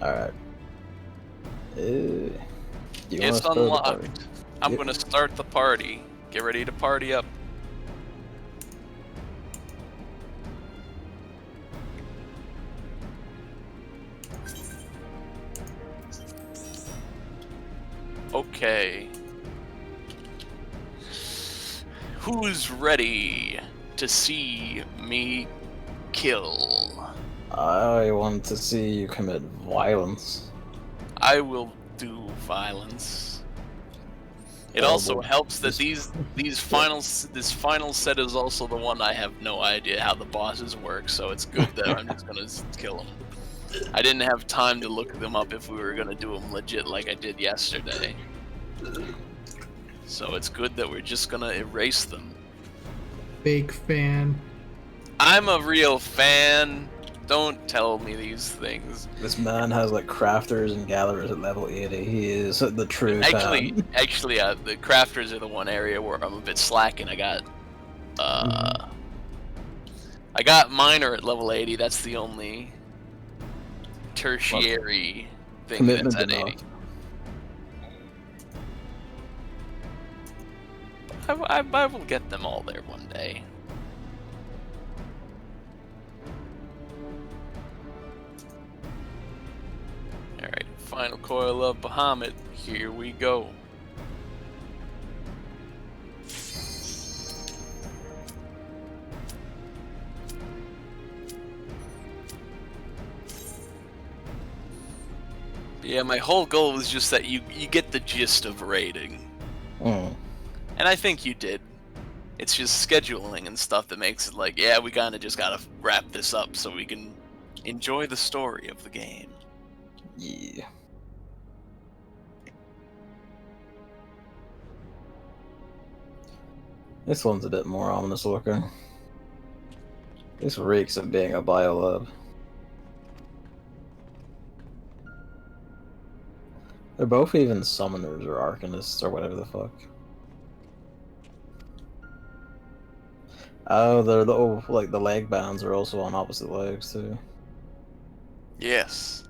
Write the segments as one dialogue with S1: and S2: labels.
S1: Alright. Do you want to
S2: It's
S1: start the party?
S2: unlocked. I'm
S1: Yep.
S2: gonna start the party. Get ready to party up. Okay. Who's ready to see me kill?
S1: I want to see you commit violence.
S2: I will do violence. It
S1: Well,
S2: also helps that
S1: just-
S2: this final set is also the one I have no idea how the bosses work, so it's good that I'm just gonna kill them. I didn't have time to look them up if we were gonna do them legit like I did yesterday. So it's good that we're just gonna erase them.
S3: Fake fan.
S2: I'm a real fan. Don't tell me these things.
S1: This man has like crafters and gatherers at level 80. He is the true
S2: Actually,
S1: fan.
S2: the crafters are the one area where I'm a bit slacking. I got miner at level 80. That's the only tertiary thing
S1: Commitment
S2: that's at
S1: enough.
S2: 80. I will get them all there one day. Alright, final coil of Bahamut. Here we go. Yeah, my whole goal was just that you get the gist of raiding.
S1: Mm.
S2: And I think you did. It's just scheduling and stuff that makes it like, yeah, we kinda just gotta wrap this up so we can enjoy the story of the game.
S1: Yeah. This one's a bit more ominous looking. This reeks of being a biolab. They're both even summoners or arcanists or whatever the fuck. Oh, they're the like the leg bands are also on opposite legs too.
S2: Yes.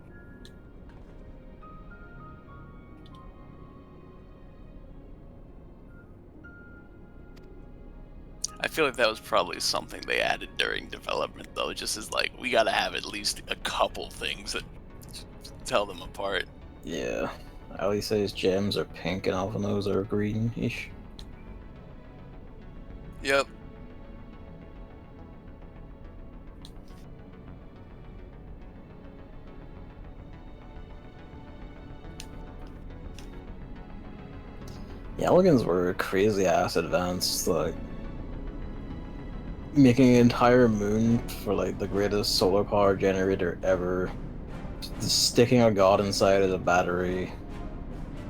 S2: I feel like that was probably something they added during development, though, just as like, we gotta have at least a couple things that tell them apart.
S1: Yeah. Ali says gems are pink and alphanos are greenish.
S2: Yep.
S1: The Elegans were crazy ass advanced, like making an entire moon for like the greatest solar power generator ever. Sticking a god inside as a battery.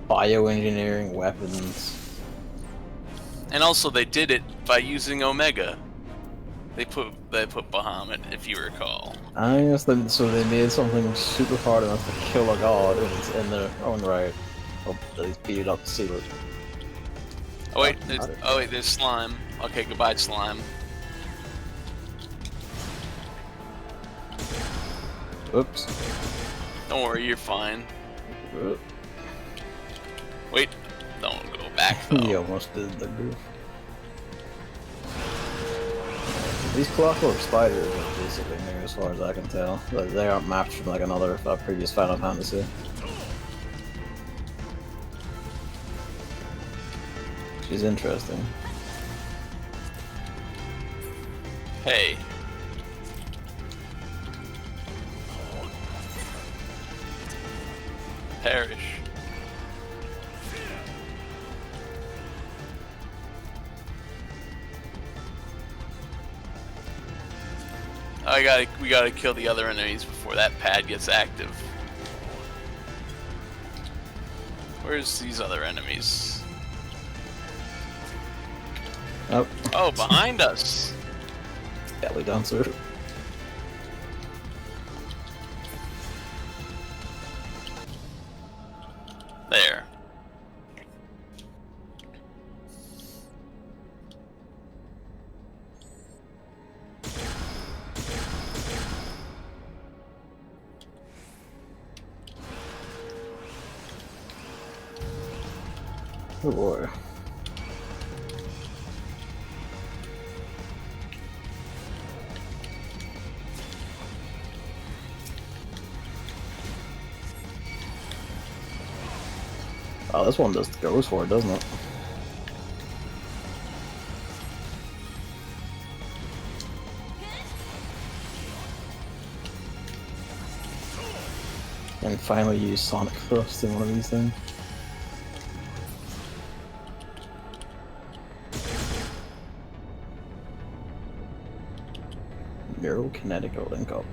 S1: Bioengineering weapons.
S2: And also, they did it by using Omega. They put Bahamut, if you recall.
S1: I guess so they made something super hard enough to kill a god in their own right. Or at least beat it up to see it.
S2: Oh wait, there's slime. Okay, goodbye, slime.
S1: Oops.
S2: Don't worry, you're fine. Wait, don't go back though.
S1: He almost did the goof. These clockwork spiders are basically new as far as I can tell. Like, they aren't mapped from like another previous Final Fantasy. She's interesting.
S2: Hey. Perish. We gotta kill the other enemies before that pad gets active. Where's these other enemies?
S1: Oh.
S2: Oh, behind us.
S1: Belly dancer.
S2: There.
S1: Oh boy. Oh, this one just goes for it, doesn't it? And finally use Sonic Thrust in one of these things. Neurokinetic link up.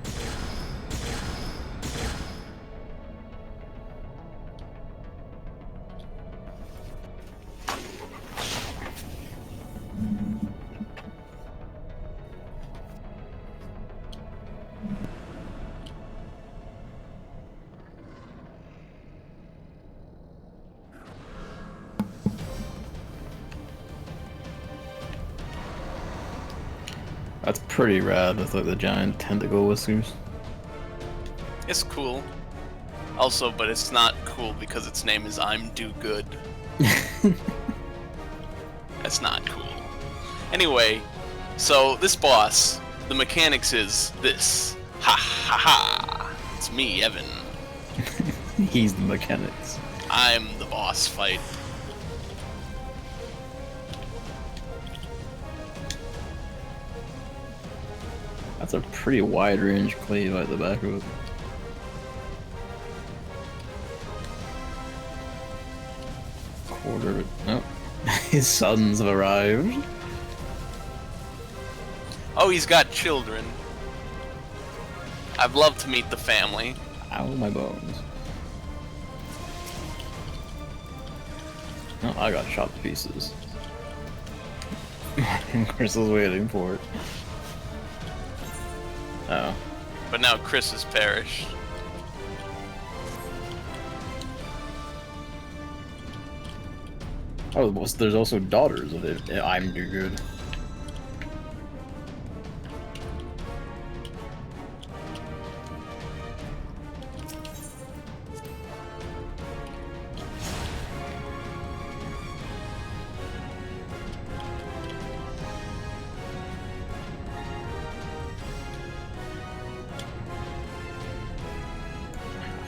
S4: That's pretty rad with like the giant tentacle whiskers.
S2: It's cool. Also, but it's not cool because its name is I'm Do Good. That's not cool. Anyway, so this boss, the mechanics is this. Ha ha ha! It's me, Evan.
S4: He's the mechanics.
S2: I'm the boss fight.
S4: That's a pretty wide range cleave at the back of it. Quarter of it. Nope. His sons have arrived.
S2: Oh, he's got children. I'd love to meet the family.
S4: Ow, my bones. No, I got shot to pieces. Crystal's waiting for it. Oh.
S2: But now Chris has perished.
S4: Oh, well, there's also daughters of it. I'm Do Good.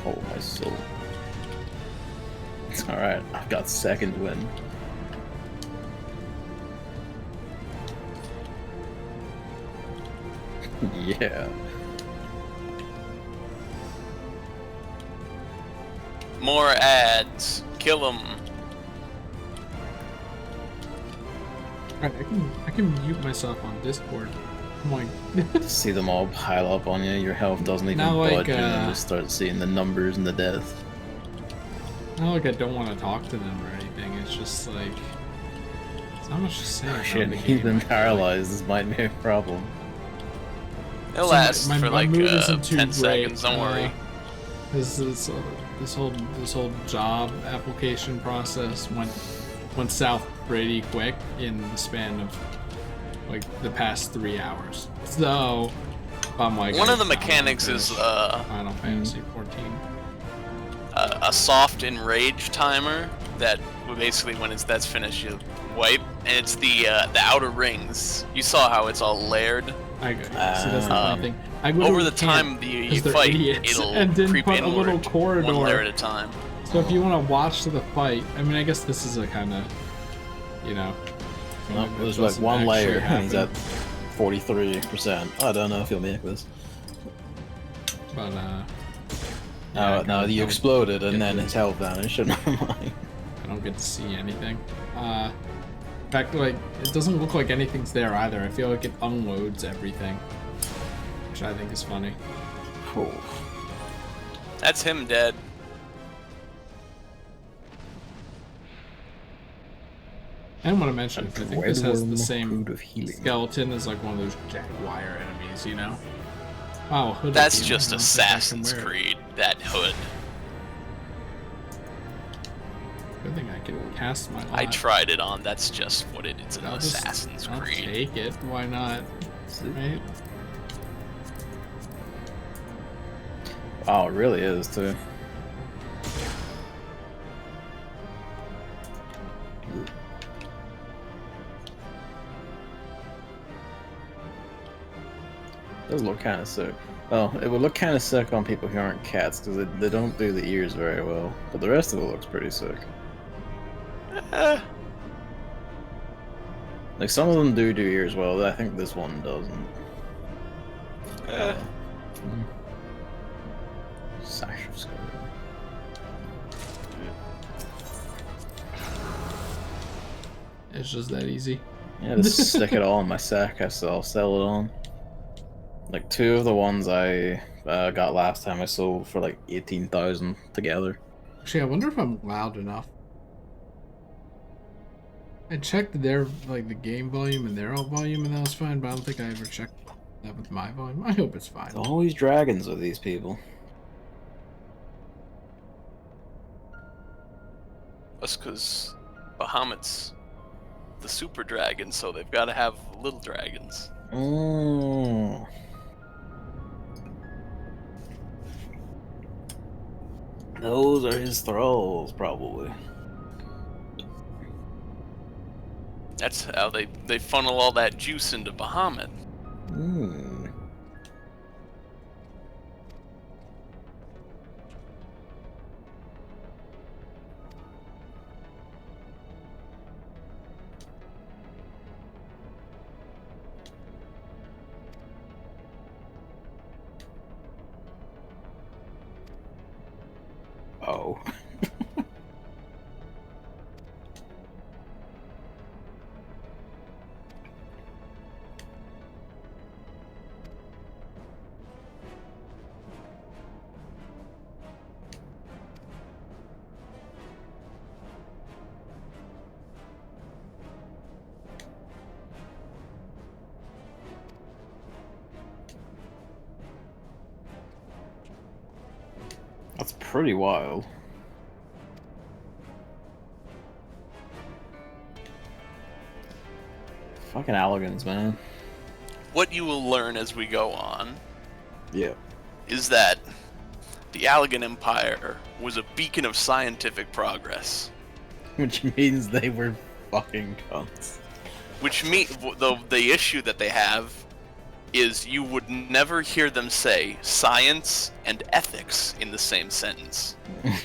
S4: Oh, my soul. Alright, I've got second win. Yeah.
S2: More ads. Kill them.
S3: Alright, I can mute myself on Discord. I'm like,
S4: See them all pile up on you, your health doesn't even
S3: Now, like,
S4: budge, and then just start seeing the numbers and the death.
S3: not like I don't want to talk to them or anything. It's just like, it's not much to say.
S4: Oh
S3: about
S4: shit,
S3: the
S4: he's
S3: game.
S4: been paralyzed, this might be a problem.
S2: It'll
S3: So
S2: last
S3: my
S2: for like
S3: mood isn't too
S2: 10
S3: great,
S2: seconds, don't worry.
S3: This whole job application process went south pretty quick in the span of like the past 3 hours. So I'm like,
S2: One of the
S3: I wanna
S2: mechanics is
S3: finish Final Fantasy 14.
S2: a soft enrage timer that basically when that's finished you wipe, and it's the outer rings. You saw how it's all layered.
S3: I got you. See, that's the funny thing. I
S2: Over
S3: literally
S2: the
S3: can't,
S2: time you
S3: 'cause they're
S2: fight,
S3: idiots,
S2: it'll
S3: and didn't
S2: creep
S3: put a
S2: inward,
S3: little corridor.
S2: one layer at a time.
S3: So if you want to watch the fight, I mean, I guess this is a kind of, you know.
S4: Nope,
S3: something that
S4: there's like
S3: doesn't
S4: one
S3: actually
S4: layer, and he's at
S3: happen.
S4: 43%. I don't know if he'll make this.
S3: But
S4: No, you
S3: don't
S4: exploded, and
S3: get
S4: then
S3: to-
S4: his health vanished, never mind.
S3: I don't get to see anything. In fact, like, it doesn't look like anything's there either. I feel like it unloads everything, which I think is funny.
S4: Oh.
S2: That's him dead.
S3: I want to mention, I think this has the same
S4: Food of healing.
S3: skeleton as like one of those jaguar enemies, you know? Oh, hood
S2: That's
S3: again.
S2: just
S3: I don't think I can
S2: Assassin's
S3: wear it.
S2: Creed. That hood.
S3: Good thing I can cast my
S2: I
S3: lot.
S2: tried it on. That's just what it is. An
S3: I'll just-
S2: Assassin's
S3: I'll
S2: Creed.
S3: take it. Why not? Right?
S4: Wow, it really is, too. does look kind of sick. Oh, it would look kind of sick on people who aren't cats because they don't do the ears very well. But the rest of it looks pretty sick. Like some of them do ears well. I think this one doesn't. Sash of Skull.
S3: It's just that easy.
S4: Yeah, just stick it all in my sack. I'll sell it on. Like 2 of the ones I got last time I sold for like 18,000 together.
S3: Actually, I wonder if I'm loud enough. I checked their like the game volume and their alt volume, and that was fine. But I don't think I ever checked that with my volume. I hope it's fine.
S4: There's always dragons with these people.
S2: That's because Bahamut's the super dragon, so they've got to have little dragons.
S4: Oh. Those are his thralls, probably.
S2: That's how they funnel all that juice into Bahamut.
S4: Hmm. Oh. That's pretty wild. Fucking Alligans, man.
S2: What you will learn as we go on
S4: Yeah.
S2: is that the Allegan Empire was a beacon of scientific progress.
S4: Which means they were fucking cunts.
S2: Which the issue that they have is you would never hear them say science and ethics in the same sentence.
S3: It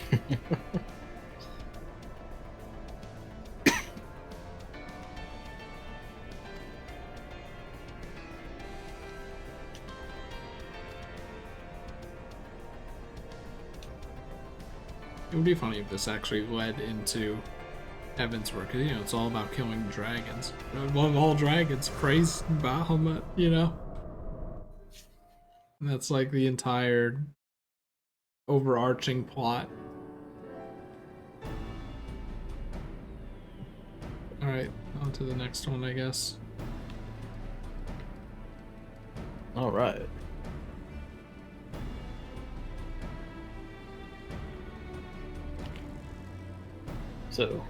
S3: would be funny if this actually led into Heavensward, because, you know, it's all about killing dragons. One of all dragons, praise Bahamut, you know? And that's like the entire overarching plot. Alright, on to the next one, I guess.
S4: Alright. So,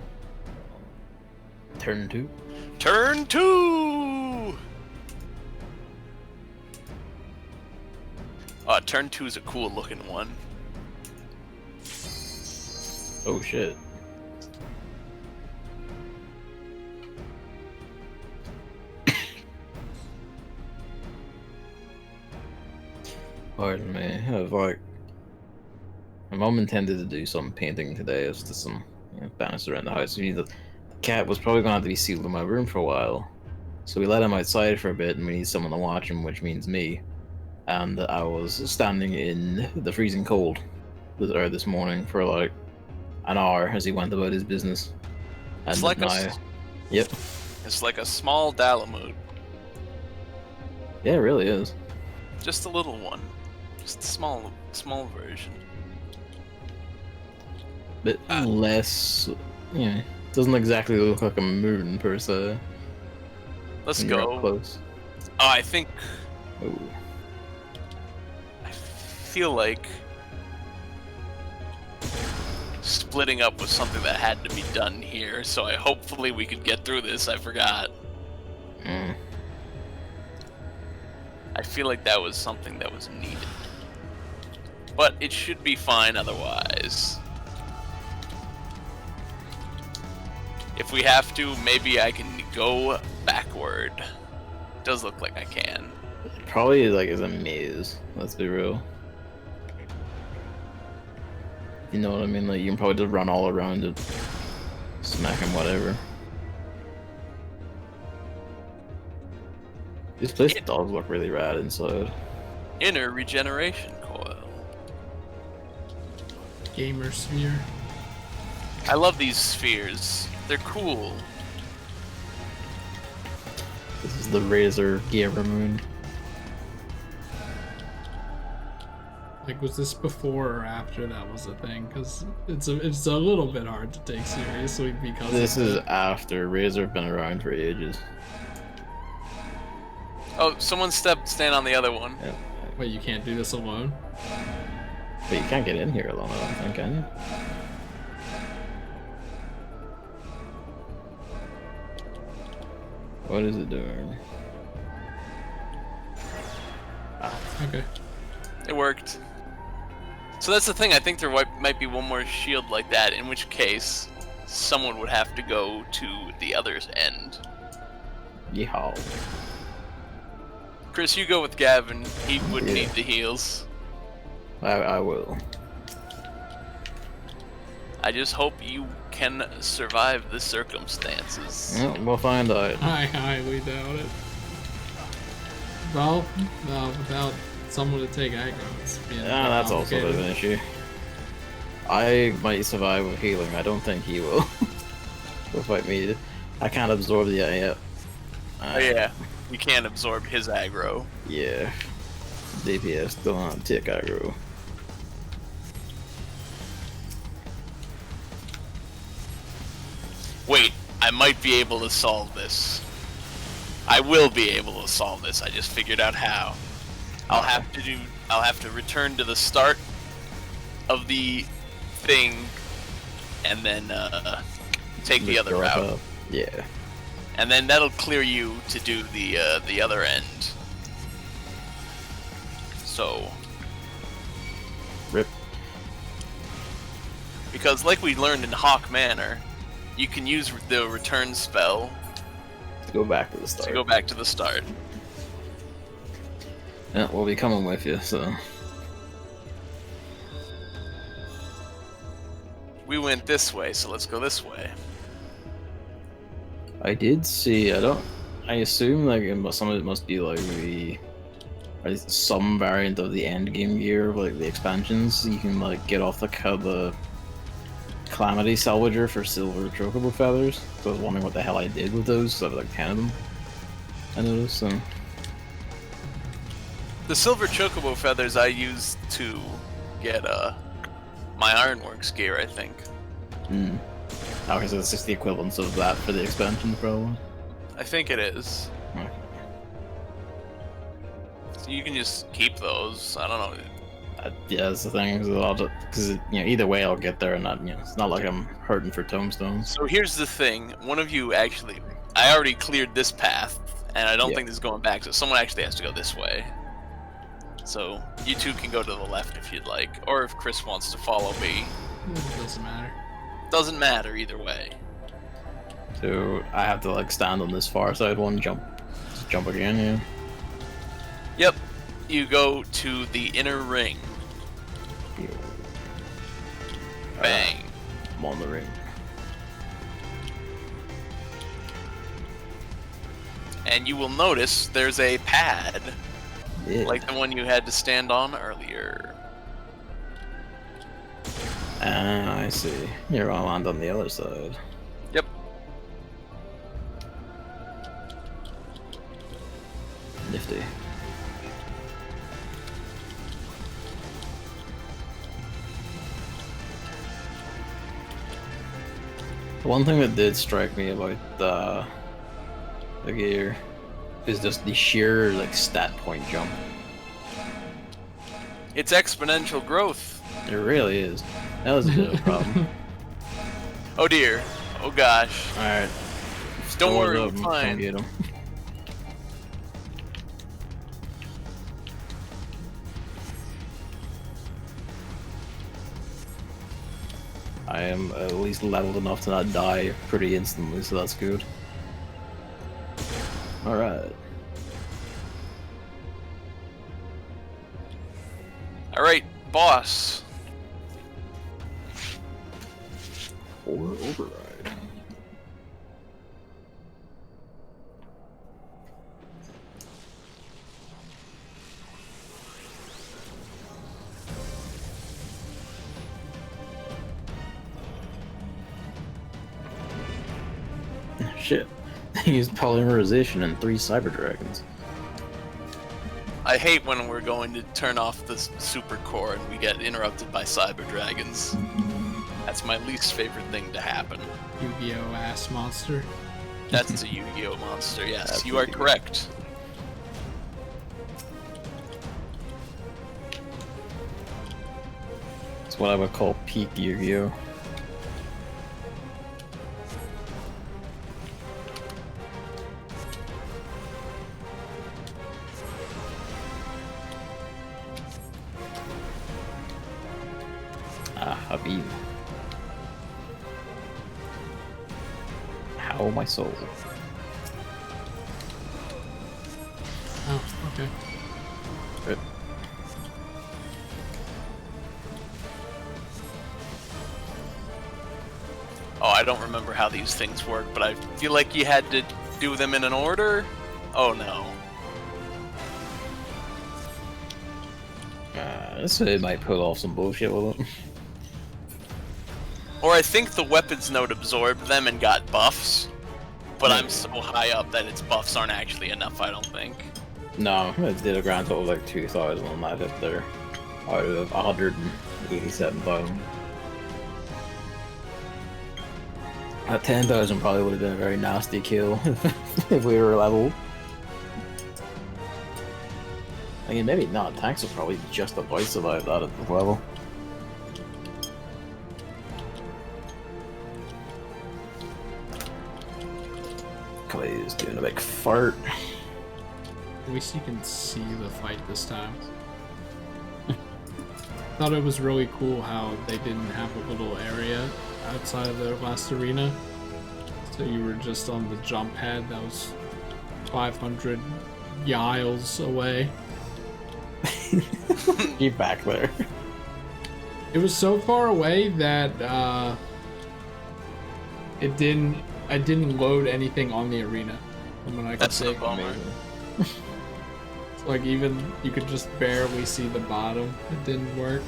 S4: turn 2.
S2: Turn 2! Turn 2 is a cool looking one.
S4: Oh shit. Pardon me. My mom intended to do some painting today as to some banners around the house. The cat was probably going to have to be sealed in my room for a while. So we let him outside for a bit, and we need someone to watch him, which means me. And I was standing in the freezing cold this morning for like an hour as he went about his business. And
S2: It's like
S4: yep.
S2: It's like a small Dalamud.
S4: Yeah, it really is.
S2: Just a little one. Just a small version.
S4: But less, doesn't exactly look like a moon per se.
S2: Let's
S4: when you're up
S2: go.
S4: close.
S2: Oh, I think
S4: Oh.
S2: I feel like splitting up was something that had to be done here, so hopefully we could get through this. I forgot.
S4: Mm.
S2: I feel like that was something that was needed. But it should be fine otherwise. If we have to, maybe I can go backward. Does look like I can.
S4: Probably like is a maze. Let's be real. You know what I mean? Like you can probably just run all around it, smack him, whatever. This place does look really rad inside.
S2: Inner regeneration coil.
S3: Gamer sphere.
S2: I love these spheres. They're cool.
S4: This is the Razor Gamer Moon.
S3: Like, was this before or after that was a thing? Because it's a little bit hard to take seriously because
S4: This
S3: of
S4: is
S3: that.
S4: after. Razor have been around for ages.
S2: Oh, someone stand on the other one.
S4: Yeah.
S3: Wait, you can't do this alone?
S4: But you can't get in here alone, I don't think, can you? What is it doing?
S3: Okay.
S2: It worked. So that's the thing. I think there might be one more shield like that, in which case someone would have to go to the other's end.
S4: Yeehaw.
S2: Chris, you go with Gavin. He would
S4: Yeah.
S2: need the heals.
S4: I will.
S2: I just hope you can survive the circumstances.
S4: Well, we'll find out.
S3: I highly doubt it. Well, without someone to take aggro, it's being
S4: Yeah, that's also a bit of an
S3: complicated.
S4: issue. I might survive with healing. I don't think he will. He'll fight me. I can't absorb the yet.
S2: Oh yeah, you can't absorb his aggro.
S4: Yeah. DPS still on tick aggro.
S2: Wait, I might be able to solve this. I will be able to solve this. I just figured out how. I'll have to return to the start of the thing and then take the other route.
S4: Up. Yeah.
S2: And then that'll clear you to do the other end. So,
S4: Rip.
S2: because like we learned in Hawk Manor, you can use the return spell
S4: Go back to the start.
S2: to go back to the start.
S4: Yeah, we'll be coming with you, so.
S2: We went this way, so let's go this way.
S4: I did see, I assume like some of it must be like some variant of the end game gear, of, like the expansions. You can like get off the Calamity Salvager for silver chocobo feathers. So I was wondering what the hell I did with those, so I have like 10 of them. I noticed, so.
S2: The silver chocobo feathers I used to get my Ironworks gear, I think.
S4: Hmm. Okay, so it's just the equivalence of that for the expansion, probably.
S2: I think it is.
S4: Okay.
S2: So you can just keep those. I don't know.
S4: Yeah, that's the thing. Because either way, I'll get there, and not it's not like I'm hurting for tomestones.
S2: So here's the thing. One of you actually, I already cleared this path, and I don't
S4: Yeah.
S2: think this is going back. So someone actually has to go this way. So you two can go to the left if you'd like, or if Chris wants to follow me.
S3: It doesn't matter.
S2: Doesn't matter either way.
S4: So I have to like stand on this far side one, just jump again, yeah.
S2: Yep. You go to the inner ring. Bang.
S4: I'm on the ring.
S2: And you will notice there's a pad,
S4: Yeah.
S2: like the one you had to stand on earlier.
S4: Ah, I see. You're gonna land on the other side.
S2: Yep.
S4: Nifty. The one thing that did strike me about the gear is just the sheer like stat point jump.
S2: It's exponential growth.
S4: It really is. That was a bit of a problem.
S2: Oh dear. Oh gosh.
S4: Alright.
S2: Don't worry,
S4: Doors
S2: we're
S4: open,
S2: fine.
S4: come get 'em. I am at least leveled enough to not die pretty instantly, so that's good. Alright.
S2: Alright, boss.
S4: Or override. Shit. They used polymerization and 3 cyber dragons.
S2: I hate when we're going to turn off the super core and we get interrupted by cyber dragons. That's my least favorite thing to happen.
S3: Yu-Gi-Oh! Ass monster.
S2: That's a Yu-Gi-Oh! Monster, yes.
S4: That's
S2: You are
S4: Yu-Gi-Oh!
S2: correct.
S4: It's what I would call peak Yu-Gi-Oh! Habib. How my soul.
S3: Oh, okay.
S4: Good.
S2: Oh, I don't remember how these things work, but I feel like you had to do them in an order? Oh no.
S4: So it might pull off some bullshit with it.
S2: Or I think the weapons node absorbed them and got buffs, but I'm so high up that its buffs aren't actually enough, I don't think.
S4: No, it did a grand total of like 2,000 on that hit there. Out of 187,000. That 10,000 probably would have been a very nasty kill if we were level. I mean, maybe not. Tanks would probably just about survive that at the level. Clay's doing a big fart.
S3: At least you can see the fight this time. Thought it was really cool how they didn't have a little area outside of the last arena. So you were just on the jump pad that was 500 miles away.
S4: You're back there.
S3: It was so far away that I didn't load anything on the arena from what I could
S2: That's
S3: see.
S2: a bummer.
S3: Like even you could just barely see the bottom. It didn't work.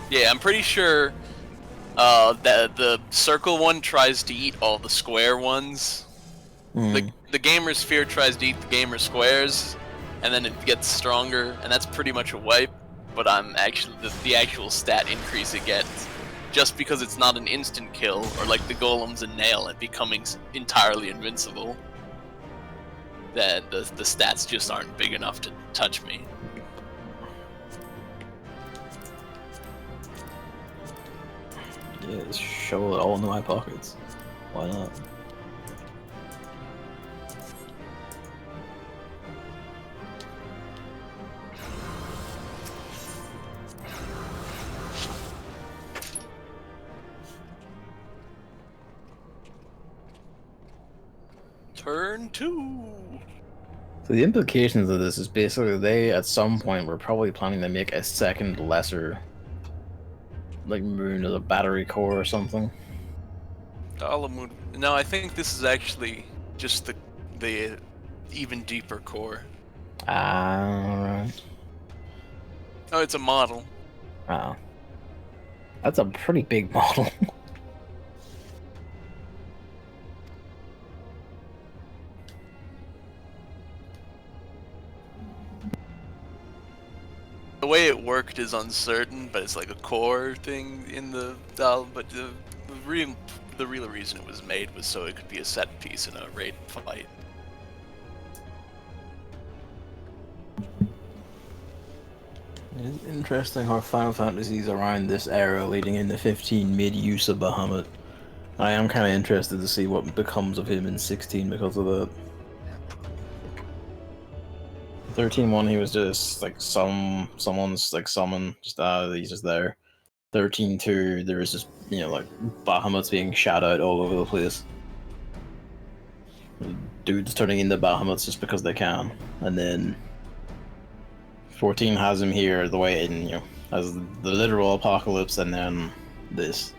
S2: Yeah, I'm pretty sure that the circle one tries to eat all the square ones. The gamer sphere tries to eat the gamer squares, and then it gets stronger, and that's pretty much a wipe. But I'm actually the actual stat increase it gets, just because it's not an instant kill, or like the golems and nail it becoming entirely invincible, that the stats just aren't big enough to touch me.
S4: Yeah, just shovel it all into my pockets. Why not?
S2: Turn 2.
S4: So the implications of this is basically they, at some point, were probably planning to make a second lesser, like, moon as a battery core or something.
S2: Dalamoon. No, I think this is actually just the even deeper core.
S4: Alright.
S2: Oh, it's a model.
S4: Wow. That's a pretty big model.
S2: The way it worked is uncertain, but it's like a core thing in the Dal. But the real reason it was made was so it could be a set piece in a raid fight.
S1: It is interesting how Final Fantasies around this era leading into 15 made use of Bahamut. I am kind of interested to see what becomes of him in 16 because of that. 13-1 he was just like someone's like summon, just he's just there. 13-2 there was just, you know, like Bahamuts being shot out all over the place. Dudes turning into Bahamuts just because they can. And then 14 has him here the way in, as the literal apocalypse, and then this.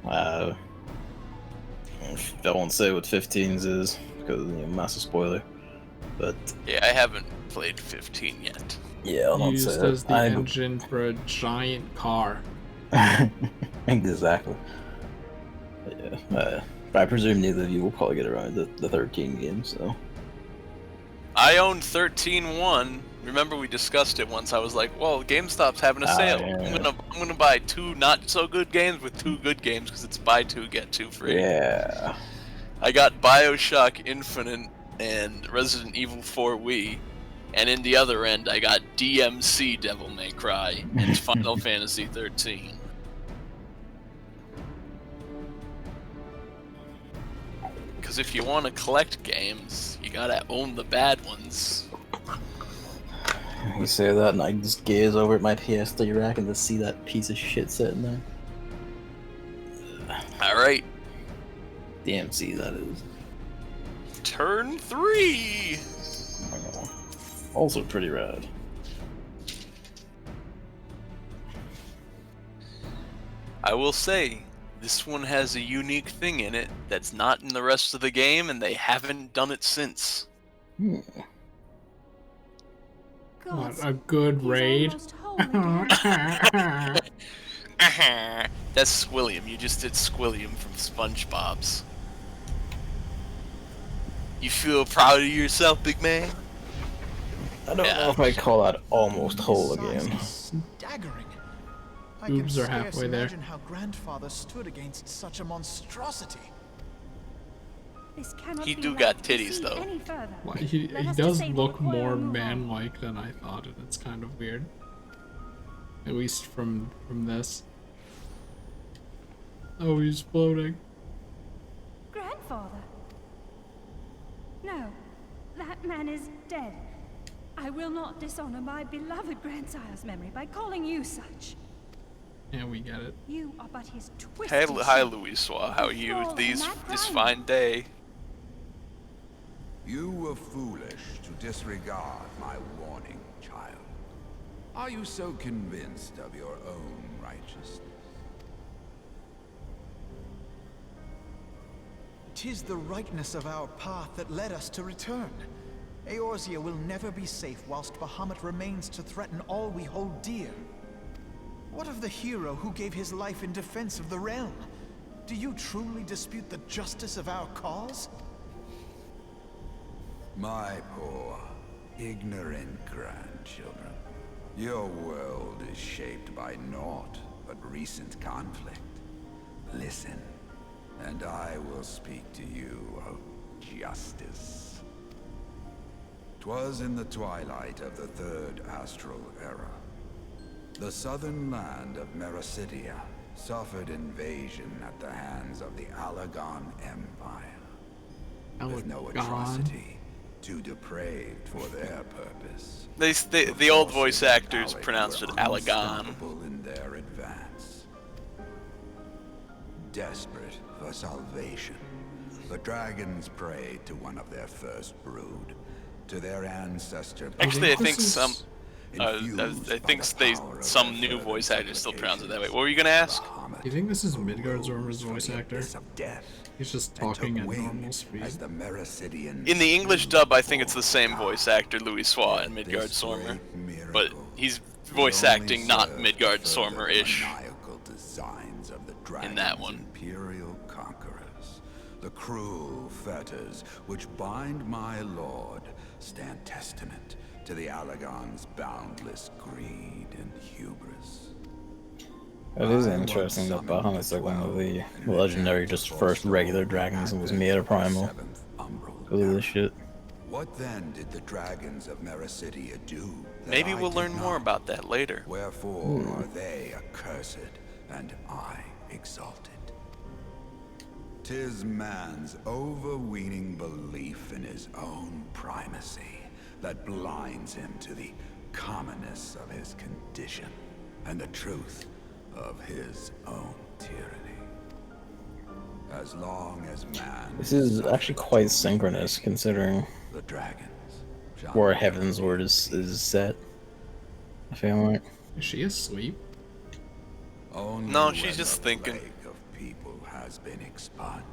S1: I won't say what 15's is because massive spoiler, but
S2: Yeah, I haven't played 15 yet.
S1: yeah, I'll not
S3: Used
S1: say
S3: as the
S1: that.
S3: engine for a giant car.
S1: Exactly. Yeah, I presume neither of you will probably get around the 13 game, so.
S2: I own 13.1. Remember we discussed it once. I was like, "Well, GameStop's having a sale.
S1: Yeah.
S2: I'm gonna buy 2 not so good games with 2 good games because it's buy 2 get 2 free."
S1: Yeah.
S2: I got BioShock Infinite and Resident Evil 4 Wii, and in the other end I got DMC Devil May Cry and Final Fantasy 13. Because if you want to collect games, you gotta own the bad ones.
S1: You say that, and I just gaze over at my PS3 rack and just see that piece of shit sitting there.
S2: Alright,
S1: DMC, that is.
S2: turn 3!
S1: Also pretty rad.
S2: I will say, this one has a unique thing in it that's not in the rest of the game, and they haven't done it since.
S3: What, a good raid?
S2: That's Squilliam. You just did Squilliam from SpongeBob's. You feel proud of yourself, big man?
S1: I don't know if I call that almost whole again.
S5: Staggering. I
S3: Boobs
S5: can
S3: are
S5: scarce
S3: halfway there.
S5: imagine how grandfather stood against such a monstrosity.
S6: This cannot
S2: He
S6: be
S2: do
S6: left
S2: got
S6: to
S2: titties,
S6: proceed
S2: though.
S6: any further.
S3: Well, he
S6: Let us
S3: does
S6: disable
S3: look
S6: the coil
S3: more
S6: and move on.
S3: man-like than I thought, and it's kind of weird. At least from this. Oh, he's floating.
S6: Grandfather? No, that man is dead. I will not dishonor my beloved grandsire's memory by calling you such.
S3: Yeah, we get it.
S6: You are but his twisted
S2: Hey, hi,
S6: son.
S2: Louis Swa. How are you
S6: Fall
S2: this
S6: in that
S2: this
S6: crime.
S2: fine day?
S7: You were foolish to disregard my warning, child. Are you so convinced of your own righteousness?
S5: 'Tis the rightness of our path that led us to return. Eorzea will never be safe whilst Bahamut remains to threaten all we hold dear. What of the hero who gave his life in defense of the realm? Do you truly dispute the justice of our cause?
S7: My poor, ignorant grandchildren. Your world is shaped by naught but recent conflict. Listen, and I will speak to you of justice. 'Twas in the twilight of the Third Astral Era. The southern land of Mericidia suffered invasion at the hands of the Alagon Empire. With no
S3: Alagon?
S7: atrocity too depraved for their purpose.
S2: The old voice
S7: forces of
S2: actors
S7: Alec
S2: pronounced
S7: were
S2: it Alagon.
S7: unstoppable in their advance. Desperate for salvation, the dragons prayed to one of their first brood, to their ancestor.
S2: Actually, I
S3: This
S2: think
S3: is-
S2: some. I think some new voice actors still pronounce it that way. What were you gonna ask?
S3: Do you think this is Midgard Zormer's voice actor?
S7: Of death,
S3: He's just
S7: and took
S3: talking at
S7: wing
S3: normal speed.
S7: as the Mericidians
S2: In the English dub, I think it's the same
S7: flew
S2: voice actor, Louis Swa and
S7: This
S2: Midgard Sormer.
S7: great miracle
S2: But he's voice
S7: will only
S2: acting, not
S7: serve to
S2: Midgard
S7: further
S2: Sormer-ish.
S7: maniacal designs of the
S2: in that
S7: dragon's
S2: one.
S7: imperial conquerors. The cruel fetters which bind my lord stand testament to the Alagon's boundless greed and hubris.
S1: It is interesting that Bahamut's like one of the legendary, just first regular dragons and was made a primal. Because of this shit.
S7: What then did the dragons of Mericidia do? that
S2: Maybe
S7: I
S2: we'll
S7: did
S2: learn more
S7: not?
S2: about that later.
S7: Wherefore are they accursed, and I exalted? 'Tis man's overweening belief in his own primacy that blinds him to the commonness of his condition and the truth of his own tyranny. As long as man
S1: This is actually quite
S7: suffers
S1: synchronous, considering
S7: the dragons
S1: where Heavensward is set. I feel like.
S3: Is she asleep?
S7: Only
S2: No, she's
S7: when
S2: just
S7: the
S2: thinking.
S7: plague of people has been expunged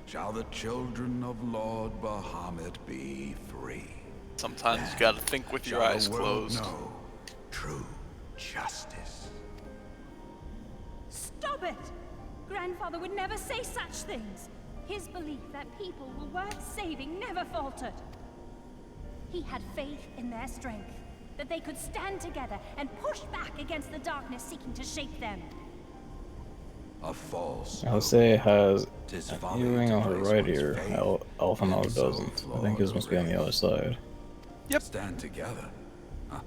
S7: shall the children of Lord Bahamut be free.
S2: Sometimes you gotta think with your
S7: Shall
S2: eyes
S7: the world
S2: closed.
S7: know true justice.
S6: Stop it! Grandfather would never say such things. His belief that people were worth saving never faltered. He had faith in their strength, that they could stand together and push back against the darkness seeking to shake them.
S7: A false
S1: I'll say it has
S7: Tis
S1: an
S7: folly
S1: earring
S7: to
S1: on her
S7: place
S1: right
S7: one's
S1: ear.
S7: faith
S1: Alphanog
S7: in so
S1: doesn't. I
S7: flawed
S1: think his must be on the
S7: race.
S1: other side.
S2: Yep.
S7: Stand together. Huh.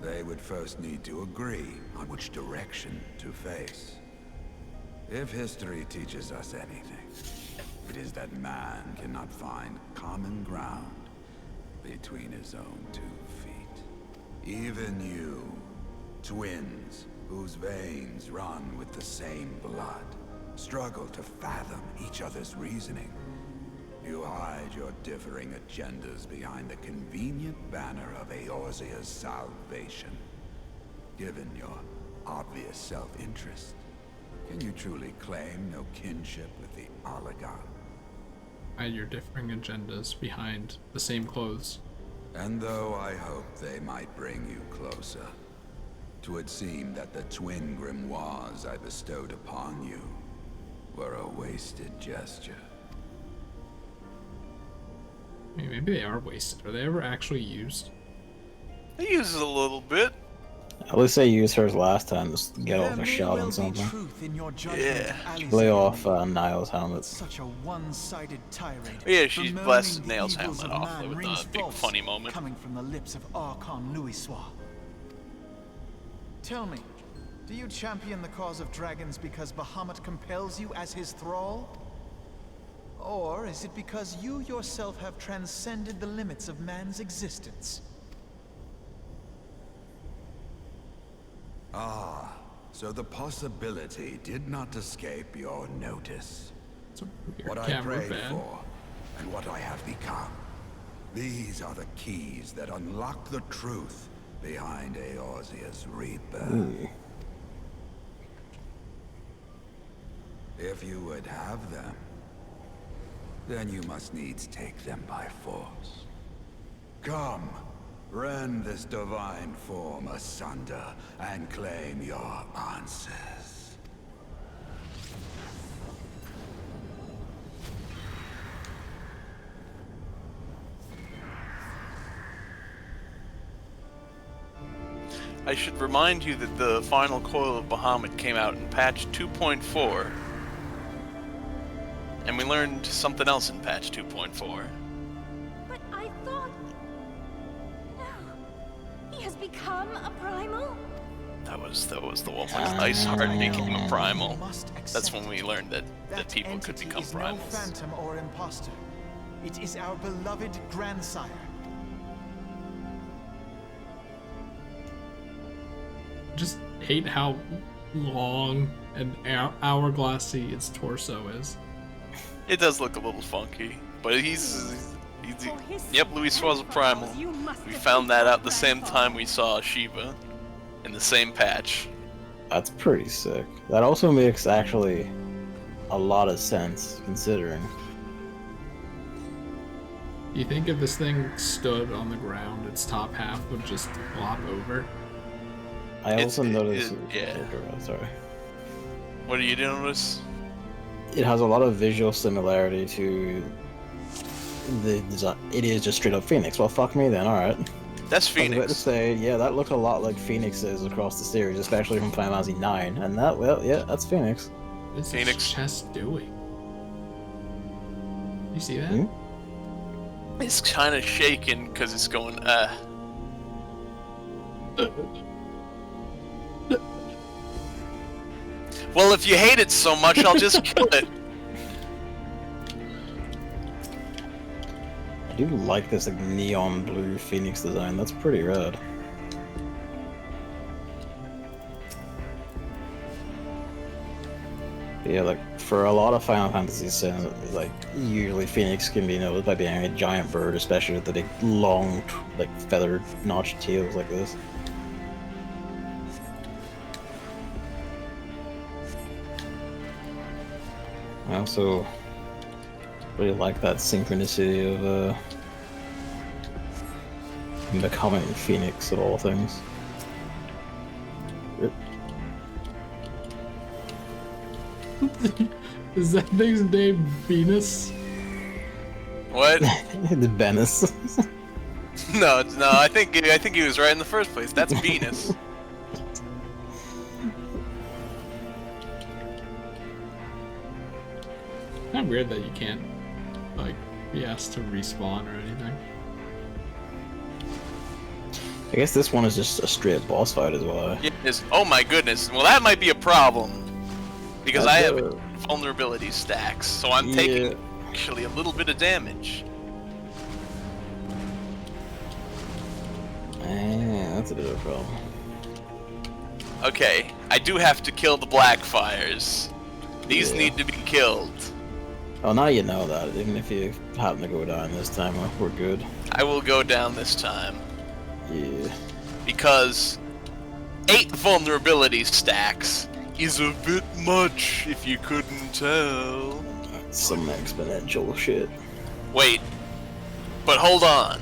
S7: They would first need to agree on which direction to face. If history teaches us anything, it is that man cannot find common ground between his own 2 feet. Even you, twins whose veins run with the same blood, struggle to fathom each other's reasoning. You hide your differing agendas behind the convenient banner of Eorzea's salvation. Given your obvious self-interest, can you truly claim no kinship with the oligarch?
S3: And your differing agendas behind the same clothes.
S7: And though I hope they might bring you closer, 'twould seem that the twin grimoires I bestowed upon you were a wasted gesture.
S3: I mean, maybe they are wasted. Are they ever actually used?
S2: He uses a little bit.
S1: At least they used hers last time to get
S5: There
S1: off a
S5: may
S1: shot
S5: well
S1: on
S5: be
S1: something.
S5: truth in your judgment
S2: Yeah.
S5: of Ali's
S1: Lay off
S5: enemy.
S1: Niall's helmet.
S5: Such a one-sided tirade.
S2: Yeah, she
S5: bemoaning
S2: blasted
S5: the
S2: Nail's
S5: evils
S2: helmet
S5: of
S2: off
S5: man
S2: with
S5: rings
S2: a big
S5: false,
S2: funny moment.
S5: coming from the lips of Archon Louissois. Tell me, do you champion the cause of dragons because Bahamut compels you as his thrall? Or is it because you yourself have transcended the limits of man's existence?
S7: Ah, so the possibility did not escape your notice.
S3: It's a weird
S7: What I
S3: camera
S7: prayed
S3: van.
S7: for, and what I have become. These are the keys that unlock the truth behind Eorzea's rebirth. If you would have them, then you must needs take them by force. Come, rend this divine form asunder and claim your answers.
S2: I should remind you that the final Coil of Bahamut came out in patch 2.4. And we learned something else in patch 2.4.
S6: But I thought... No. He has become a primal?
S2: That was the one when Ice Heart became a primal.
S5: You must
S2: That's
S5: accept
S2: when we learned that people could
S5: entity
S2: become
S5: is no
S2: primals.
S5: phantom or imposter. It is our beloved grandsire.
S3: Just hate how long and hourglassy its torso is.
S2: It does look a little funky, but he's
S6: For his
S2: yep, Louis was a primal.
S6: you must
S2: We
S6: defeat
S2: found that
S6: our
S2: out the same
S6: grandfather.
S2: time we saw Shiva in the same patch.
S1: That's pretty sick. That also makes actually a lot of sense, considering.
S3: You think if this thing stood on the ground, its top half would just flop over?
S1: I
S2: It's-
S1: also noticed.
S2: yeah.
S1: Sorry.
S2: What do you notice?
S1: It has a lot of visual similarity to the design. It is just straight up Phoenix. Well, fuck me then. All right.
S2: That's
S1: I was about to
S2: Phoenix.
S1: say, yeah, that looked a lot like Phoenix's across the series, especially from Final Fantasy 9, and that, well, yeah, that's Phoenix.
S3: What is
S2: Phoenix.
S3: this chest doing? You see that?
S1: Hmm?
S2: It's kind of shaking because it's going, Well, if you hate it so much, I'll just kill it.
S1: I do like this like, neon blue Phoenix design. That's pretty rad. Yeah, like for a lot of Final Fantasy VII, like usually Phoenix can be noticed by being a giant bird, especially with the big, long, like feathered, notched tails like this. I also really like that synchronicity of becoming Phoenix of all things.
S3: Is that thing's name Venus?
S2: What?
S1: The Venice.
S2: No, I think he was right in the first place. That's Venus.
S3: Not weird that you can't, like, be asked to respawn or anything.
S1: I guess this one is just a straight boss fight as well.
S2: Yes. Oh my goodness. Well, that might be a problem because I have
S1: That's
S2: vulnerability stacks, so I'm taking actually a little bit of damage.
S1: That's a bit of a problem.
S2: Okay, I do have to kill the Blackfires. These need to be killed.
S1: Oh, now you know that. Even if you happen to go down this time, we're good.
S2: I will go down this time.
S1: Yeah.
S2: Because 8 vulnerability stacks is a bit much if you couldn't tell.
S1: Some exponential shit.
S2: Wait, but hold on.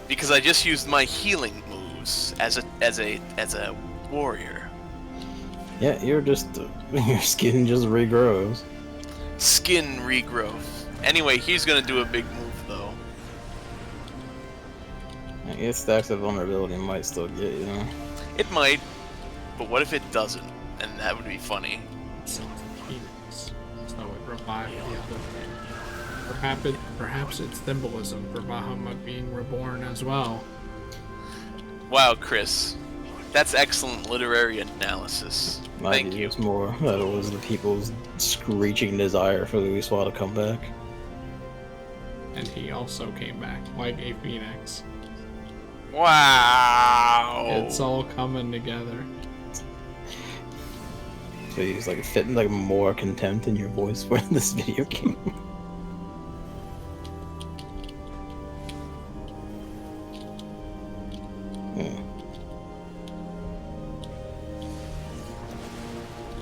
S2: Because I just used my healing moves as a warrior.
S1: Yeah, you're just your skin just regrows.
S2: Skin regrowth. Anyway, he's gonna do a big move though.
S1: I guess stacks of vulnerability might still get you. Know?
S2: It might, but what if it doesn't? And that would be funny.
S3: So Phoenix. So it revived the other thing. Perhaps it's symbolism for Bahamut being reborn as well.
S2: Wow, Chris. That's excellent literary analysis. Thank you.
S1: It's more that it was the people's screeching desire for Louiswa to come back.
S3: And he also came back like a phoenix.
S2: Wow.
S3: It's all coming together.
S1: So he's like fitting like more contempt in your voice for this video game.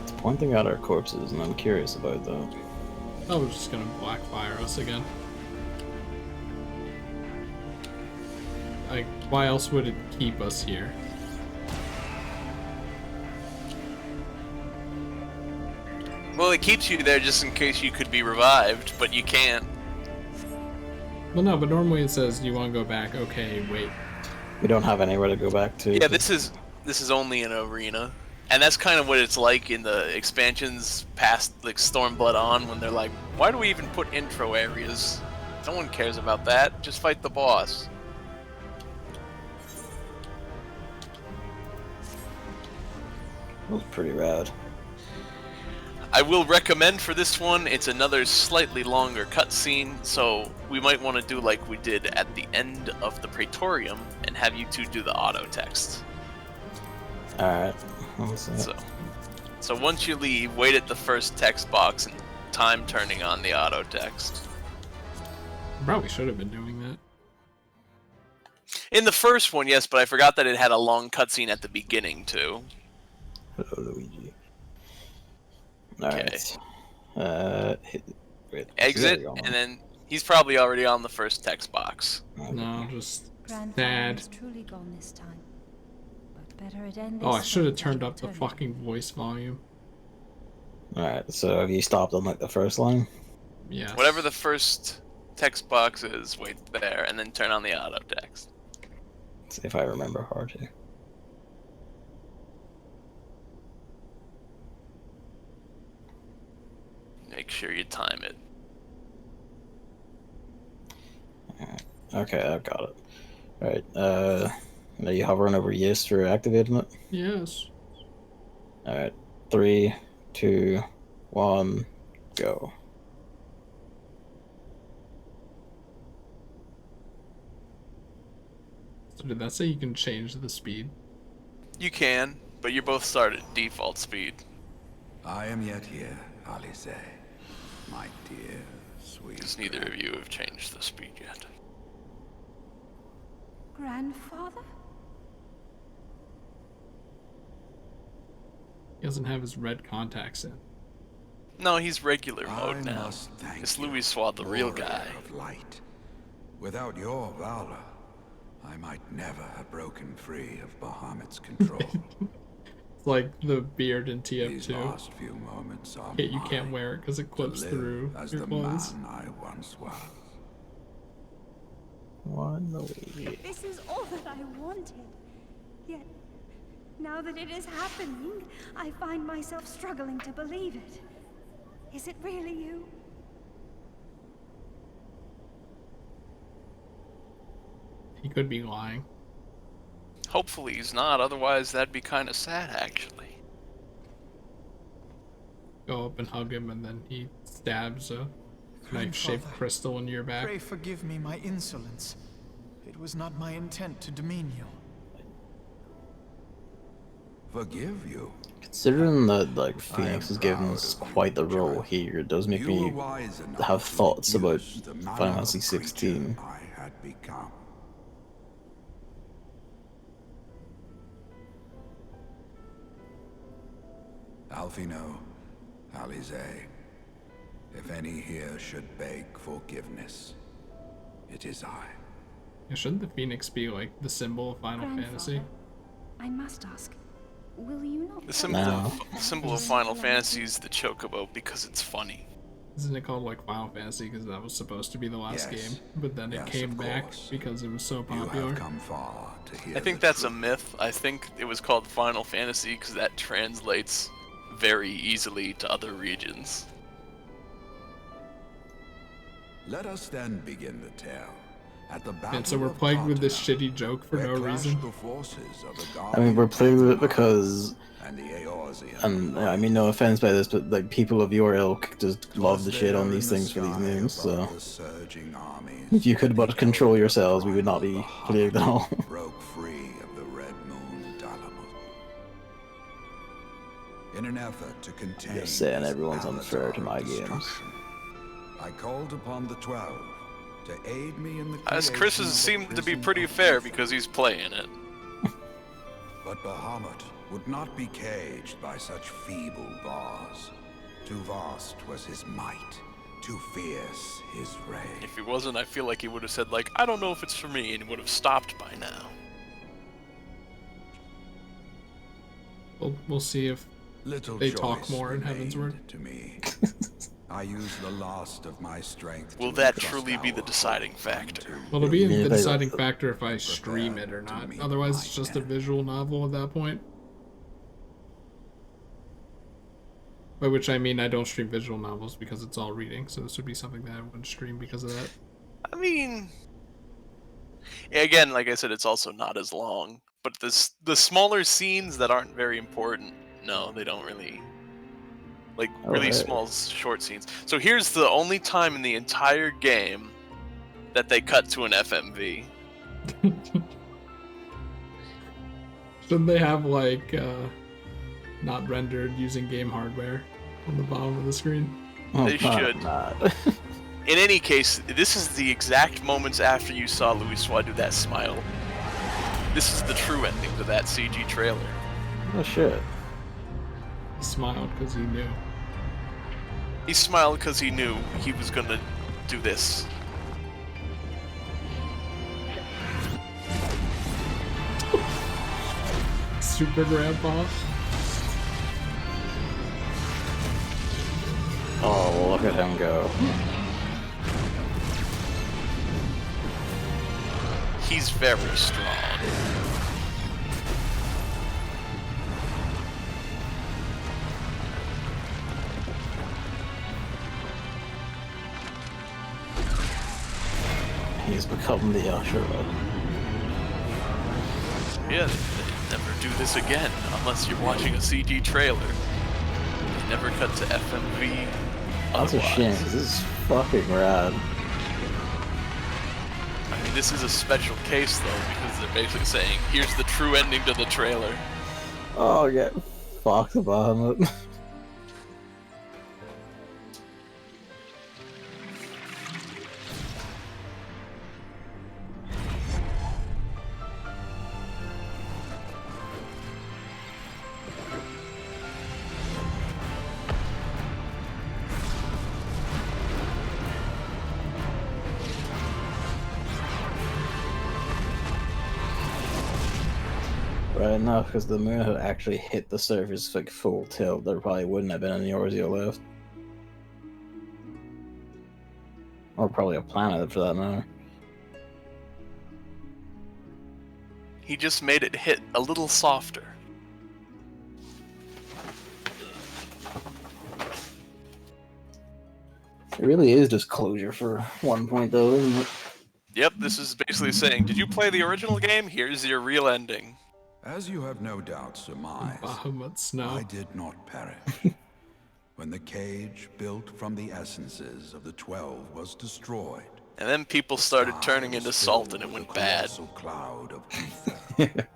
S1: It's pointing out our corpses, and I'm curious about that.
S3: I was just gonna blackfire us again. Like, why else would it keep us here?
S2: Well, it keeps you there just in case you could be revived, but you can't.
S3: Well, no, but normally it says, you want to go back? Okay, wait.
S1: We don't have anywhere to go back to.
S2: Yeah, this is only an arena. And that's kind of what it's like in the expansions past like Stormblood on, when they're like, why do we even put intro areas? No one cares about that. Just fight the boss.
S1: That was pretty rad.
S2: I will recommend for this one, it's another slightly longer cutscene, so we might want to do like we did at the end of the Praetorium and have you two do the auto text.
S1: Alright.
S2: So once you leave, wait at the first text box and time turning on the auto text.
S3: Probably should have been doing that.
S2: In the first one, yes, but I forgot that it had a long cutscene at the beginning too.
S1: Hello, Luigi.
S2: Okay.
S1: Alright.
S2: Exit, and then he's probably already on the first text box.
S3: No, just
S6: Grandfather
S3: sad.
S6: is truly gone this time. But better it end
S3: Oh, I
S6: this
S3: should have
S6: way
S3: turned
S6: than
S3: up the
S6: return.
S3: fucking voice volume.
S1: Alright, so have you stopped on like the first line?
S3: Yeah.
S2: Whatever the first text box is, wait there, and then turn on the auto text.
S1: See if I remember how to.
S2: Make sure you time it.
S1: Alright. Okay, I've got it. Alright, are you hovering over yes for activating it?
S3: Yes.
S1: Alright. 3, 2, 1, go.
S3: So did that say you can change the speed?
S2: You can, but you both start at default speed.
S7: I am yet here, Alice, my dear, sweet.
S2: Because neither of you have changed the speed yet.
S6: Grandfather?
S3: He doesn't have his red contacts in.
S2: No, he's regular
S7: I
S2: mode now.
S7: must thank
S2: It's
S7: you,
S2: Louis Swad, the real
S7: warrior
S2: guy.
S7: of light. Without your valor, I might never have broken free of Bahamut's control.
S3: It's like the beard in
S7: These
S3: TF2.
S7: last few moments are
S3: You can't
S7: mine
S3: wear it because it
S7: to
S3: clips
S7: live
S3: through
S7: as
S3: your
S7: the
S3: clothes.
S7: man I once was.
S1: One way.
S6: This is all that I wanted. Yet, now that it is happening, I find myself struggling to believe it. Is it really you?
S3: He could be lying.
S2: Hopefully he's not, otherwise that'd be kind of sad, actually.
S3: Go up and hug him, and then he stabs a knife-shaped
S5: Grandfather,
S3: crystal into your back.
S5: Pray forgive me my insolence. It was not my intent to demean you.
S7: Forgive you.
S1: Considering that like
S7: I am
S1: Phoenix is given
S7: proud
S1: us
S7: of you,
S1: quite the role
S7: child.
S1: here, it does make
S7: You
S1: me
S7: were wise enough
S1: have
S7: to
S1: thoughts about
S7: reduce the manner
S1: Final
S7: of
S1: Fantasy 16.
S7: creature I had become. Alfino, Alize, if any here should beg forgiveness, it is I.
S3: Yeah, shouldn't the phoenix be like the symbol of Final Fantasy?
S6: Grandfather, I must ask, will you not
S2: The
S6: follow
S2: symbol of Final Fantasy is the chocobo because it's funny.
S3: Isn't it called like Final Fantasy because that was supposed to be the last
S7: Yes.
S3: game, but then it
S7: Yes,
S3: came
S7: of
S3: back
S7: course.
S3: because it was so
S7: You
S3: popular?
S7: have come far to hear
S2: I think
S7: the
S2: that's a
S7: truth.
S2: myth. I think it was called Final Fantasy because that translates very easily to other regions.
S7: Let us then begin the tale. At the
S3: And so
S7: Battle
S3: we're
S7: of
S3: plagued with this
S7: Tartana,
S3: shitty joke for
S7: where
S3: no
S7: clashed
S3: reason.
S7: the forces of the
S1: I mean, we're
S7: Guardian
S1: playing with it
S7: Empire
S1: because,
S7: and the Eorzean
S1: and I mean, no offense by this, but like people of your ilk just love the shit on
S7: there
S1: these
S7: in the
S1: things for these
S7: sky
S1: names.
S7: above
S1: So
S7: the surging armies,
S1: if you could but
S7: the
S1: control
S7: elder
S1: yourselves, we would not be
S7: Bahamut
S1: plagued at all.
S7: broke free of the Red Moon Dalamut. In an effort to contain
S1: Just saying
S7: this
S1: everyone's unfair to
S7: avatar
S1: my
S7: of
S1: games.
S7: destruction, I called upon the 12 to aid me in the
S2: As Chris
S7: creation
S2: has
S7: of a
S2: seemed to be
S7: prison
S2: pretty
S7: of
S2: fair
S7: ether.
S2: because he's playing it.
S7: But Bahamut would not be caged by such feeble bars. Too vast was his might, too fierce his rage.
S2: If he wasn't, I feel like he would have said like, I don't know if it's for me, and he would have stopped by now.
S3: We'll see if
S7: Little
S3: they talk
S7: choice
S3: more in
S7: remained
S3: Heavensward.
S7: to me. I used the last of my strength.
S2: Will
S7: to
S2: that
S7: entrust
S2: truly be the
S7: our
S2: deciding
S7: hope
S2: factor?
S7: unto
S3: Well, it'll be
S1: Yeah,
S3: the
S1: they-
S3: deciding factor if I stream it or
S7: to
S3: not.
S7: meet
S3: Otherwise,
S7: my
S3: it's just a
S7: end.
S3: visual novel at that point. By which I mean I don't stream visual novels because it's all reading, so this would be something that I wouldn't stream because of that.
S2: I mean, yeah, again, like I said, it's also not as long. But the smaller scenes that aren't very important, no, they don't really. Like, really
S1: Alright.
S2: small, short scenes. So here's the only time in the entire game that they cut to an FMV.
S3: Shouldn't they have like not rendered using game hardware on the bottom of the screen?
S1: Oh,
S2: They should.
S1: not.
S2: In any case, this is the exact moments after you saw Louis Swad do that smile. This is the true ending to that CG trailer.
S1: Oh shit.
S3: He smiled because he knew.
S2: He smiled because he knew he was gonna do this.
S3: Super Grandpa.
S1: Oh, look at him go.
S2: He's very strong.
S1: He's become the usher.
S2: Yeah, they never do this again unless you're watching a CG trailer. They never cut to FMV.
S1: That's a
S2: otherwise.
S1: shame, 'cause this is fucking rad.
S2: I mean, this is a special case though because they're basically saying, "Here's the true ending to the trailer."
S1: Oh, get fucked, Bahamut. Right, no, because the moon had actually hit the surface like full tilt. There probably wouldn't have been any Eorzea left. Or probably a planet for that matter.
S2: He just made it hit a little softer.
S1: It really is just closure for one point, though, isn't it?
S2: Yep, this is basically saying, did you play the original game? Here's your real ending.
S7: As you have no doubt surmised,
S3: Bahamut snow.
S7: I did not perish. When the cage built from the essences of the 12 was destroyed,
S2: And then people started
S7: sky
S2: turning
S7: was
S2: into salt and it
S7: filled with
S2: went
S7: a
S2: bad.
S7: colossal cloud of ether.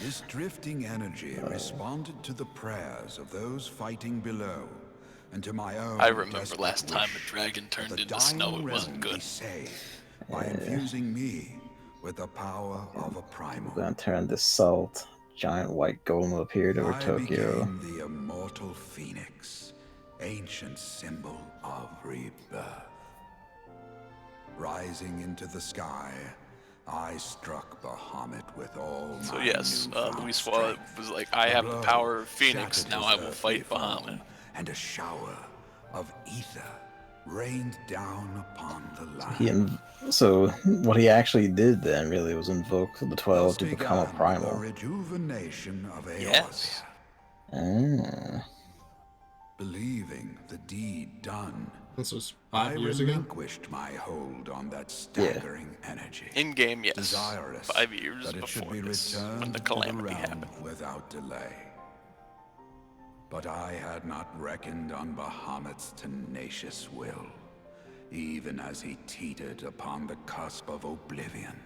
S7: This drifting energy responded to the prayers of those fighting below, and to my own
S2: I remember
S7: desperate
S2: last time a
S7: wish
S2: dragon
S7: that
S2: turned
S7: the
S2: into
S7: dying
S2: snow, it
S7: realm
S2: wasn't
S7: be
S2: good.
S7: saved by infusing me with the power of a primal.
S1: We're gonna turn this salt. Giant white golem appeared over
S7: I
S1: Tokyo.
S7: became the immortal phoenix, ancient symbol of rebirth. Rising into the sky, I struck Bahamut with all
S2: So
S7: my
S2: yes,
S7: newfound
S2: Luis
S7: strength.
S2: was like, I
S7: The
S2: have the
S7: blow
S2: power of Phoenix,
S7: shattered
S2: now
S7: his
S2: I will
S7: earthly
S2: fight Bahamut.
S7: form, and a shower of ether rained down upon the land.
S1: So what he actually did then really was invoke the 12 to become a
S7: The
S1: primal.
S7: rejuvenation of Eorzea.
S2: Yes.
S1: Ah.
S7: Believing the deed done,
S3: This was
S7: I
S3: 5 years ago.
S7: relinquished my hold on that staggering energy.
S2: In game, yes.
S7: Desirous
S2: 5 years
S7: that it should
S2: before
S7: be
S2: this,
S7: returned
S2: when the
S7: to
S2: calamity
S7: realm
S2: happened.
S7: without delay. But I had not reckoned on Bahamut's tenacious will. Even as he teetered upon the cusp of oblivion,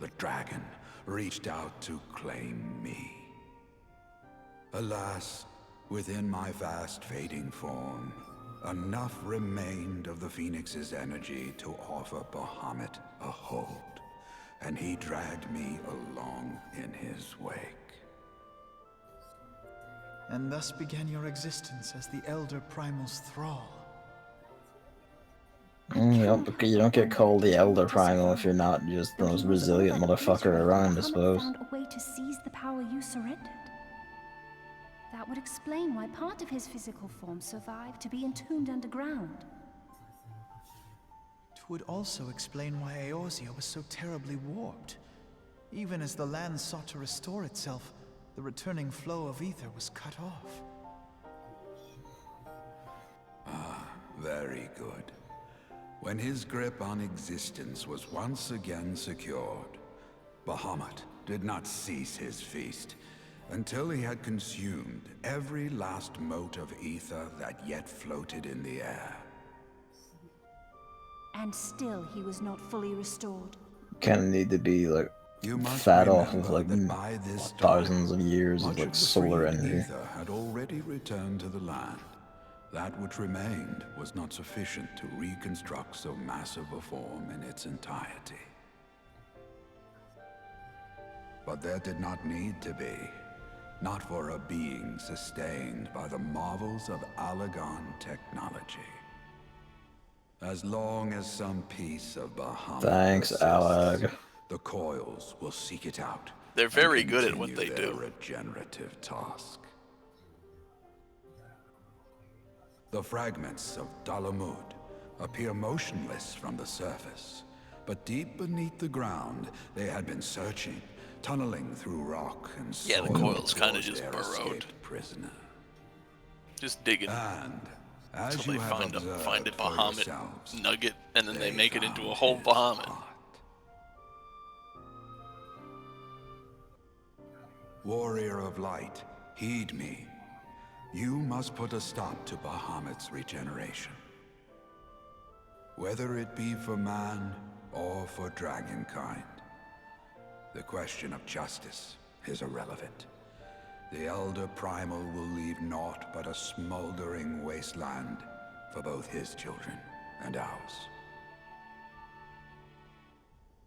S7: the dragon reached out to claim me. Alas, within my fast fading form, enough remained of the Phoenix's energy to offer Bahamut a hold, and he dragged me along in his wake.
S5: And thus began your existence as the Elder Primal's thrall.
S1: You don't get called the Elder Primal if you're not just the
S6: Though
S1: most
S6: he was
S1: resilient
S6: all that
S1: motherfucker
S6: Israel,
S1: around, I
S6: Bahamut
S1: suppose.
S6: found a way to seize the power you surrendered. That would explain why part of his physical form survived to be entombed underground.
S5: It would also explain why Eorzea was so terribly warped. Even as the land sought to restore itself, the returning flow of ether was cut off.
S7: Very good. When his grip on existence was once again secured, Bahamut did not cease his feast until he had consumed every last mote of ether that yet floated in the air.
S6: And still he was not fully restored.
S1: Kind of need to be like
S7: You must
S1: fat off of
S7: remember
S1: like
S7: that by this
S1: thousands
S7: time,
S1: of years of
S7: much
S1: like
S7: the
S1: solar
S7: freed
S1: energy.
S7: ether had already returned to the land. That which remained was not sufficient to reconstruct so massive a form in its entirety. But there did not need to be. Not for a being sustained by the marvels of Allagan technology. As long as some piece of Bahamut
S1: Thanks,
S7: persists,
S1: Allag.
S7: the Coils will seek it out.
S2: They're
S7: and
S2: very good at what
S7: continue
S2: they
S7: their
S2: do.
S7: regenerative task. The fragments of Dalamud appear motionless from the surface, but deep beneath the ground, they had been searching, tunneling through rock and
S2: Yeah,
S7: soil
S2: the Coil's kinda
S7: towards
S2: just
S7: their
S2: burrowed.
S7: escaped prisoner.
S2: Just digging
S7: And as
S2: until
S7: you
S2: they
S7: have
S2: find a
S7: observed for
S2: Bahamut
S7: yourselves,
S2: nugget, and then they make it into a
S7: found
S2: whole
S7: his
S2: Bahamut.
S7: heart. Warrior of light, heed me. You must put a stop to Bahamut's regeneration. Whether it be for man or for dragonkind, the question of justice is irrelevant. The Elder Primal will leave naught but a smoldering wasteland for both his children and ours.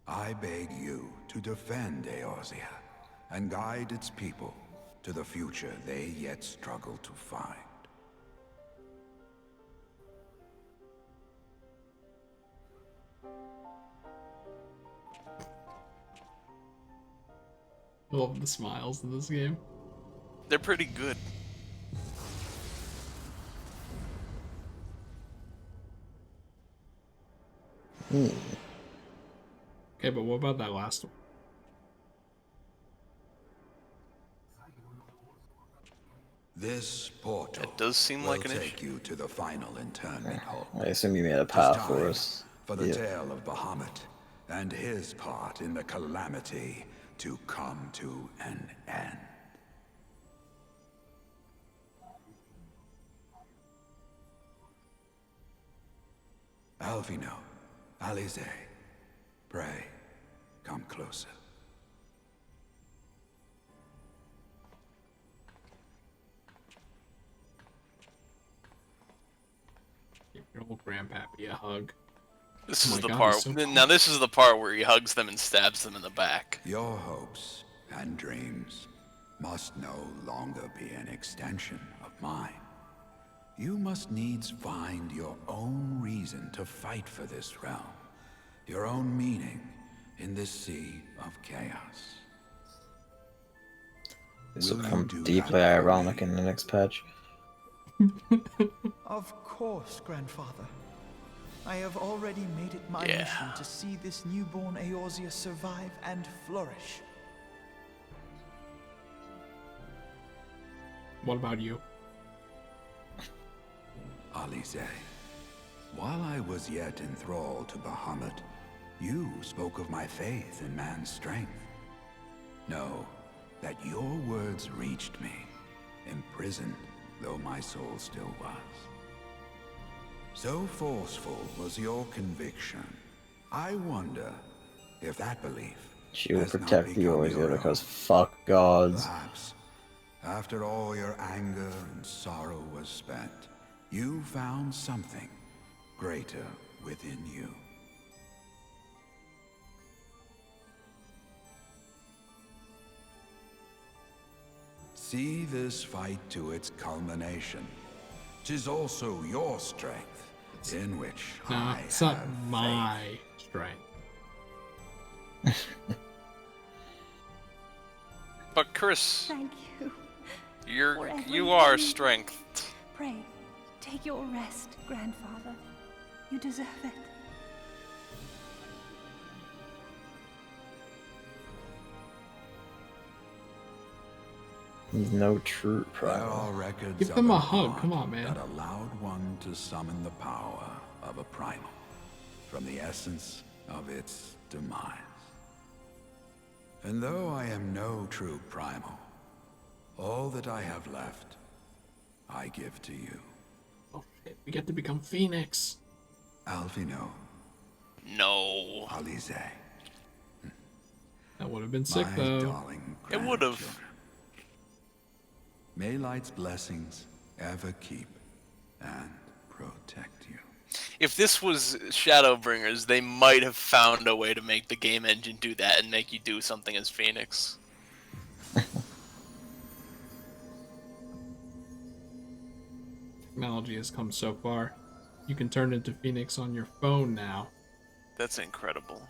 S7: I beg you to defend Eorzea and guide its people to the future they yet struggle to find.
S3: I love the smiles in this game.
S2: They're pretty good.
S3: Okay, but what about that last one?
S7: This portal
S2: It does seem
S7: will
S2: like an
S7: take
S2: issue.
S7: you to the final internment hall.
S1: I assume you made a
S7: It is
S1: path for
S7: time
S1: us.
S7: for the
S1: Yeah.
S7: tale of Bahamut and his part in the calamity to come to an end. Alvino, Alize, pray, come closer.
S3: Give your old grandpappy a hug.
S2: This
S3: Oh
S2: is
S3: my
S2: the
S3: God,
S2: part.
S3: he's so
S2: Now this is the part where he hugs them and stabs them in the back.
S7: Your hopes and dreams must no longer be an extension of mine. You must needs find your own reason to fight for this realm, your own meaning in this sea of chaos.
S1: This will
S7: Will you
S1: become
S7: do
S1: deeply
S7: that for
S1: ironic
S7: me?
S1: in the next patch.
S5: Of course, Grandfather. I have already made it my
S2: Yeah.
S5: mission to see this newborn Eorzea survive and flourish.
S3: What about you?
S7: Alize, while I was yet enthralled to Bahamut, you spoke of my faith in man's strength. Know that your words reached me, imprisoned though my soul still was. So forceful was your conviction. I wonder if that belief
S1: She will
S7: has not
S1: protect the
S7: become
S1: Eorzea
S7: your
S1: because
S7: own.
S1: fuck gods.
S7: Perhaps, after all your anger and sorrow was spent, you found something greater within you. See this fight to its culmination. 'Tis also your strength, in which
S3: No,
S7: I
S3: it's not
S7: have
S3: my strength.
S2: But Chris,
S6: Thank you. for
S2: you are
S6: everything.
S2: strength.
S6: Pray, take your rest, Grandfather. You deserve it.
S1: He's no true
S7: There
S1: primal.
S7: are records
S3: Give
S7: of
S3: them a
S7: an
S3: hug,
S7: art
S3: come on, man.
S7: that allowed one to summon the power of a primal from the essence of its demise. And though I am no true primal, all that I have left, I give to you.
S3: Oh shit, we get to become Phoenix.
S7: Alvino,
S2: No.
S7: Alize,
S3: That would have been sick
S7: my
S3: though.
S7: darling
S2: It would've.
S7: grandchildren. May light's blessings ever keep and protect you.
S2: If this was Shadowbringers, they might have found a way to make the game engine do that and make you do something as Phoenix.
S3: Technology has come so far. You can turn into Phoenix on your phone now.
S2: That's incredible.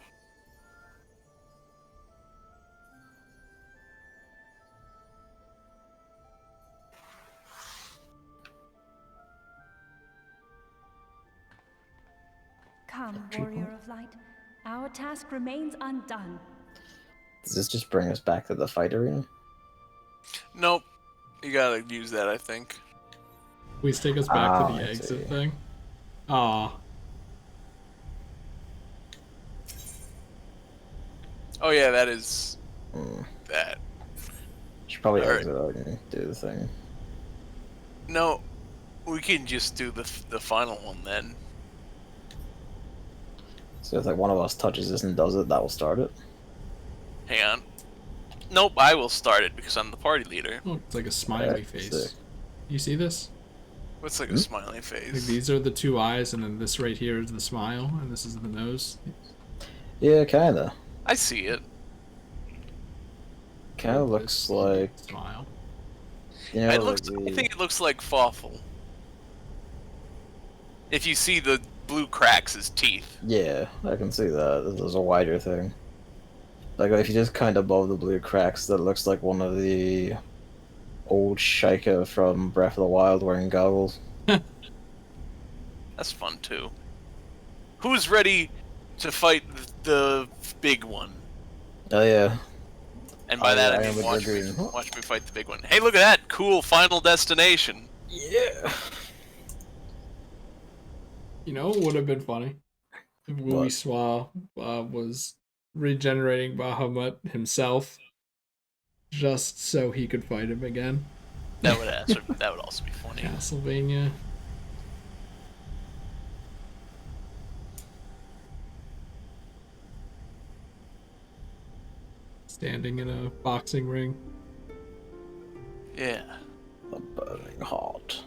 S6: Come, Warrior of Light. Our task remains undone.
S1: Does this just bring us back to the fight arena?
S2: Nope. You gotta use that, I think.
S3: Please take us back to the
S1: I
S3: exit
S1: see.
S3: thing. Aw.
S2: Oh yeah, that is
S1: Mm.
S2: that.
S1: Should probably
S2: Alright.
S1: exit out and do the thing.
S2: No, we can just do the final one then.
S1: So if like one of us touches this and does it, that will start it.
S2: Hang on. Nope, I will start it because I'm the party leader.
S3: Oh, it's like a smiley
S1: Alright,
S3: face.
S1: sick.
S3: You see this?
S2: What's like a smiley
S3: Like
S2: face?
S3: these are the two eyes, and then this right here is the smile, and this is the nose.
S1: Yeah, kinda.
S2: I see it.
S1: Kinda
S3: This
S1: looks like,
S3: smile.
S1: you know,
S2: It
S1: like
S2: looks. I think it looks like Fawful. If you see the blue cracks as teeth.
S1: yeah, I can see that. This is a wider thing. Like, if you just kind of above the blue cracks, that looks like one of the old Sheikah from Breath of the Wild wearing goggles.
S2: That's fun too. Who's ready to fight the big one?
S1: Oh yeah.
S2: And by that I
S1: am
S2: mean watch me
S1: agreeing.
S2: fight the big one. Hey, look at that cool Final Destination.
S1: Yeah.
S3: You know what would have been funny? If Wuiswa was regenerating Bahamut himself just so he could fight him again.
S2: That would also be funny.
S3: Castlevania. Standing in a boxing ring.
S2: Yeah.
S1: A burning heart.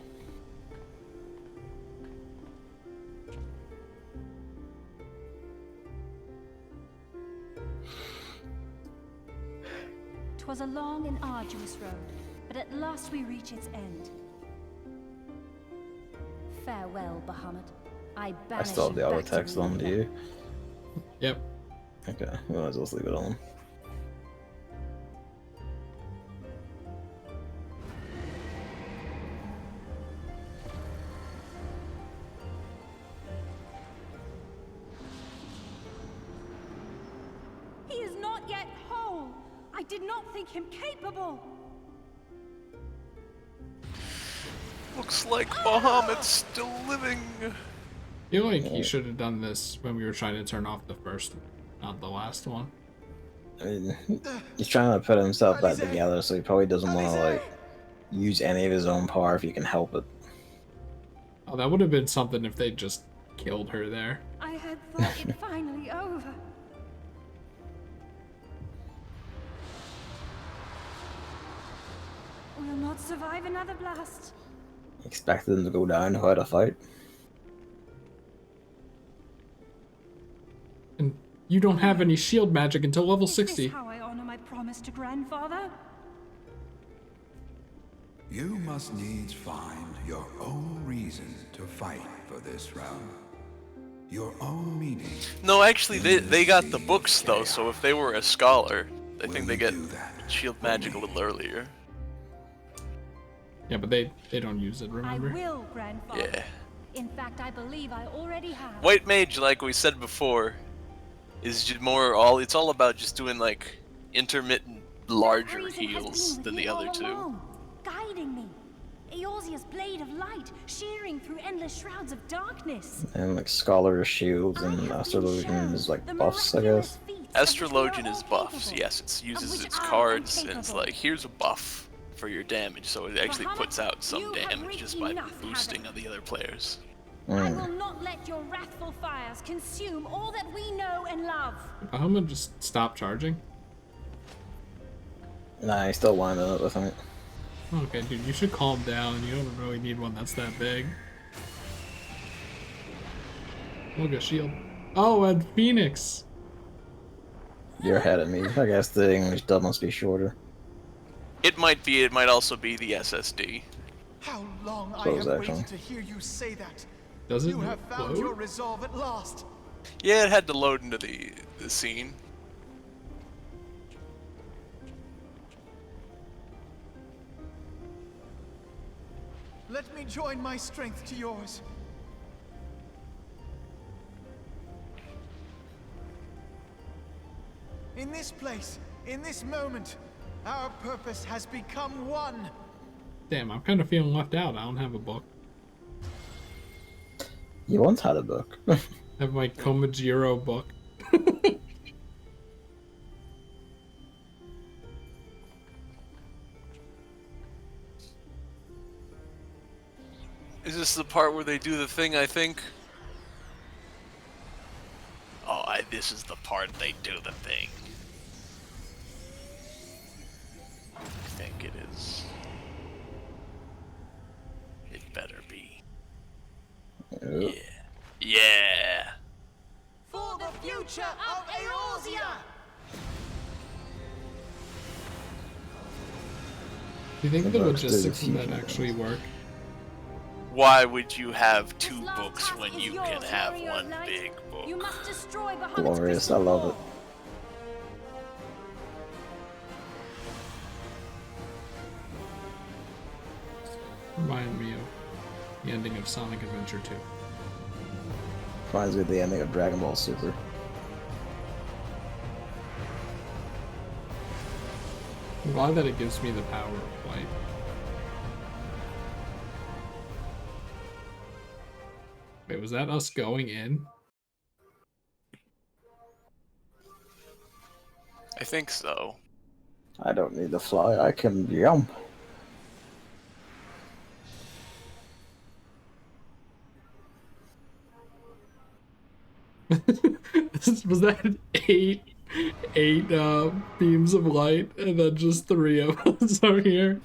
S6: "'Twas a long and arduous road, but at last we reach its end. Farewell, Bahamut. I banish
S1: I still have the
S6: you
S1: auto
S6: back to
S1: text on, do
S6: Limbo.
S1: you?
S3: Yep.
S1: Okay, we might as well leave it on.
S6: He is not yet whole. I did not think him capable.
S2: Looks like Bahamut's still living.
S3: I feel like he should have done this when we were trying to turn off the first one, not the last one.
S1: I mean, he's trying to put himself back together, so he probably doesn't want to, like, use any of his own power if he can help it.
S3: Oh, that would have been something if they just killed her there.
S6: I had thought it finally over. We'll not survive another blast.
S1: Expected him to go down without a fight.
S3: And you don't have any shield magic until level
S6: Is
S3: 60.
S6: this how I honor my promise to grandfather?
S7: You must needs find your own reason to fight for this realm. Your own meaning.
S2: No, actually, they got the books though. So if they were a scholar, I think they get shield magic a little earlier.
S3: Yeah, but they don't use it,
S6: I
S3: remember?
S6: will, grandfather.
S2: Yeah.
S6: In fact, I believe I already have.
S2: White mage, like we said before, is just it's all about just doing like intermittent larger
S6: That reason has been
S2: heals
S6: with
S2: than
S6: me
S2: the other
S6: all
S2: two.
S6: along, guiding me. Eorzea's blade of light, shearing through endless shrouds of darkness.
S1: And, like, Scholar Shields
S6: I
S1: and
S6: have been
S1: Astrologian
S6: shown
S1: is, like,
S6: the
S1: buffs, I
S6: miraculous
S1: guess.
S6: feats of which we are
S2: Astrologian
S6: all
S2: is buffs,
S6: capable,
S2: yes. It
S6: of
S2: uses
S6: which
S2: its
S6: I am
S2: cards and it's
S6: incapable.
S2: like, here's a buff for your damage, so it actually
S6: Bahamut,
S2: puts out some
S6: you have
S2: damage
S6: reached
S2: just by
S6: enough,
S2: boosting
S6: Gavin.
S2: of the other players.
S6: I will not let your wrathful fires consume all that we know and love.
S3: Did Bahamut just stop charging?
S1: Nah, he's still winding up, I think.
S3: Okay, dude, you should calm down. You don't really need one that's that big. Look, a shield. Oh, and Phoenix.
S1: You're ahead of me. I guess the English dub must be shorter.
S2: It might also be the SSD.
S5: How long I
S1: Close
S5: have
S1: action.
S5: waited to hear you say that.
S3: Does it
S5: You have found your
S3: load?
S5: resolve at last.
S2: Yeah, it had to load into the scene.
S5: Let me join my strength to yours. In this place, in this moment, our purpose has become one.
S3: Damn, I'm kind of feeling left out. I don't have a book.
S1: You once had a book.
S3: I have my Komajiro book.
S2: Is this the part where they do the thing, I think? Oh, this is the part they do the thing. I think it is. It better be.
S1: Yep.
S2: Yeah. Yeah.
S5: For the future of Eorzea!
S3: Do you think the
S1: Books do the
S3: logistics of that
S1: future.
S3: actually work?
S2: Why would you have two
S6: This last
S2: books
S6: task
S2: when
S6: is
S2: you
S6: yours,
S2: can have
S6: warrior of
S2: one
S6: light.
S2: big book?
S6: You must destroy Bahamut's
S1: Glorious, I
S6: crystal
S1: love
S6: ball.
S1: it.
S3: The ending of Sonic Adventure 2.
S1: Reminds me of the ending of Dragon Ball Super.
S3: I'm glad that it gives me the power of flight. Wait, was that us going in?
S2: I think so.
S1: I don't need to fly, I can jump.
S3: Was that eight beams of light and then just 3 of us are here?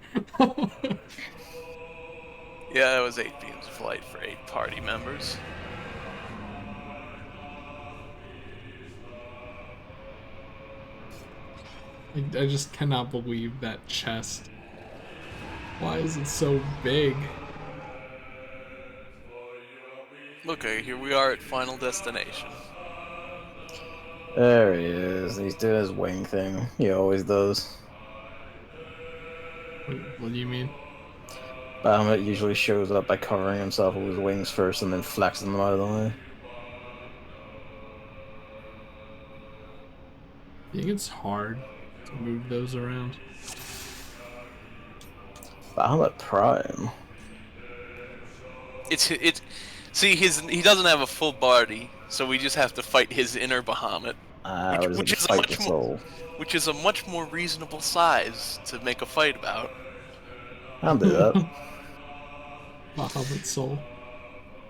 S2: Yeah, that was 8 beams of light for 8 party members.
S3: I just cannot believe that chest. Why is it so big?
S2: Look, here we are at Final Destination.
S1: There he is. He's doing his wing thing. He always does.
S3: What do you mean?
S1: Bahamut usually shows up by covering himself with his wings first and then flexing them out of the way.
S3: You think it's hard to move those around?
S1: Bahamut Prime.
S2: It's see he doesn't have a full body, so we just have to fight his inner Bahamut, which is a much more reasonable size to make a fight about.
S1: I'll do that.
S3: Bahamut soul.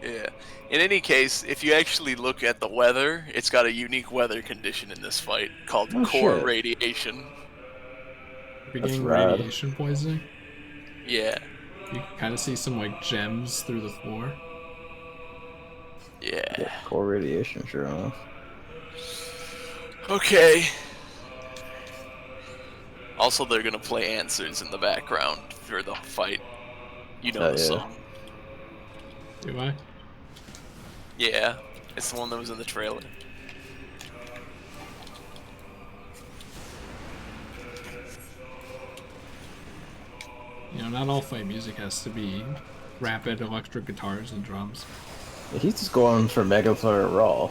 S2: Yeah. In any case, if you actually look at the weather, it's got a unique weather condition in this fight called core radiation.
S3: Are we getting radiation poisoning?
S2: Yeah.
S3: You can kind of see some like gems through the floor.
S2: Yeah.
S1: Core radiation, sure enough.
S2: Okay. Also, they're gonna play answers in the background for the fight. You know the song.
S3: Do I?
S2: Yeah, it's the one that was in the trailer.
S3: You know, not all fight music has to be rapid electric guitars and drums.
S1: Yeah, he's just going for Mega Flare Raw.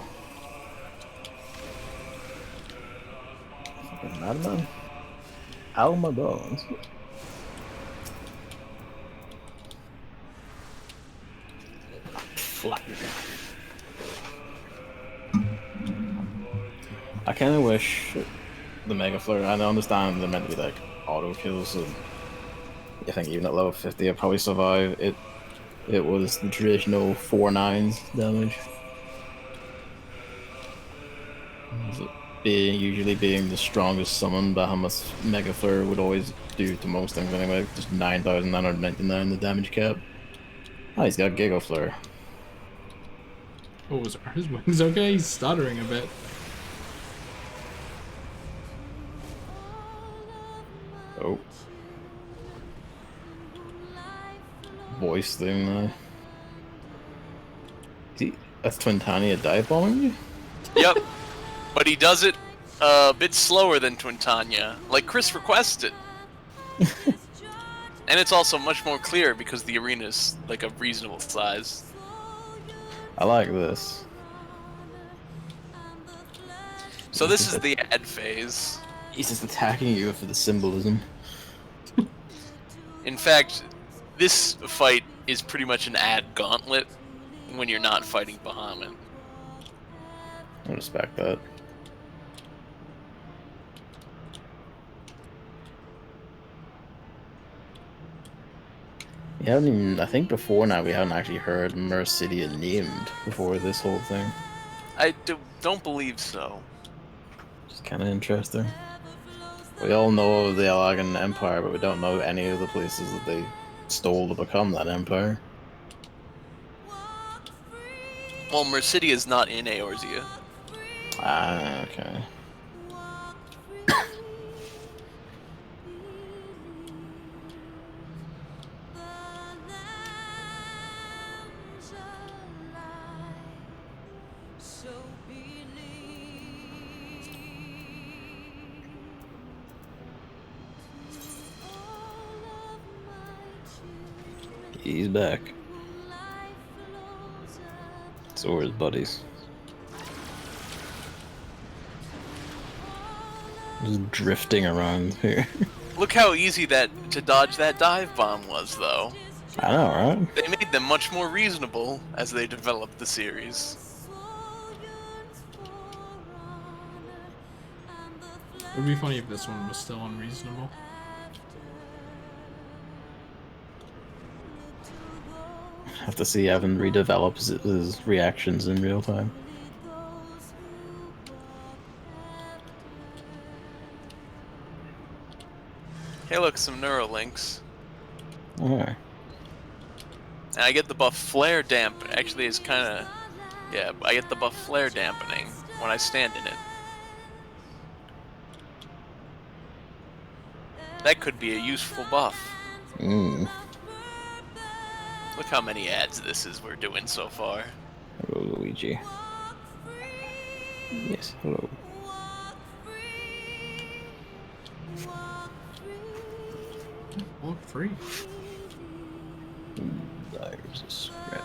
S1: Fucking madman. Ow, my bones. I kind of wish the Mega Flare. I understand they're meant to be like auto kills, so I think even at level 50, I'd probably survive. It was the traditional 4/9 damage. Usually being the strongest summon, Bahamut's Mega Flare would always do to most things anyway. Just 9,999 the damage cap. Oh, he's got Giga Flare.
S3: Oh, are his wings okay? He's stuttering a bit.
S1: Oh. Voice thing now. That's Twintania dive bombing you?
S2: Yep. But he does it a bit slower than Twintania, like Chris requested. And it's also much more clear because the arena is like a reasonable size.
S1: I like this.
S2: So this is the ad phase.
S1: He's just attacking you for the symbolism.
S2: In fact, this fight is pretty much an ad gauntlet when you're not fighting Bahamut.
S1: I respect that. We haven't even, I think before now we haven't actually heard Mercidia named before this whole thing.
S2: I don't believe so.
S1: Just kind of interesting. We all know the Alagan Empire, but we don't know any of the places that they stole to become that empire.
S2: Well, Mercidia is not in Eorzea.
S1: Ah, okay. He's back.
S4: So we're his buddies. Just drifting around here.
S2: Look how easy that to dodge that dive bomb was, though.
S4: I know, right?
S2: They made them much more reasonable as they developed the series.
S3: It would be funny if this one was still unreasonable.
S4: Have to see Evan redevelop his reactions in real time.
S2: Hey, look, some Neurolinks.
S4: Alright.
S2: And I get the buff flare damp. Actually, it's kind of... Yeah, I get the buff flare dampening when I stand in it. That could be a useful buff.
S4: Mm.
S2: Look how many ads this is we're doing so far.
S4: Hello, Luigi. Yes, hello.
S3: Walk free.
S4: There's a scratch.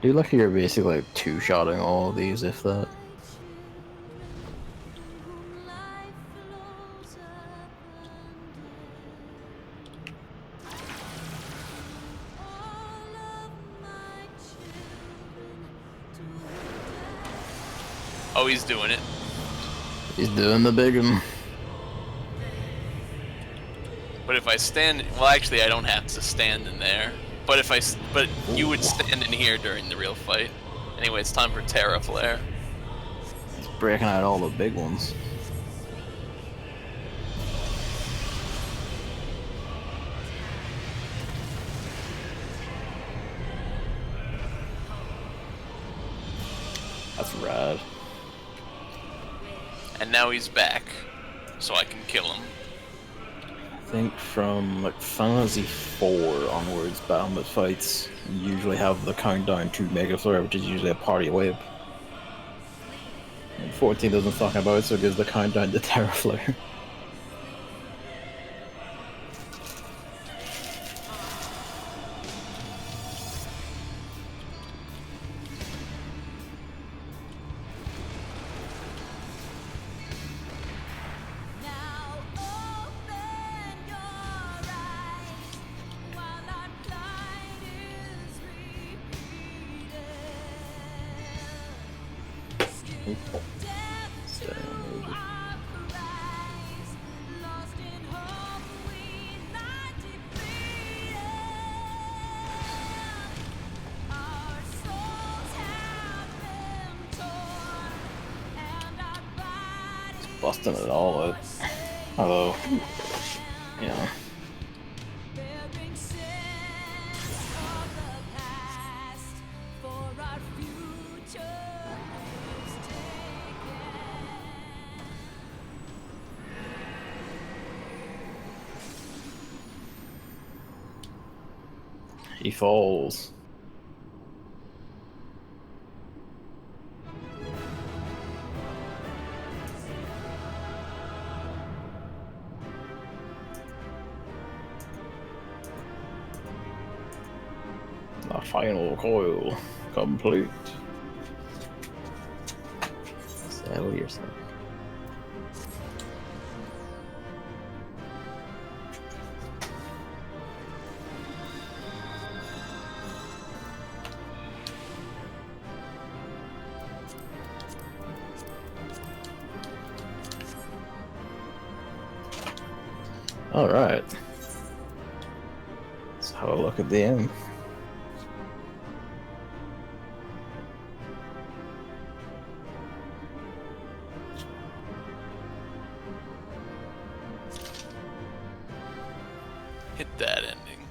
S4: Dude, like you're basically like two-shotting all of these, if that.
S2: Oh, he's doing it.
S4: He's doing the big one.
S2: But if I stand... Well, actually, I don't have to stand in there. But if I... But you would stand in here during the real fight. Anyway, it's time for Terra Flare.
S4: He's breaking out all the big ones. That's rad.
S2: And now he's back. So I can kill him.
S4: I think from like Fantasy 4 onwards, Bahamut fights usually have the countdown to Mega Flare, which is usually a party whip. And 14 doesn't talk about it, so it gives the countdown to Terra Flare. Busting it all out. Although, you know. He falls. The final coil complete. Settle yourself. All right. Let's have a look at the end.
S2: Hit that ending.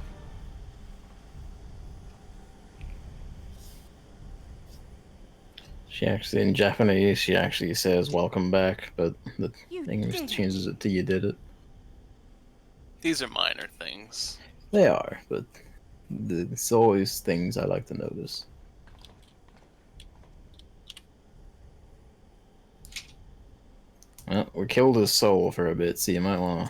S4: She actually, in Japanese, she actually says "welcome back," but the
S6: You
S4: English
S6: did it.
S4: changes it to "you did it."
S2: These are minor things.
S4: They are, but it's always things I like to notice. Well, we killed his soul for a bit, so you might want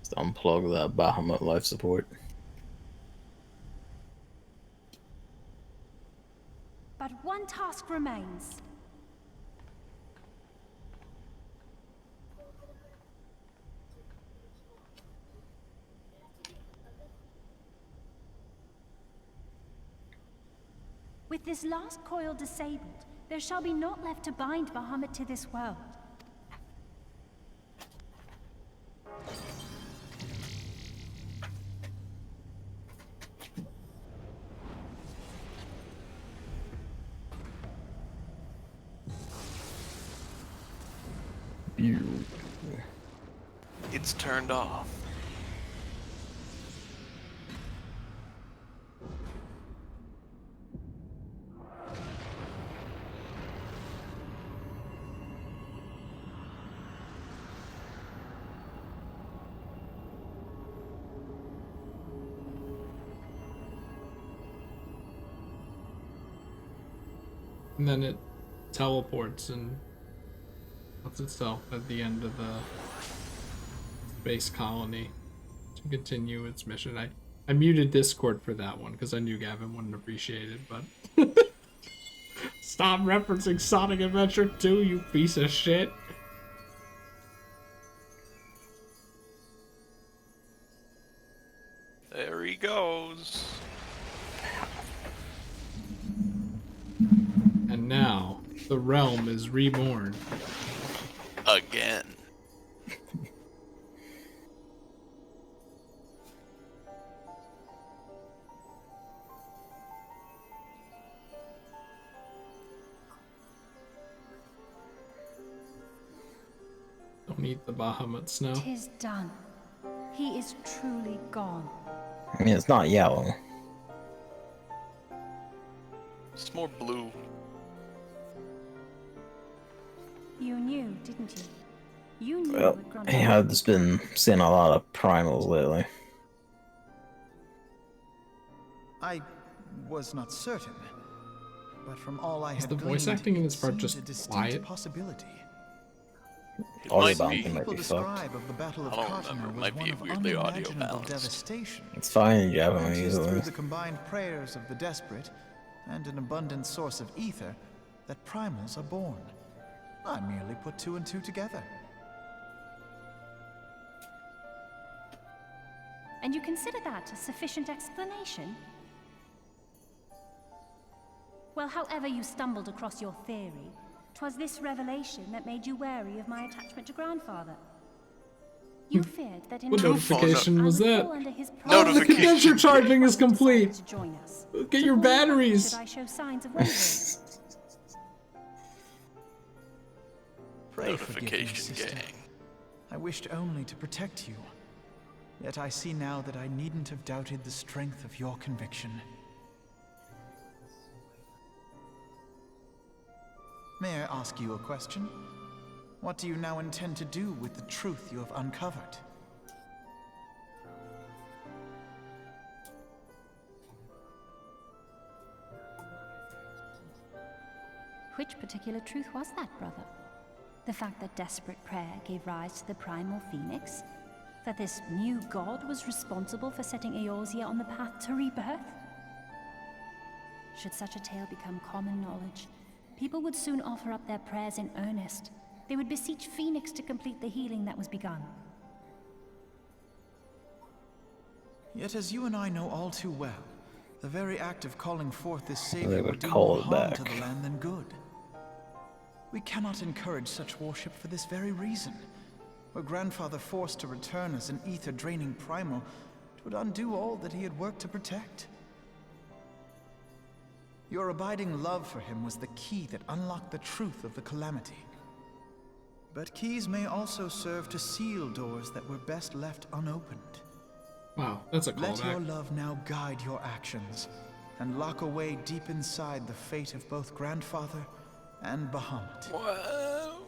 S4: to unplug that Bahamut life support.
S6: But one task remains. With this last coil disabled, there shall be naught left to bind Bahamut to this world.
S2: It's turned off.
S3: And then it teleports and puts itself at the end of the space colony to continue its mission. I muted Discord for that one because I knew Gavin wouldn't appreciate it, but stop referencing Sonic Adventure 2, you piece of shit.
S2: There he goes.
S3: And now the realm is reborn.
S2: Again.
S3: Don't eat the Bahamut snow.
S6: 'Tis done. He is truly gone.
S4: I mean, it's not yellow.
S2: It's more blue.
S6: You knew, didn't you? You knew
S4: Well,
S6: what Grandfather
S4: he has been seeing a lot of primals lately.
S5: I was not certain, but from all I
S3: Is
S5: had
S3: the voice
S5: gleaned,
S3: acting in
S5: it
S3: this part
S5: seemed
S3: just
S5: a distinct
S3: quiet?
S5: possibility.
S2: It
S4: Audio
S2: might
S4: bound
S2: be.
S4: might
S5: People
S4: be fucked.
S5: describe of the Battle of
S2: I don't
S5: Katana
S2: remember. It
S5: was
S2: might
S5: one
S2: be
S5: of
S2: weirdly audio
S5: unimaginable
S2: balanced.
S5: devastation.
S4: It's fine in
S5: And
S4: Japanese
S5: 'tis
S4: at
S5: through
S4: least.
S5: the combined prayers of the desperate and an abundant source of ether that primals are born. I merely put two and two together.
S6: And you consider that a sufficient explanation? Well, however you stumbled across your theory, 'twas this revelation that made you wary of my attachment to Grandfather. You feared that in
S3: What
S6: my
S3: notification
S6: I
S3: was
S6: would
S3: that?
S6: fall under his
S3: Oh, the
S2: Notification.
S3: condenser charging is
S6: Decided
S3: complete.
S6: to join us.
S3: Get your
S6: To fall back
S3: batteries.
S6: Should I show signs of wavering?
S5: Pray forgive me,
S2: Notification
S5: sister.
S2: gang.
S5: I wished only to protect you. Yet I see now that I needn't have doubted the strength of your conviction. May I ask you a question? What do you now intend to do with the truth you have uncovered?
S6: Which particular truth was that, brother? The fact that desperate prayer gave rise to the primal phoenix? That this new god was responsible for setting Eorzea on the path to rebirth? Should such a tale become common knowledge, people would soon offer up their prayers in earnest. They would beseech Phoenix to complete the healing that was begun.
S5: Yet as you and I know all too well, the very act of calling forth this
S4: They
S5: savior
S4: would
S5: would do
S4: call
S5: more
S4: it
S5: harm
S4: back.
S5: to the land than good. We cannot encourage such worship for this very reason. Were Grandfather forced to return as an ether-draining primal, it would undo all that he had worked to protect. Your abiding love for him was the key that unlocked the truth of the calamity. But keys may also serve to seal doors that were best left unopened.
S3: Wow, that's a
S5: Let your
S3: callback.
S5: love now guide your actions, and lock away deep inside the fate of both Grandfather and Bahamut.
S2: Wow.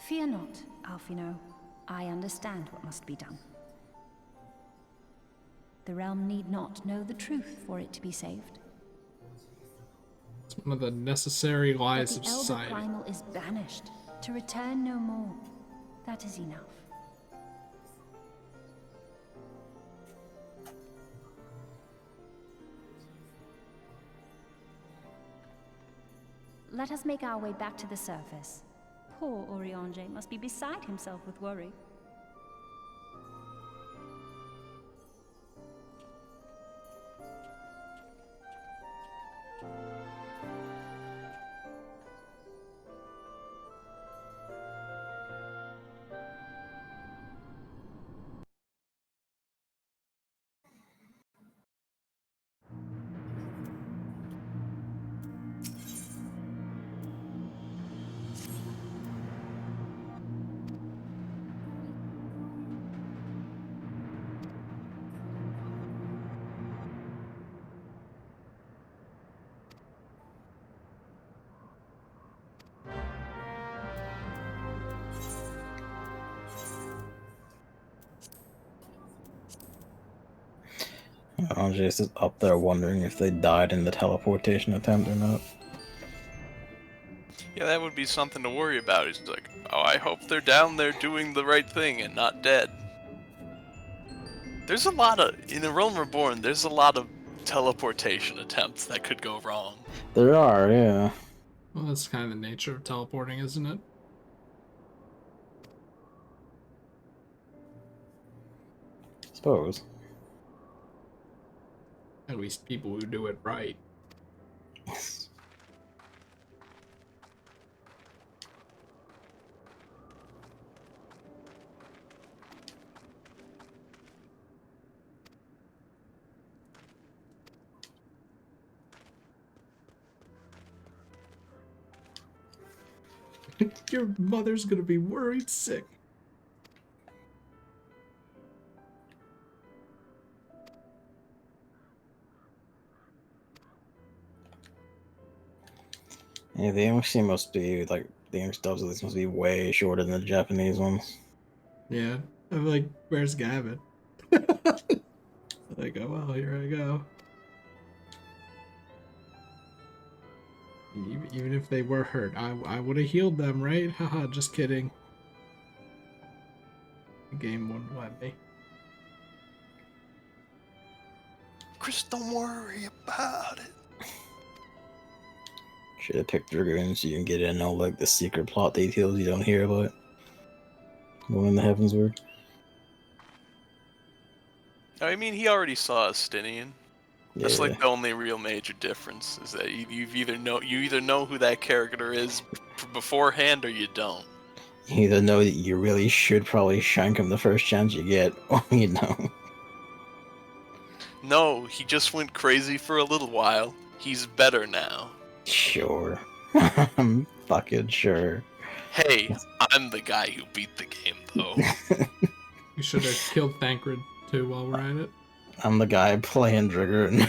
S6: Fear not, Alfino. I understand what must be done. The realm need not know the truth for it to be saved.
S3: It's one of the necessary
S6: But
S3: lies
S6: the
S3: of
S6: Elder
S3: society.
S6: Primal is banished, to return no more. That is enough. Let us make our way back to the surface. Poor Oriange must be beside himself with worry.
S1: Andres is up there wondering if they died in the teleportation attempt or not.
S2: Yeah, that would be something to worry about. He's like, oh, I hope they're down there doing the right thing and not dead. There's a lot of, in the Realm Reborn, there's a lot of teleportation attempts that could go wrong.
S1: There are, yeah.
S3: Well, that's kind of the nature of teleporting, isn't it?
S1: Suppose.
S3: At least people who do it right. Your mother's gonna be worried sick.
S1: Yeah, the English must be, like, the English dubs of this must be way shorter than the Japanese ones.
S3: Yeah. I'm like, where's Gavin? Like, oh well, here I go. Even if they were hurt, I would have healed them, right? Haha, just kidding. The game wouldn't let me.
S2: Chris, don't worry about it.
S1: Should have picked Dragoon so you can get in all, like, the secret plot details you don't hear about. Going in the Heavensward.
S2: I mean, he already saw Astinian.
S1: Yeah.
S2: That's like the only real major difference, is that you either know who that character is beforehand or you don't.
S1: You either know that you really should probably shank him the first chance you get, or you don't.
S2: No, he just went crazy for a little while. He's better now.
S1: Sure. I'm fucking sure.
S2: Hey, I'm the guy who beat the game, though.
S3: You should have killed Thancred too while we're at it.
S1: I'm the guy playing Dragoon.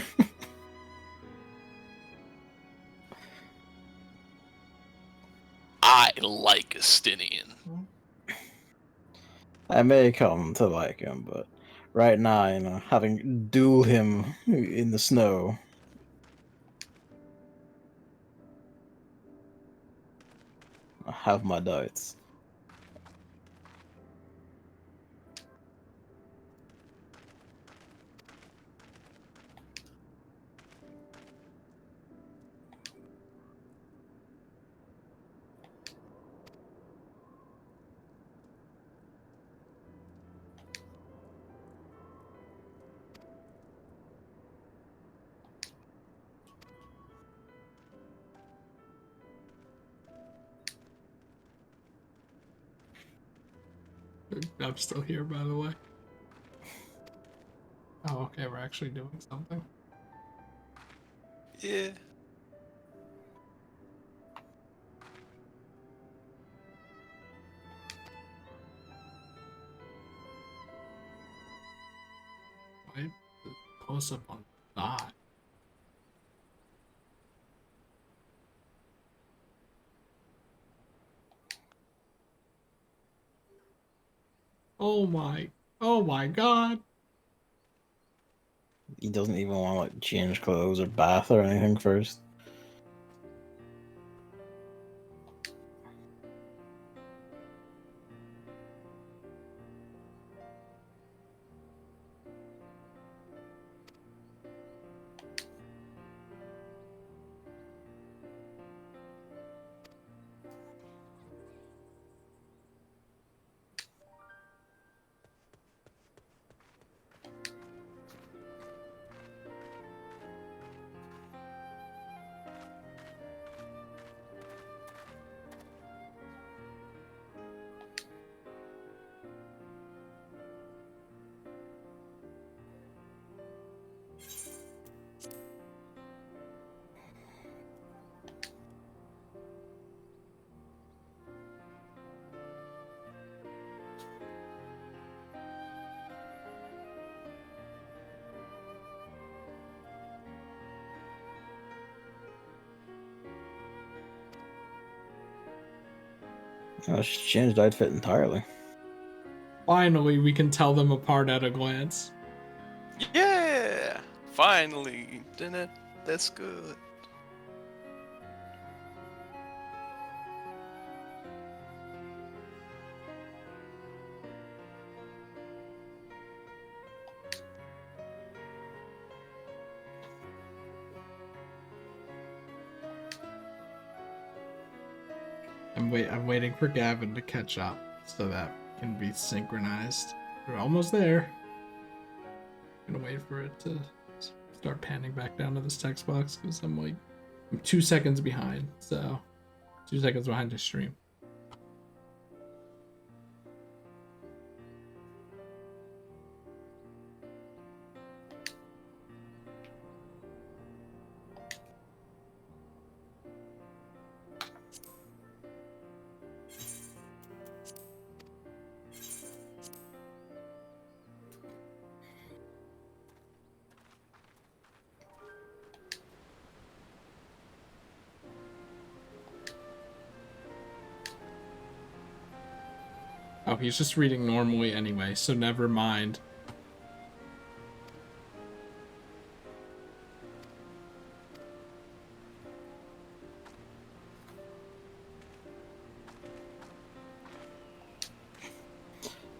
S2: I like Astinian.
S1: I may come to like him, but right now, you know, having duel him in the snow. I have my doubts.
S3: I'm still here, by the way. Oh, okay, we're actually doing something.
S2: Yeah.
S3: Right? Close up on that. Oh my god.
S1: He doesn't even want to like change clothes or bath or anything first. Oh, she changed outfit entirely.
S3: Finally, we can tell them apart at a glance.
S2: Yeah! Finally! Didn't it? That's good.
S3: I'm waiting for Gavin to catch up so that can be synchronized. We're almost there. Gonna wait for it to start panning back down to this text box because I'm 2 seconds behind. So 2 seconds behind the stream. Oh, he's just reading normally anyway, so never mind.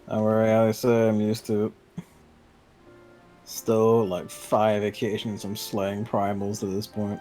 S1: Don't worry, I'm used to it. Still, like 5 occasions I'm slaying primals to this point.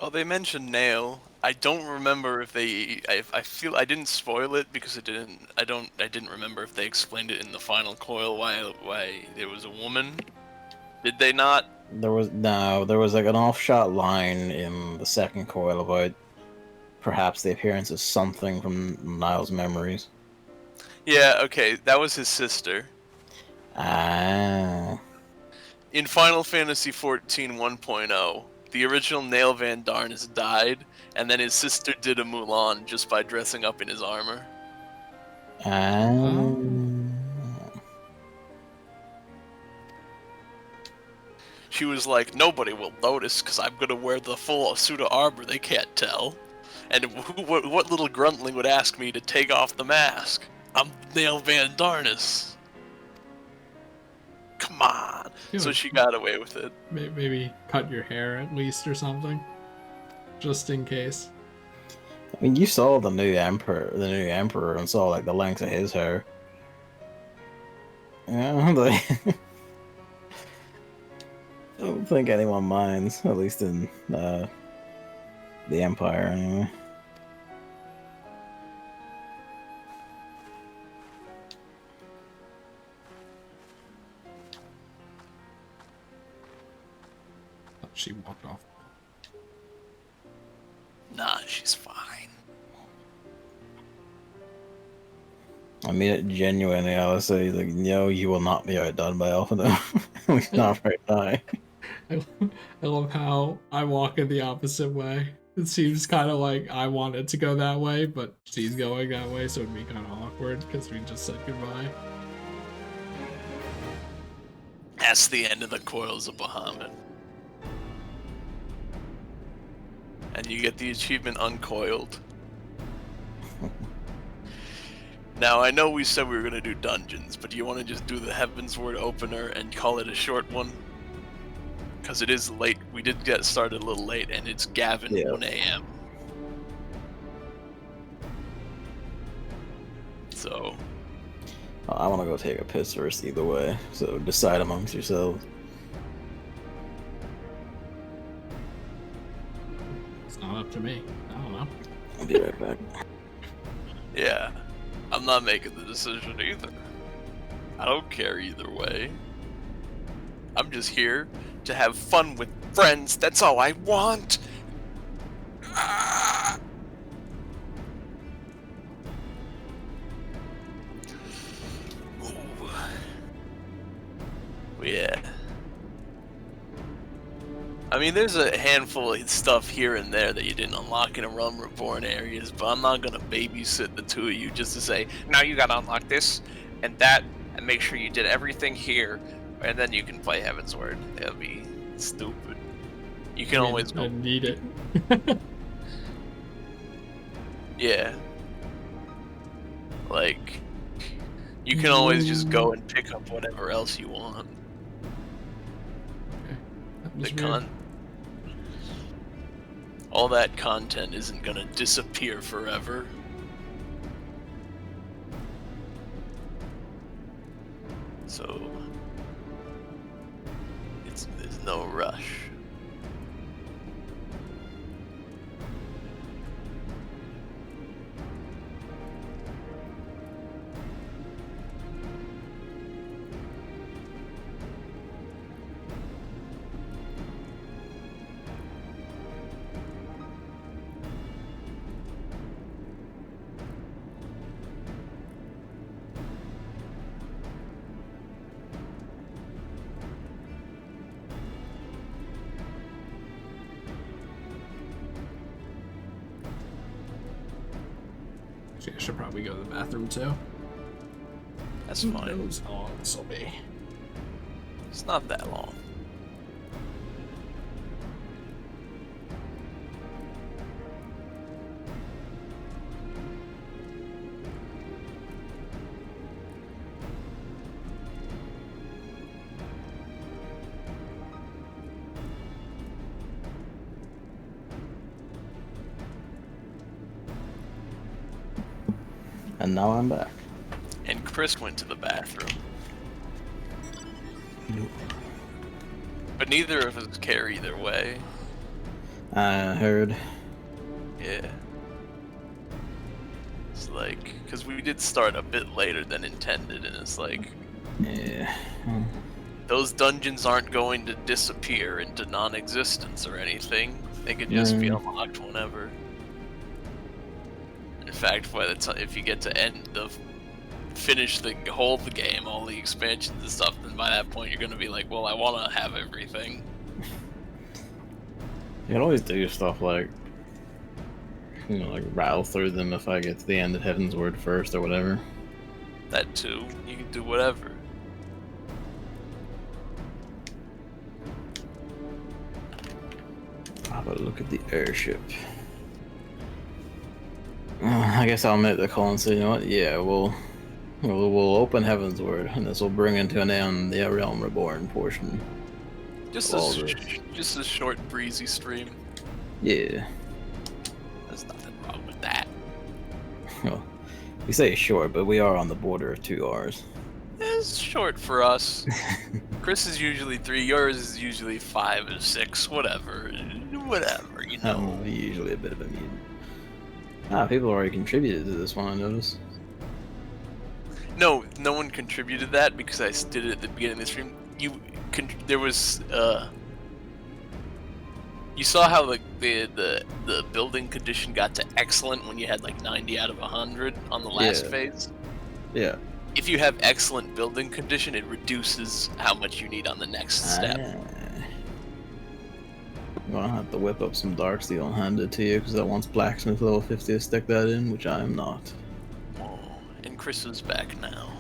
S2: Oh, they mentioned nail. I don't remember if they. I feel I didn't spoil it because it didn't. I didn't remember if they explained it in the final coil why there was a woman. Did they not?
S1: There was like an off-shot line in the second coil about perhaps the appearance of something from Niall's memories.
S2: Yeah. Okay, that was his sister.
S1: Ah.
S2: In Final Fantasy XIV 1.0, the original Nail Van Darnus died, and then his sister did a Mulan just by dressing up in his armor.
S1: Ah.
S2: She was like, nobody will notice because I'm going to wear the full suit of armor, they can't tell. And what little gruntling would ask me to take off the mask? I'm Nail Van Darnus. Come on.
S3: Yeah.
S2: So she got away with it.
S3: Maybe cut your hair at least or something, just in case.
S1: I mean, you saw the new emperor, and saw like the length of his hair. Yeah, I don't think anyone minds, at least in the Empire, anyway.
S3: She walked off.
S2: Nah, she's fine.
S1: I mean it genuinely, I would say, like, no, you will not be outdone by Alpha. He's not right now.
S3: I love how I walk in the opposite way. It seems kind of like I wanted to go that way, but she's going that way, so it'd be kind of awkward because we just said goodbye.
S2: That's the end of the Coils of Bahamut. And you get the achievement Uncoiled. Now, I know we said we were going to do dungeons, but do you want to just do the Heavensward opener and call it a short one? Because it is late. We did get started a little late, and it's Gavin 1 a.m. So...
S1: I want to go take a piss first either way, so decide amongst yourselves.
S3: It's not up to me. I don't know.
S1: I'll be right back.
S2: Yeah, I'm not making the decision either. I don't care either way. I'm just here to have fun with friends. That's all I want. Ah! Ooh. Yeah. I mean, there's a handful of stuff here and there that you didn't unlock in a Realm Reborn areas, but I'm not gonna babysit the two of you just to say, now you gotta unlock this and that, and make sure you did everything here, and then you can play Heavensward. That'd be stupid. You can always go.
S3: I need it.
S2: Yeah. Like, you can always just go and pick up whatever else you want.
S3: That was
S2: The
S3: weird.
S2: All that content isn't gonna disappear forever. So there's no rush.
S3: I should probably go to the bathroom too.
S2: That's
S3: Who
S2: fine.
S3: knows how long this will be.
S2: It's not that long.
S1: And now I'm back.
S2: And Chris went to the bathroom. But neither of us care either way.
S1: I heard.
S2: Yeah. It's like, because we did start a bit later than intended, and it's like,
S1: Yeah.
S2: those dungeons aren't going to disappear into non-existence or anything. They could just be unlocked whenever. In fact, by the time, if you get to finish the whole of the game, all the expansions and stuff, then by that point you're gonna be like, well, I want to have everything.
S1: You can always do stuff like, you know, like rattle through them if I get to the end of Heavensward first or whatever.
S2: That too. You can do whatever.
S1: How about a look at the airship? I guess I'll make the call and say, you know what? Yeah, we'll
S4: We'll open Heavensward, and this will bring into an end the Realm Reborn portion.
S2: Just
S4: All
S2: a,
S4: this.
S2: just a short, breezy stream.
S4: Yeah.
S2: There's nothing wrong with that.
S4: Well, we say short, but we are on the border of 2 hours.
S2: It's short for us. Chris is usually 3, yours is usually 5 or 6, whatever. Whatever, you know.
S4: I'm usually a bit of a mutant. People already contributed to this one, I noticed.
S2: No one contributed that because I did it at the beginning of the stream. There was, you saw how the building condition got to excellent when you had like 90 out of 100 on the last phase?
S4: Yeah.
S2: If you have excellent building condition, it reduces how much you need on the next step.
S4: I'm gonna have to whip up some Darksteel and hand it to you, because that wants Blacksmith level 50 to stick that in, which I am not.
S2: Oh, and Chris is back now.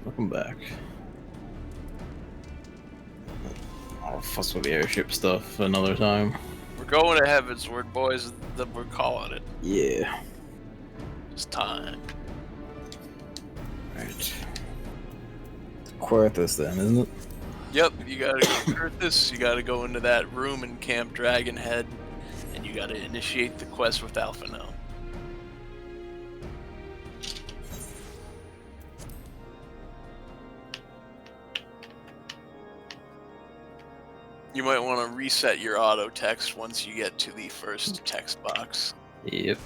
S4: Welcome back. I'll fuss with the airship stuff another time.
S2: We're going to Heavensward, boys. We're calling it.
S4: Yeah.
S2: It's time.
S4: Right. Quartus then, isn't it?
S2: Yep, you gotta go Curtis, you gotta go into that room in Camp Dragonhead, and you gotta initiate the quest with Alphino. You might want to reset your auto text once you get to the first text box.
S4: Yep.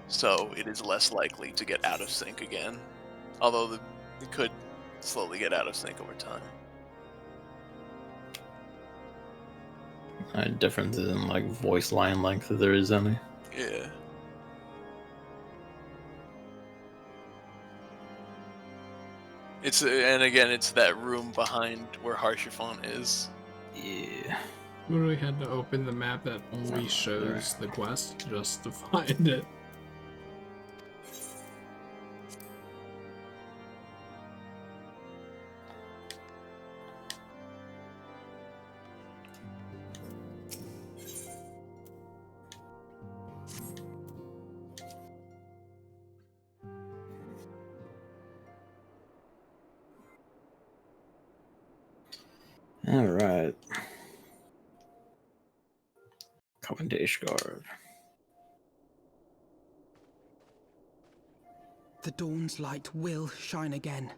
S2: So it is less likely to get out of sync again. Although it could slowly get out of sync over time.
S4: Differences in like voice line length if there is any.
S2: Yeah. And again, it's that room behind where Harshiphon is.
S4: Yeah.
S3: We really had to open the map that only shows the quest just to find it.
S4: Alright. Coming to Ishgard.
S8: The dawn's light will shine again.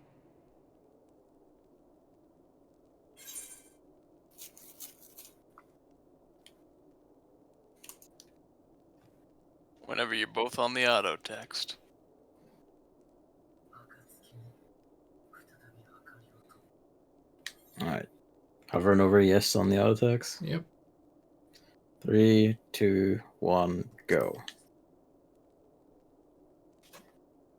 S2: Whenever you're both on the auto text.
S4: Alright. Hovering over yes on the auto text.
S3: Yep.
S4: 3, 2, 1, go.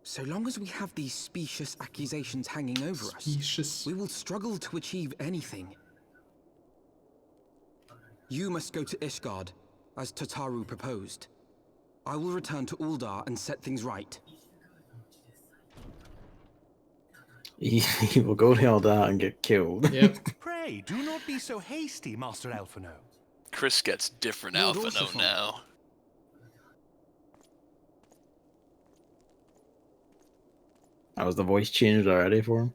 S8: So long as we have these specious accusations hanging over us, we will struggle to achieve anything. You must go to Ishgard, as Tataru proposed. I will return to Uldar and set things right.
S4: He will go to all that and get killed.
S3: Yep.
S9: Pray, do not be so hasty, Master Alphino.
S2: Chris gets different
S8: Lord
S2: Alphino
S8: Orsiphon.
S2: now.
S4: Was the voice changed already for him?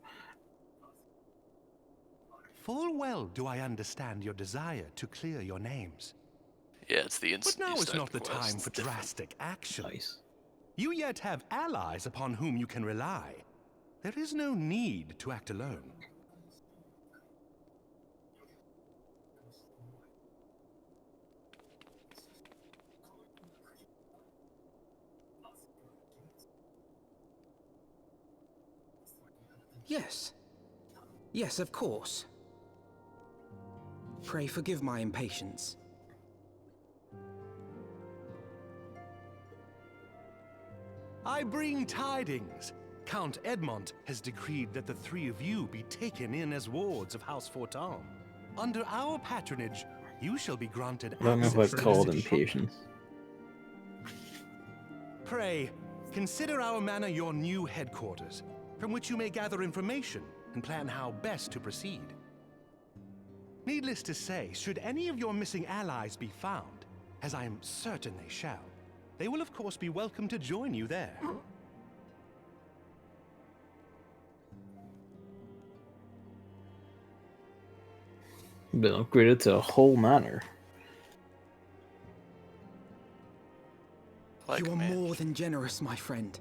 S9: Full well do I understand your desire to clear your names.
S2: Yeah, it's the
S9: But
S2: instant.
S9: now
S2: you
S9: is
S2: start
S9: not the
S2: quest,
S9: time
S2: it's
S9: for
S2: different.
S9: drastic action.
S4: Nice.
S9: You yet have allies upon whom you can rely. There is no need to act alone.
S8: Yes. Yes, of course. Pray forgive my impatience.
S9: I bring tidings. Count Edmont has decreed that the 3 of you be taken in as wards of House Fortam. Under our patronage, you shall be granted
S4: I don't know if
S9: access
S4: I've
S9: to
S4: called
S9: the city.
S4: impatience.
S9: Pray, consider our manor your new headquarters, from which you may gather information and plan how best to proceed. Needless to say, should any of your missing allies be found, as I am certain they shall, they will of course be welcome to join you there.
S4: Been upgraded to a whole manor.
S2: Like,
S8: You are
S2: man.
S8: more than generous, my friend.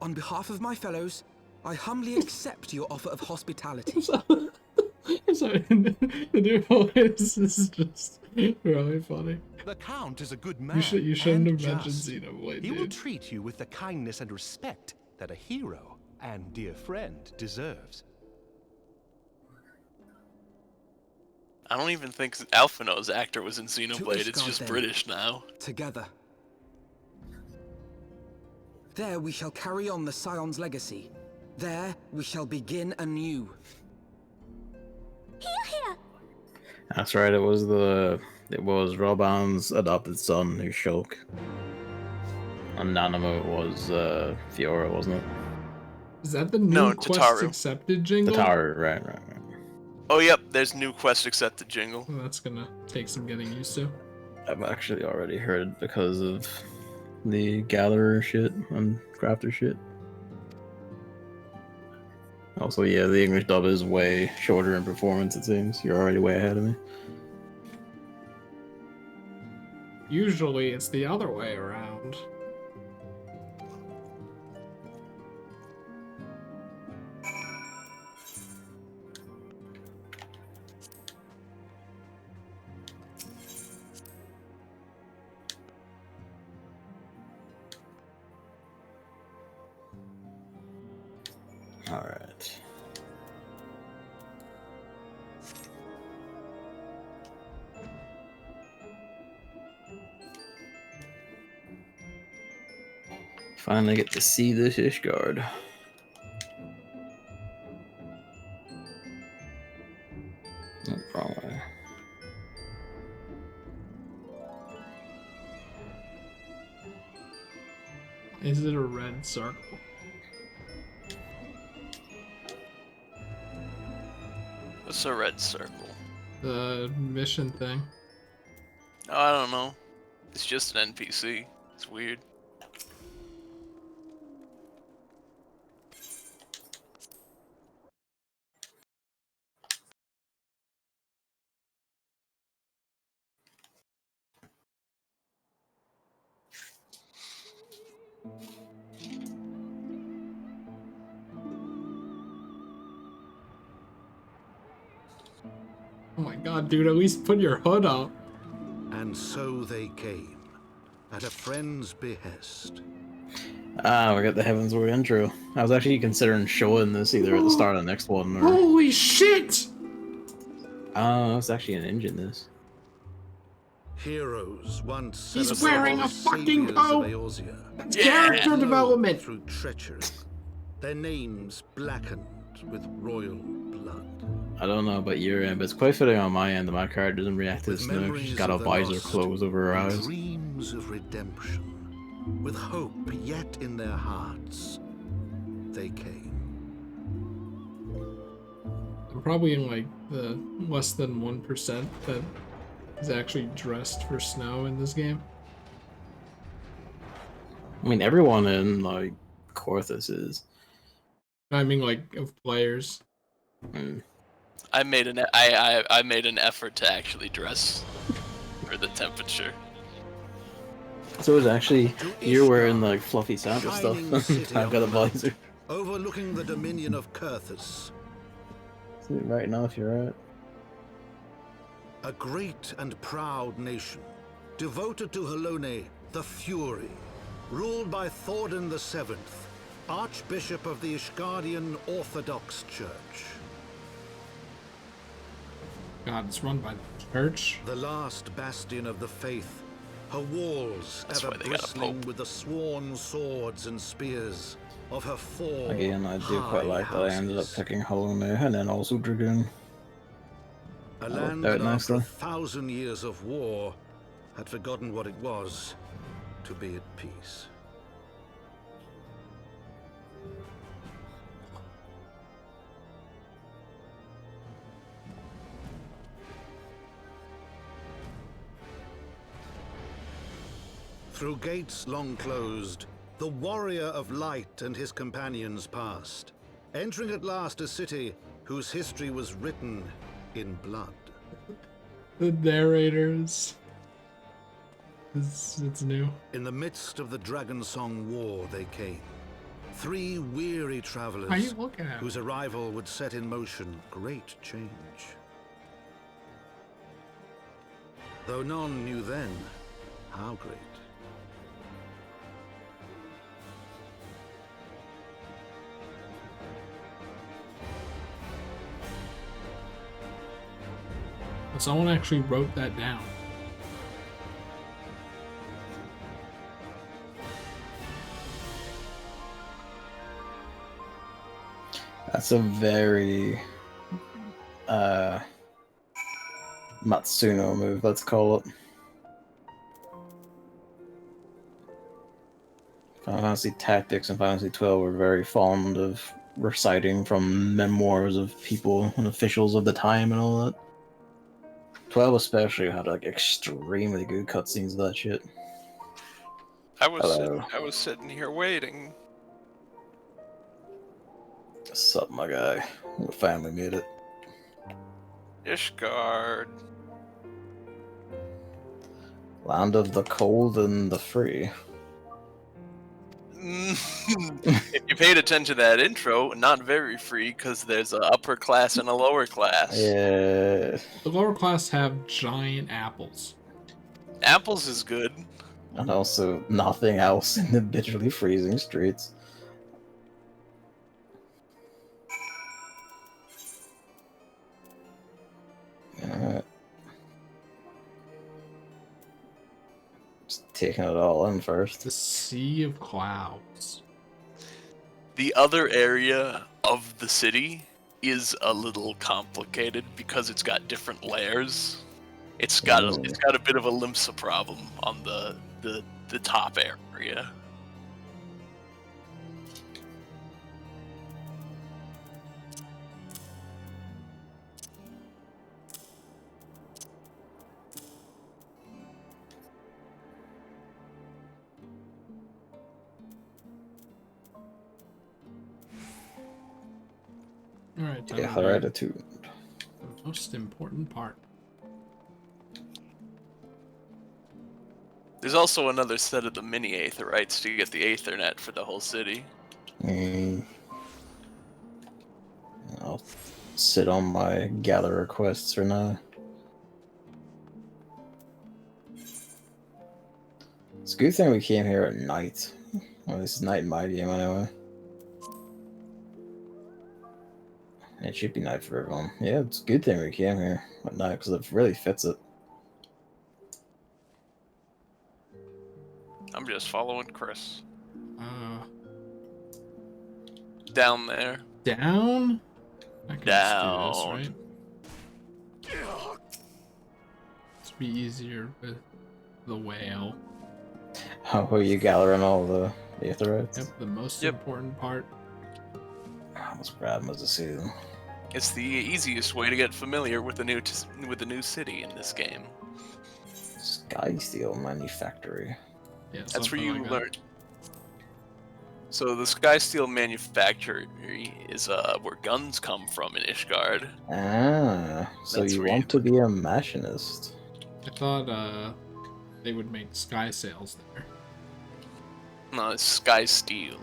S8: On behalf of my fellows, I humbly accept your offer of hospitality.
S3: Sorry, the new voice is just really funny.
S9: The Count is a good man.
S3: You shouldn't
S9: and
S3: have mentioned
S9: just.
S3: Xenoblade,
S9: He will
S3: dude.
S9: treat you with the kindness and respect that a hero and dear friend deserves.
S2: I don't even think Alphino's actor was in Xenoblade. It's
S8: Ishgard,
S2: just
S8: then.
S2: British now.
S8: Together. There we shall carry on the Scion's legacy. There we shall begin anew.
S6: Here!
S4: That's right. It was Roban's adopted son who Shulk. And Nanamo was Fiora, wasn't it?
S3: Is that the new
S2: No,
S3: Quest
S2: Tataru.
S3: Accepted jingle?
S4: Tataru, right.
S2: Oh, yep, there's new quest accepted jingle.
S3: Well, that's gonna take some getting used to.
S4: I've actually already heard it because of the Gatherer shit and Crafter shit. Also, yeah, the English dub is way shorter in performance, it seems. You're already way ahead of me.
S3: Usually it's the other way around.
S4: Alright. Finally get to see this Ishgard. No problem.
S3: Is it a red circle?
S2: What's a red circle?
S3: The mission thing.
S2: Oh, I don't know. It's just an NPC. It's weird.
S3: Oh my god, dude, at least put your hood up.
S10: And so they came, at a friend's behest.
S4: Ah, we got the Heavensward intro. I was actually considering showing this either at the start of the next one or...
S3: Holy shit!
S4: It's actually an engine, this.
S10: Heroes once
S3: He's
S10: celebrated
S3: wearing a
S10: as
S3: fucking
S10: saviors
S3: coat!
S10: of Eorzea.
S3: That's character
S10: Low
S3: development!
S10: Through treachery, their names blackened with royal blood.
S4: I don't know about your end, but it's quite fitting on my end that my character doesn't react to the
S10: With
S4: snow. She's
S10: memories
S4: got a
S10: of the
S4: visor
S10: lost
S4: closed over her
S10: and
S4: eyes.
S10: dreams of redemption, with hope yet in their hearts, they came.
S3: I'm probably in like the less than 1% that is actually dressed for snow in this game.
S4: I mean, everyone in, like, Korthus is.
S3: I mean, like, of players.
S4: Mm.
S2: I made an effort to actually dress for the temperature.
S4: So it's actually, you're wearing, like, fluffy Santa stuff. I've got a visor.
S10: Overlooking the dominion of Kurthus,
S4: Right now, if you're right.
S10: a great and proud nation, devoted to Halone, the Fury, ruled by Thordan VII, Archbishop of the Ishgardian Orthodox Church.
S3: God, it's run by the church.
S10: The last bastion of the faith, her walls
S2: That's
S10: ever
S2: why they got a
S10: bristling
S2: pope.
S10: with the sworn swords and spears of her four
S4: Again, I do quite like that I ended up
S10: houses.
S4: picking Hollow and then also Dragoon.
S10: A
S4: That
S10: land
S4: worked out
S10: that after
S4: nicely.
S10: 1,000 years of war had forgotten what it was to be at peace. Through gates long closed, the warrior of light and his companions passed, entering at last a city whose history was written in blood.
S3: The narrators. It's new.
S10: In the midst of the Dragon Song War they came. 3 weary
S3: How you
S10: travelers
S3: looking at?
S10: whose arrival would set in motion great change. Though none knew then how great.
S3: Someone actually wrote that down.
S1: That's a very Matsuno move, let's call it. Final Fantasy Tactics and Final Fantasy 12 were very fond of reciting from memoirs of people and officials of the time and all that. 12 especially had like extremely good cutscenes of that shit.
S2: I was sitting here waiting.
S1: What's up, my guy? We finally made it.
S2: Ishgard.
S1: Land of the cold and the free.
S2: If you paid attention to that intro, not very free, because there's an upper class and a lower class.
S1: Yeah.
S3: The lower class have giant apples.
S2: Apples is good.
S1: And also nothing else in the bitterly freezing streets. Alright. Just taking it all in first.
S3: The Sea of Clouds.
S2: The other area of the city is a little complicated because it's got different layers. It's got a bit of a Limsa problem on the top area.
S3: Alright,
S1: Yeah, her attitude.
S3: The most important part.
S2: There's also another set of the mini Aetherites to get the Aethernet for the whole city.
S1: I'll sit on my gather requests for now. It's a good thing we came here at night. Well, this is night in my game anyway. It should be night for everyone. Yeah, it's a good thing we came here at night because it really fits it.
S2: I'm just following Chris.
S3: Uh,
S2: Down there.
S3: Down? I can
S2: Down.
S3: just do this, right? It'd be easier with the whale.
S1: How are you gathering all the Aetherites?
S3: Yep, the most important part.
S1: Let's grab them as a see them.
S2: It's the easiest way to get familiar with the new city in this game.
S1: Skysteel Manufactory.
S3: Yeah,
S2: That's where
S3: something
S2: you
S3: like
S2: learn. So the Skysteel Manufactory is where guns come from in Ishgard.
S1: Ah, so
S2: That's
S1: you
S2: where
S1: want to be a machinist?
S3: I thought they would make sky sails there.
S2: No, it's Skysteel.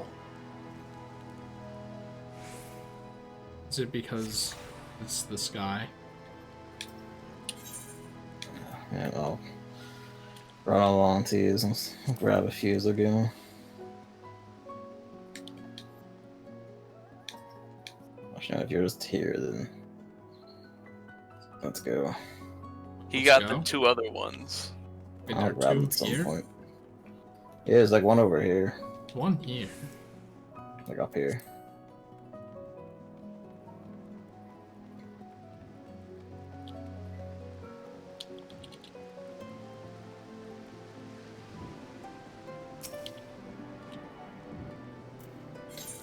S3: Is it because it's the sky?
S1: Yeah, I'll run along to use and grab a fuse again. Actually, if you're just here, then let's go.
S2: He
S3: Let's
S2: got
S3: go.
S2: the 2 other ones.
S3: Wait,
S1: I'll
S3: there are
S1: grab
S3: 2
S1: it at some
S3: here?
S1: point. Yeah, there's like one over here,
S3: One here.
S1: like up here.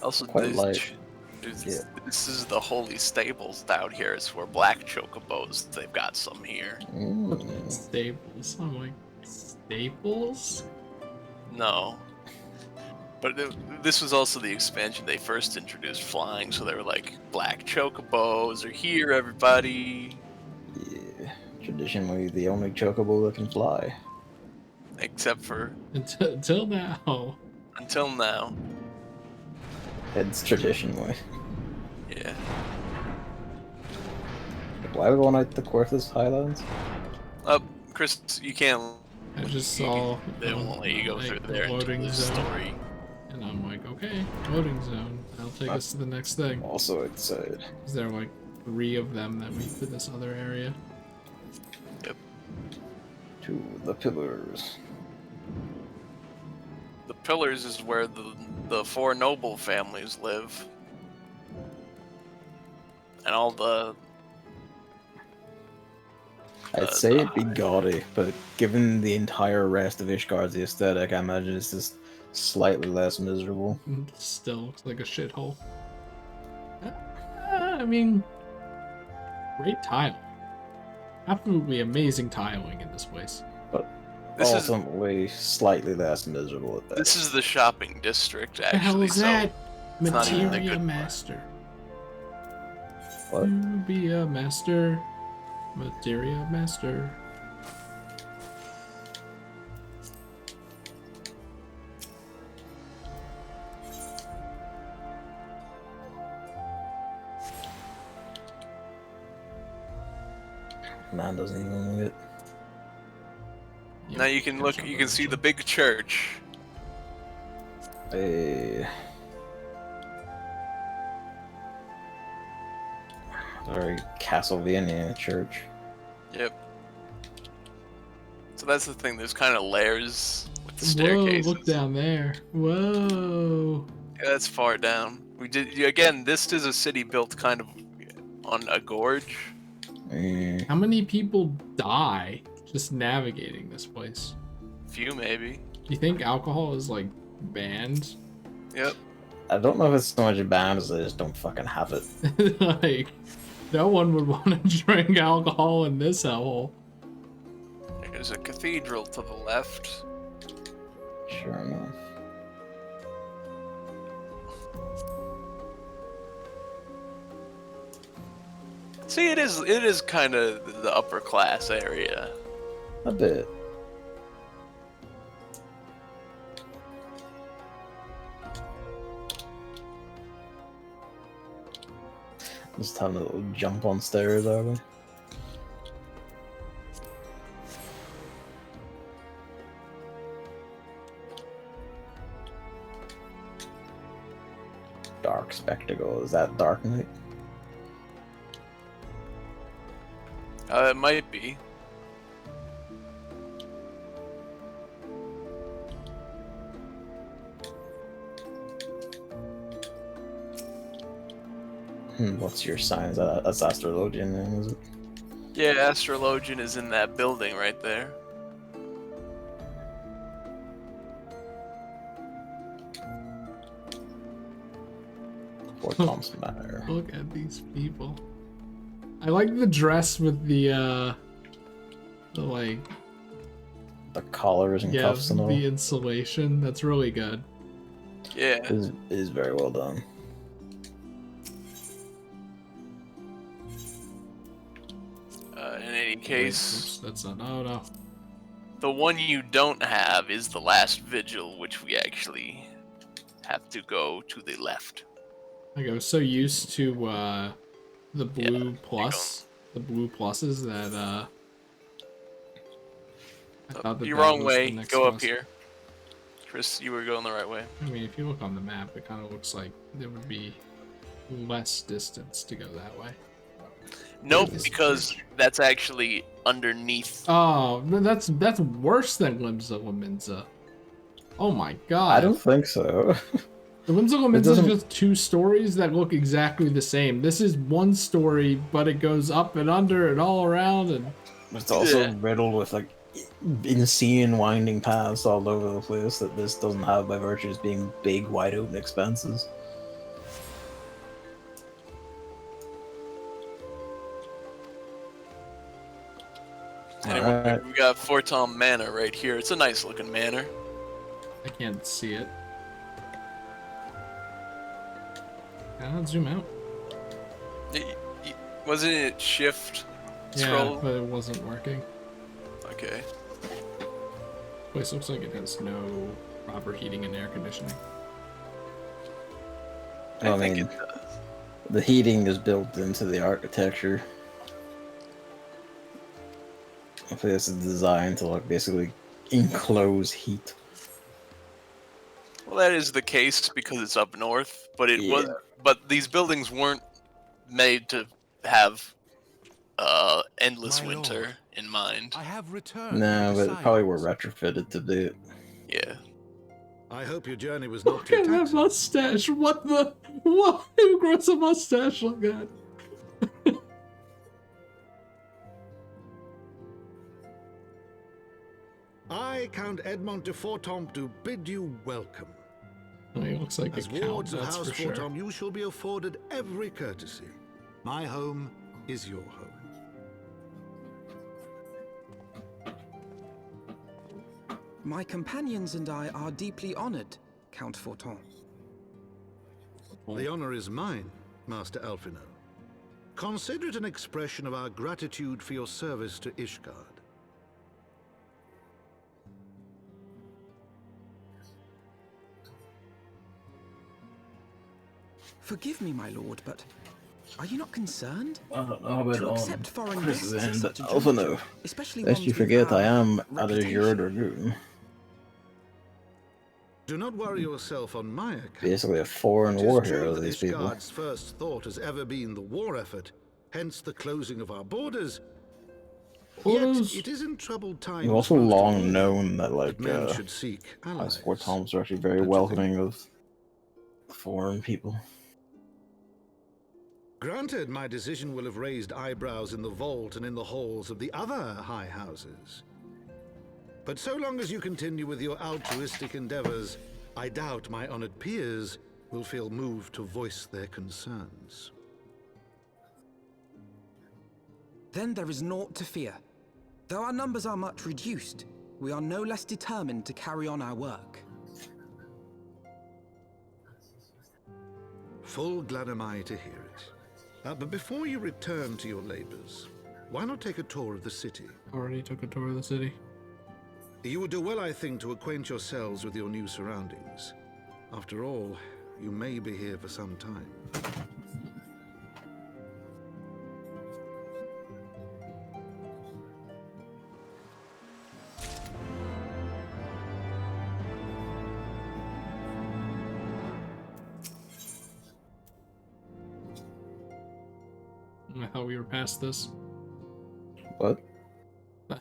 S2: Also,
S1: Quite light.
S2: This is the holy stables down here. It's where black chocobos. They've got some here.
S3: Staples. I'm like, Staples?
S2: No. But this was also the expansion they first introduced flying, so they were like, black chocobos are here, everybody.
S1: Yeah. Traditionally, the only chocobo that can fly.
S2: Except for
S3: Until now.
S2: until now.
S1: It's traditionally.
S2: Yeah.
S1: Why are we going out the Quarthus Highlands?
S2: Chris, you can't.
S3: I just saw
S2: They won't let you go
S3: like,
S2: through there into
S3: loading
S2: the
S3: zone.
S2: story.
S3: And I'm like, okay, loading zone. That'll take us to the next thing.
S1: Also outside.
S3: Is there like 3 of them that lead to this other area?
S2: Yep.
S1: To the pillars.
S2: The Pillars is where the 4 noble families live. And all the...
S1: I'd say it'd be gaudy, but given the entire rest of Ishgard's aesthetic, I imagine it's just slightly less miserable.
S3: Still looks like a shithole. I mean, great tile. Absolutely amazing tiling in this place.
S1: But
S2: This
S1: ultimately slightly less miserable at best.
S2: This is the shopping district, actually.
S3: The hell is
S2: so
S3: that?
S2: it's not even the
S3: Materia
S2: good part.
S3: Master.
S1: What?
S3: To be a master. Materia Master.
S1: Man doesn't even look it.
S2: Now you can look. You can see the big church.
S1: A very Castlevania church.
S2: Yep. So that's the thing. There's kind of layers with the
S3: Whoa,
S2: staircases.
S3: look down there. Whoa.
S2: Yeah, that's far down. We did again. This is a city built kind of on a gorge.
S3: How many people die just navigating this place?
S2: Few maybe.
S3: Do you think alcohol is like banned?
S2: Yep.
S1: I don't know if it's so much bad as they just don't fucking have it.
S3: Like, no one would want to drink alcohol in this hellhole.
S2: There's a cathedral to the left.
S1: Sure enough.
S2: See, it is kind of the upper class area.
S1: A bit. Just having a little jump on stairs, are we? Dark Spectacle, is that Dark Knight?
S2: It might be.
S1: What's your sign? That's Astrologian, then, is it?
S2: Yeah, Astrologian is in that building right there.
S1: Fort Thompson Manor.
S3: Look at these people. I like the dress with the like...
S1: The collars and cuffs and all.
S3: the insulation. That's really good.
S2: Yeah.
S1: It is very well done.
S2: In any case,
S3: Oops, that's not... Oh, no.
S2: the one you don't have is the last vigil, which we actually have to go to the left.
S3: Like, I was so used to the blue
S2: Yeah,
S3: plus, the blue pluses that I thought that
S2: You're
S3: that
S2: wrong
S3: was
S2: way.
S3: the next
S2: Go up
S3: plus.
S2: here. Chris, you were going the right way.
S3: I mean, if you look on the map, it kind of looks like there would be less distance to go that way.
S2: Nope, because that's actually underneath.
S3: Oh, no, that's worse than Limbs of Laminza. Oh my god.
S1: I don't think so.
S3: The Limbs of Laminza is
S1: doesn't-
S3: just 2 stories that look exactly the same. This is 1 story, but it goes up and under and all around, and
S1: It's also
S2: Yeah.
S1: riddled with like insane winding paths all over the place that this doesn't have by virtue of being big, wide open expanses.
S2: Anyway,
S1: Alright.
S2: we got Fortom Manor right here. It's a nice looking manor.
S3: I can't see it. Can I zoom out?
S2: Wasn't it shift scroll?
S3: but it wasn't working.
S2: Okay.
S3: Place looks like it has no proper heating and air conditioning.
S1: I
S2: think
S1: mean,
S2: it does.
S1: the heating is built into the architecture. I think it's designed to like basically enclose heat.
S2: Well, that is the case because it's up north, but it was. But these buildings weren't made to have endless
S9: My
S2: winter
S9: lord,
S2: in mind.
S9: I have returned.
S1: No,
S9: from
S1: but it probably were
S9: Poseidon's.
S1: retrofitted to do it.
S2: Yeah.
S10: I hope your journey was not
S3: Look
S10: too
S3: at that
S10: taxing.
S3: mustache! What the? What? Who grows a mustache like that?
S10: I, Count Edmond de Fortomp, do bid you welcome.
S3: Oh, he looks like
S10: As
S3: a count,
S10: wards of
S3: that's
S10: House
S3: for sure.
S10: Fortomp, you shall be afforded every courtesy. My home is your home.
S8: My companions and I are deeply honored, Count Forton.
S10: The honor is mine, Master Alphino. Consider it an expression of our gratitude for your service to Ishgard.
S8: Forgive me, my lord, but are you not concerned?
S1: I don't know about
S8: To
S1: on
S8: accept foreign
S1: Chris's
S8: guests at
S1: end, but
S8: such a
S1: also
S8: juncture,
S1: no.
S8: especially
S1: Lest
S8: ones
S1: you
S8: with
S1: forget, I
S8: our
S1: am at Azure
S8: reputation.
S1: Dragoon.
S10: Do not worry yourself on my account.
S1: Basically a foreign
S10: It
S1: war
S10: is true
S1: hero,
S10: that
S1: these people.
S10: Ishgard's first thought has ever been the war effort, hence the closing of our borders.
S3: Borders.
S10: Yet it is in troubled times.
S1: You've also
S10: most of
S1: long
S10: all
S1: known that like
S10: men should seek
S1: House
S10: allies.
S1: Fort Toms are actually very
S10: Don't you think?
S1: welcoming of foreign people.
S10: Granted, my decision will have raised eyebrows in the vault and in the halls of the other high houses. But so long as you continue with your altruistic endeavors, I doubt my honored peers will feel moved to voice their concerns.
S8: Then there is naught to fear. Though our numbers are much reduced, we are no less determined to carry on our work.
S10: Full glad am I to hear it. But before you return to your labors, why not take a tour of the city?
S3: Already took a tour of the city.
S10: You would do well, I think, to acquaint yourselves with your new surroundings. After all, you may be here for some time.
S3: I thought we were past this.
S1: What?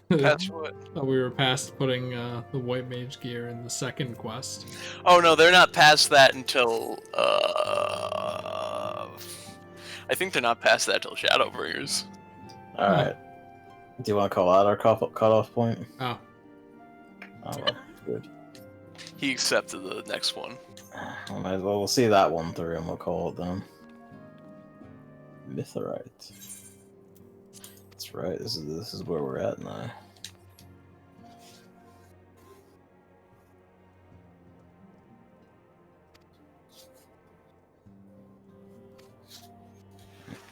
S2: That's what.
S3: Thought we were past putting the white mage gear in the second quest.
S2: Oh no, they're not past that until. I think they're not past that till Shadowbringers.
S1: Alright. Do you want to call out our cutoff point?
S3: Oh.
S1: Oh, well, good.
S2: He accepted the next one.
S1: Well, might as well, we'll see that one through and we'll call it then. Mithrite. That's right, this is where we're at now.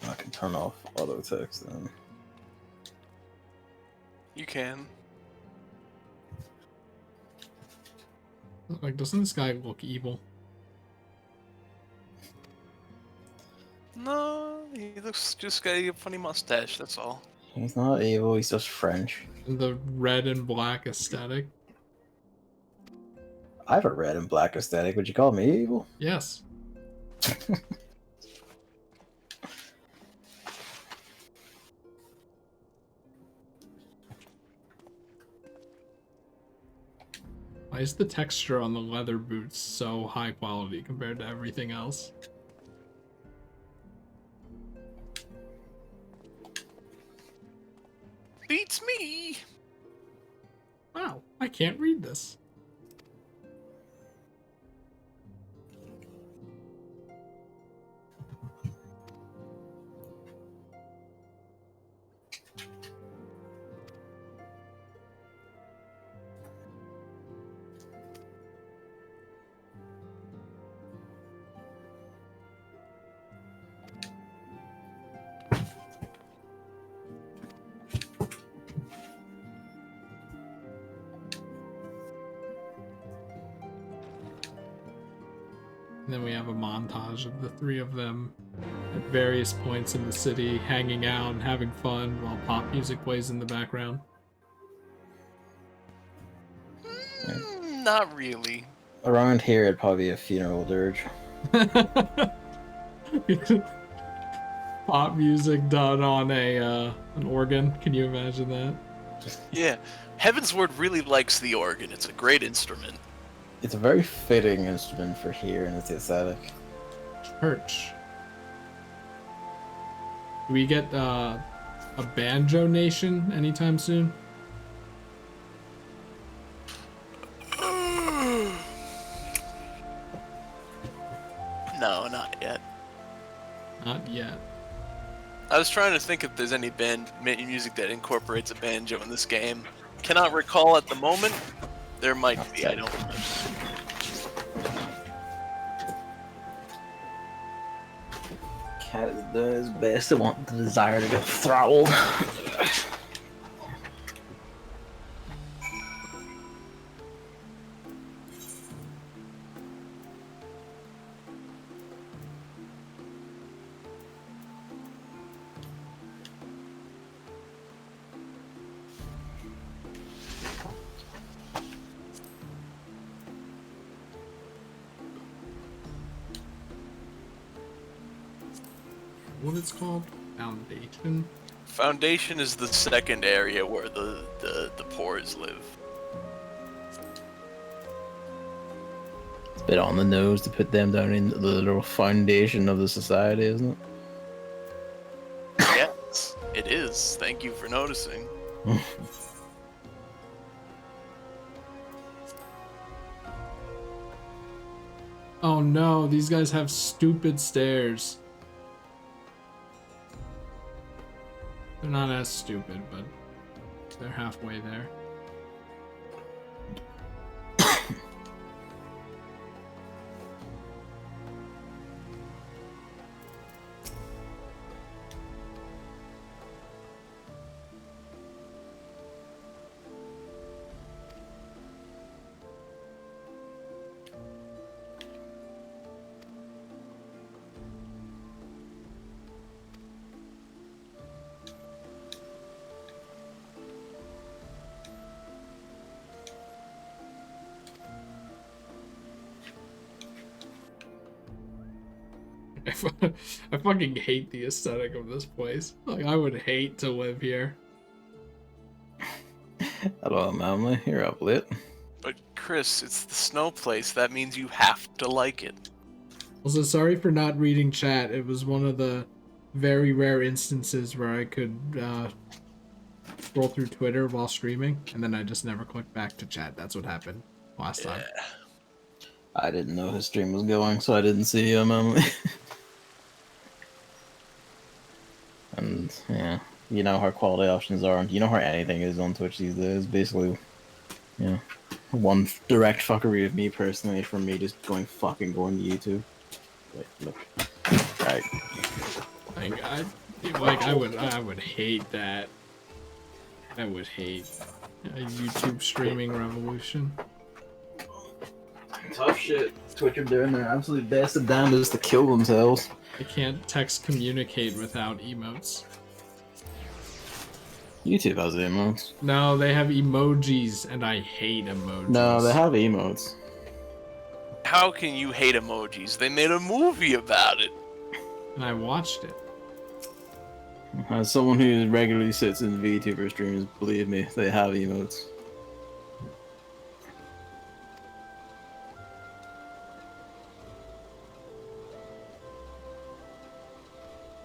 S1: I can turn off auto text then.
S2: You can.
S3: Like, doesn't this guy look evil?
S2: No, he looks just got a funny mustache. That's all.
S1: He's not evil, he's just French.
S3: The red and black aesthetic?
S1: I have a red and black aesthetic, would you call me evil?
S3: Yes. Why is the texture on the leather boots so high quality compared to everything else?
S2: Beats me.
S3: Wow, I can't read this. And then we have a montage of the three of them at various points in the city, hanging out and having fun while pop music plays in the background.
S2: Not really.
S1: Around here, it'd probably be a funeral dirge.
S3: Pop music done on an organ. Can you imagine that?
S2: Yeah. Heavensward really likes the organ. It's a great instrument.
S1: It's a very fitting instrument for here, and it's aesthetic.
S3: Church. Do we get a banjo nation anytime soon?
S2: No, not yet.
S3: Not yet.
S2: I was trying to think if there's any band music that incorporates a banjo in this game. Cannot recall at the moment. There might be, I don't know.
S1: Cat is doing his best to want the desire to get throttled.
S3: What it's called? Foundation?
S2: Foundation is the second area where the pores live.
S1: It's a bit on the nose to put them down in the literal foundation of the society, isn't it?
S2: Yes, it is. Thank you for noticing.
S3: Oh no, these guys have stupid stairs. They're not as stupid, but they're halfway there. I fucking hate the aesthetic of this place. Like, I would hate to live here.
S1: Hello, Mamley. You're up lit.
S2: But Chris, it's the snow place. That means you have to like it.
S3: Also, sorry for not reading chat. It was one of the very rare instances where I could scroll through Twitter while streaming, and then I just never clicked back to chat. That's what happened last time.
S1: I didn't know his stream was going, so I didn't see him, Emily. And, yeah, you know how quality options are, and you know how anything is on Twitch these days. Basically, yeah, one direct fuckery of me personally from me just going to YouTube. Wait, look. Right.
S3: I would hate that. I would hate a YouTube streaming revolution.
S1: Tough shit. Twitch are doing their absolute best and damnedest to kill themselves.
S3: I can't text communicate without emotes.
S1: YouTube has emotes.
S3: No, they have emojis, and I hate emojis.
S1: No, they have emotes.
S2: How can you hate emojis? They made a movie about it.
S3: And I watched it.
S1: As someone who regularly sits in VTuber streams, believe me, they have emotes.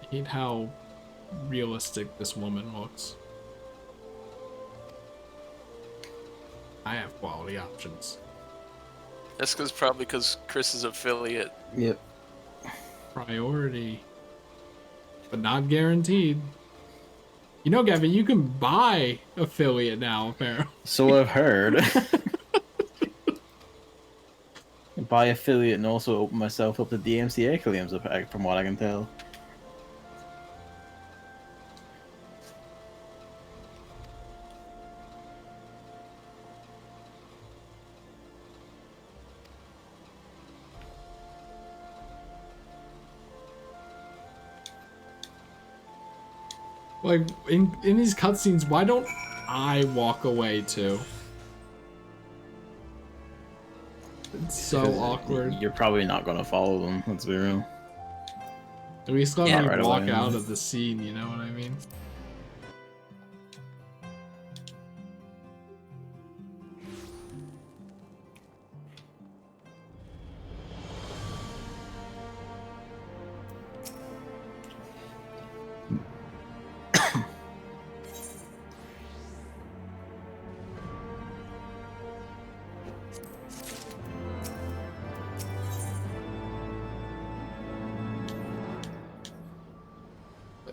S3: I hate how realistic this woman looks. I have quality options.
S2: That's probably because Chris is affiliate.
S1: Yep.
S3: Priority. But not guaranteed. You know, Gavin, you can buy affiliate now, apparently.
S1: So I've heard. Buy affiliate and also open myself up to DMCA claims, from what I can tell.
S3: Like, in these cutscenes, why don't I walk away too? It's so awkward.
S4: You're probably not gonna follow them, let's be real.
S3: At least let
S4: Yeah,
S3: me
S4: right
S3: walk
S4: away.
S3: out of the scene, you know what I mean?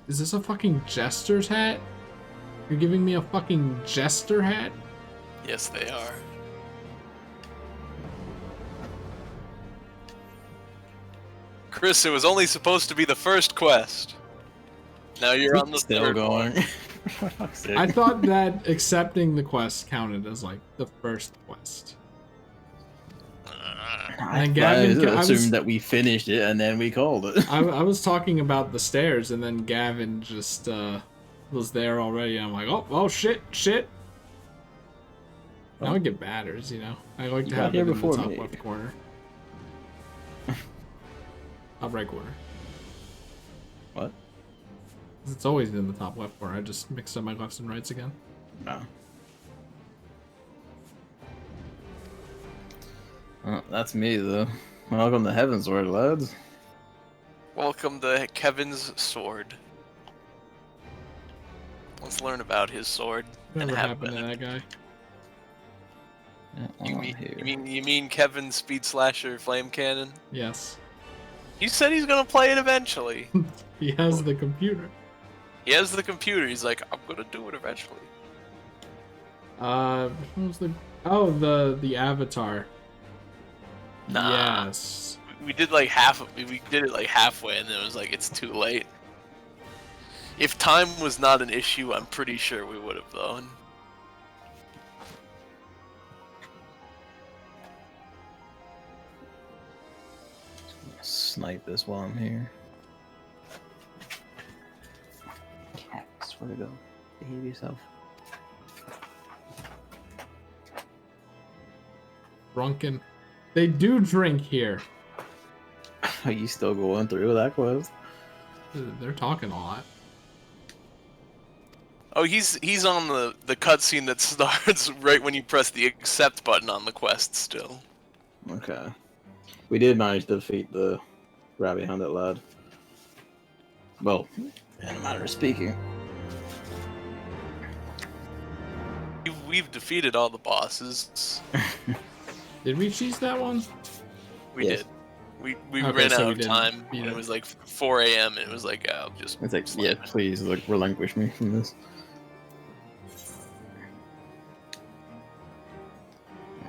S3: Is this a fucking jester's hat? You're giving me a fucking jester hat?
S2: Yes, they are. Chris, it was only supposed to be the first quest. Now you're on the
S4: Still
S2: third
S4: going.
S2: one.
S4: For fuck's sake.
S3: I thought that accepting the quest counted as like the first quest. And Gavin,
S4: I assumed that we finished it and then we called it.
S3: I was talking about the stairs, and then Gavin just was there already. And I'm like, oh shit. Now I get batters, you know. I like to have it in the top left corner. Top right corner.
S4: What?
S3: It's always in the top left corner. I just mixed up my lefts and rights again.
S4: No. Well, that's me, though. Welcome to Heavensward, lads.
S2: Welcome to Kevin's sword. Let's learn about his sword.
S3: Whatever
S2: and have
S3: happened to that guy?
S2: You mean Kevin's speed slasher flame cannon?
S3: Yes.
S2: He said he's gonna play it eventually.
S3: He has the computer.
S2: He has the computer. He's like, I'm gonna do it eventually.
S3: What was the avatar?
S2: Nah.
S3: Yes.
S2: We did like half of it. We did it like halfway, and then it was like, it's too late. If time was not an issue, I'm pretty sure we would have though.
S4: Snipe this while I'm here. Cat, I swear to God. Behave yourself.
S3: Drunken. They do drink here.
S4: Are you still going through that quest?
S3: They're talking a lot.
S2: Oh, he's on the cutscene that starts right when you press the accept button on the quest still.
S4: Okay. We did manage to defeat the rabbit-handed lad. Well, in a manner of speaking.
S2: We've defeated all the bosses.
S3: Did we cheese that one?
S2: We
S4: Yes.
S2: did. We
S3: Okay,
S2: ran
S3: so
S2: out
S3: we
S2: of
S3: didn't
S2: time.
S3: beat
S2: When
S3: it.
S2: it was like 4 a.m. and it was like, oh, just.
S4: It's like,
S2: slam
S4: yeah,
S2: it.
S4: please, like, relinquish me from this.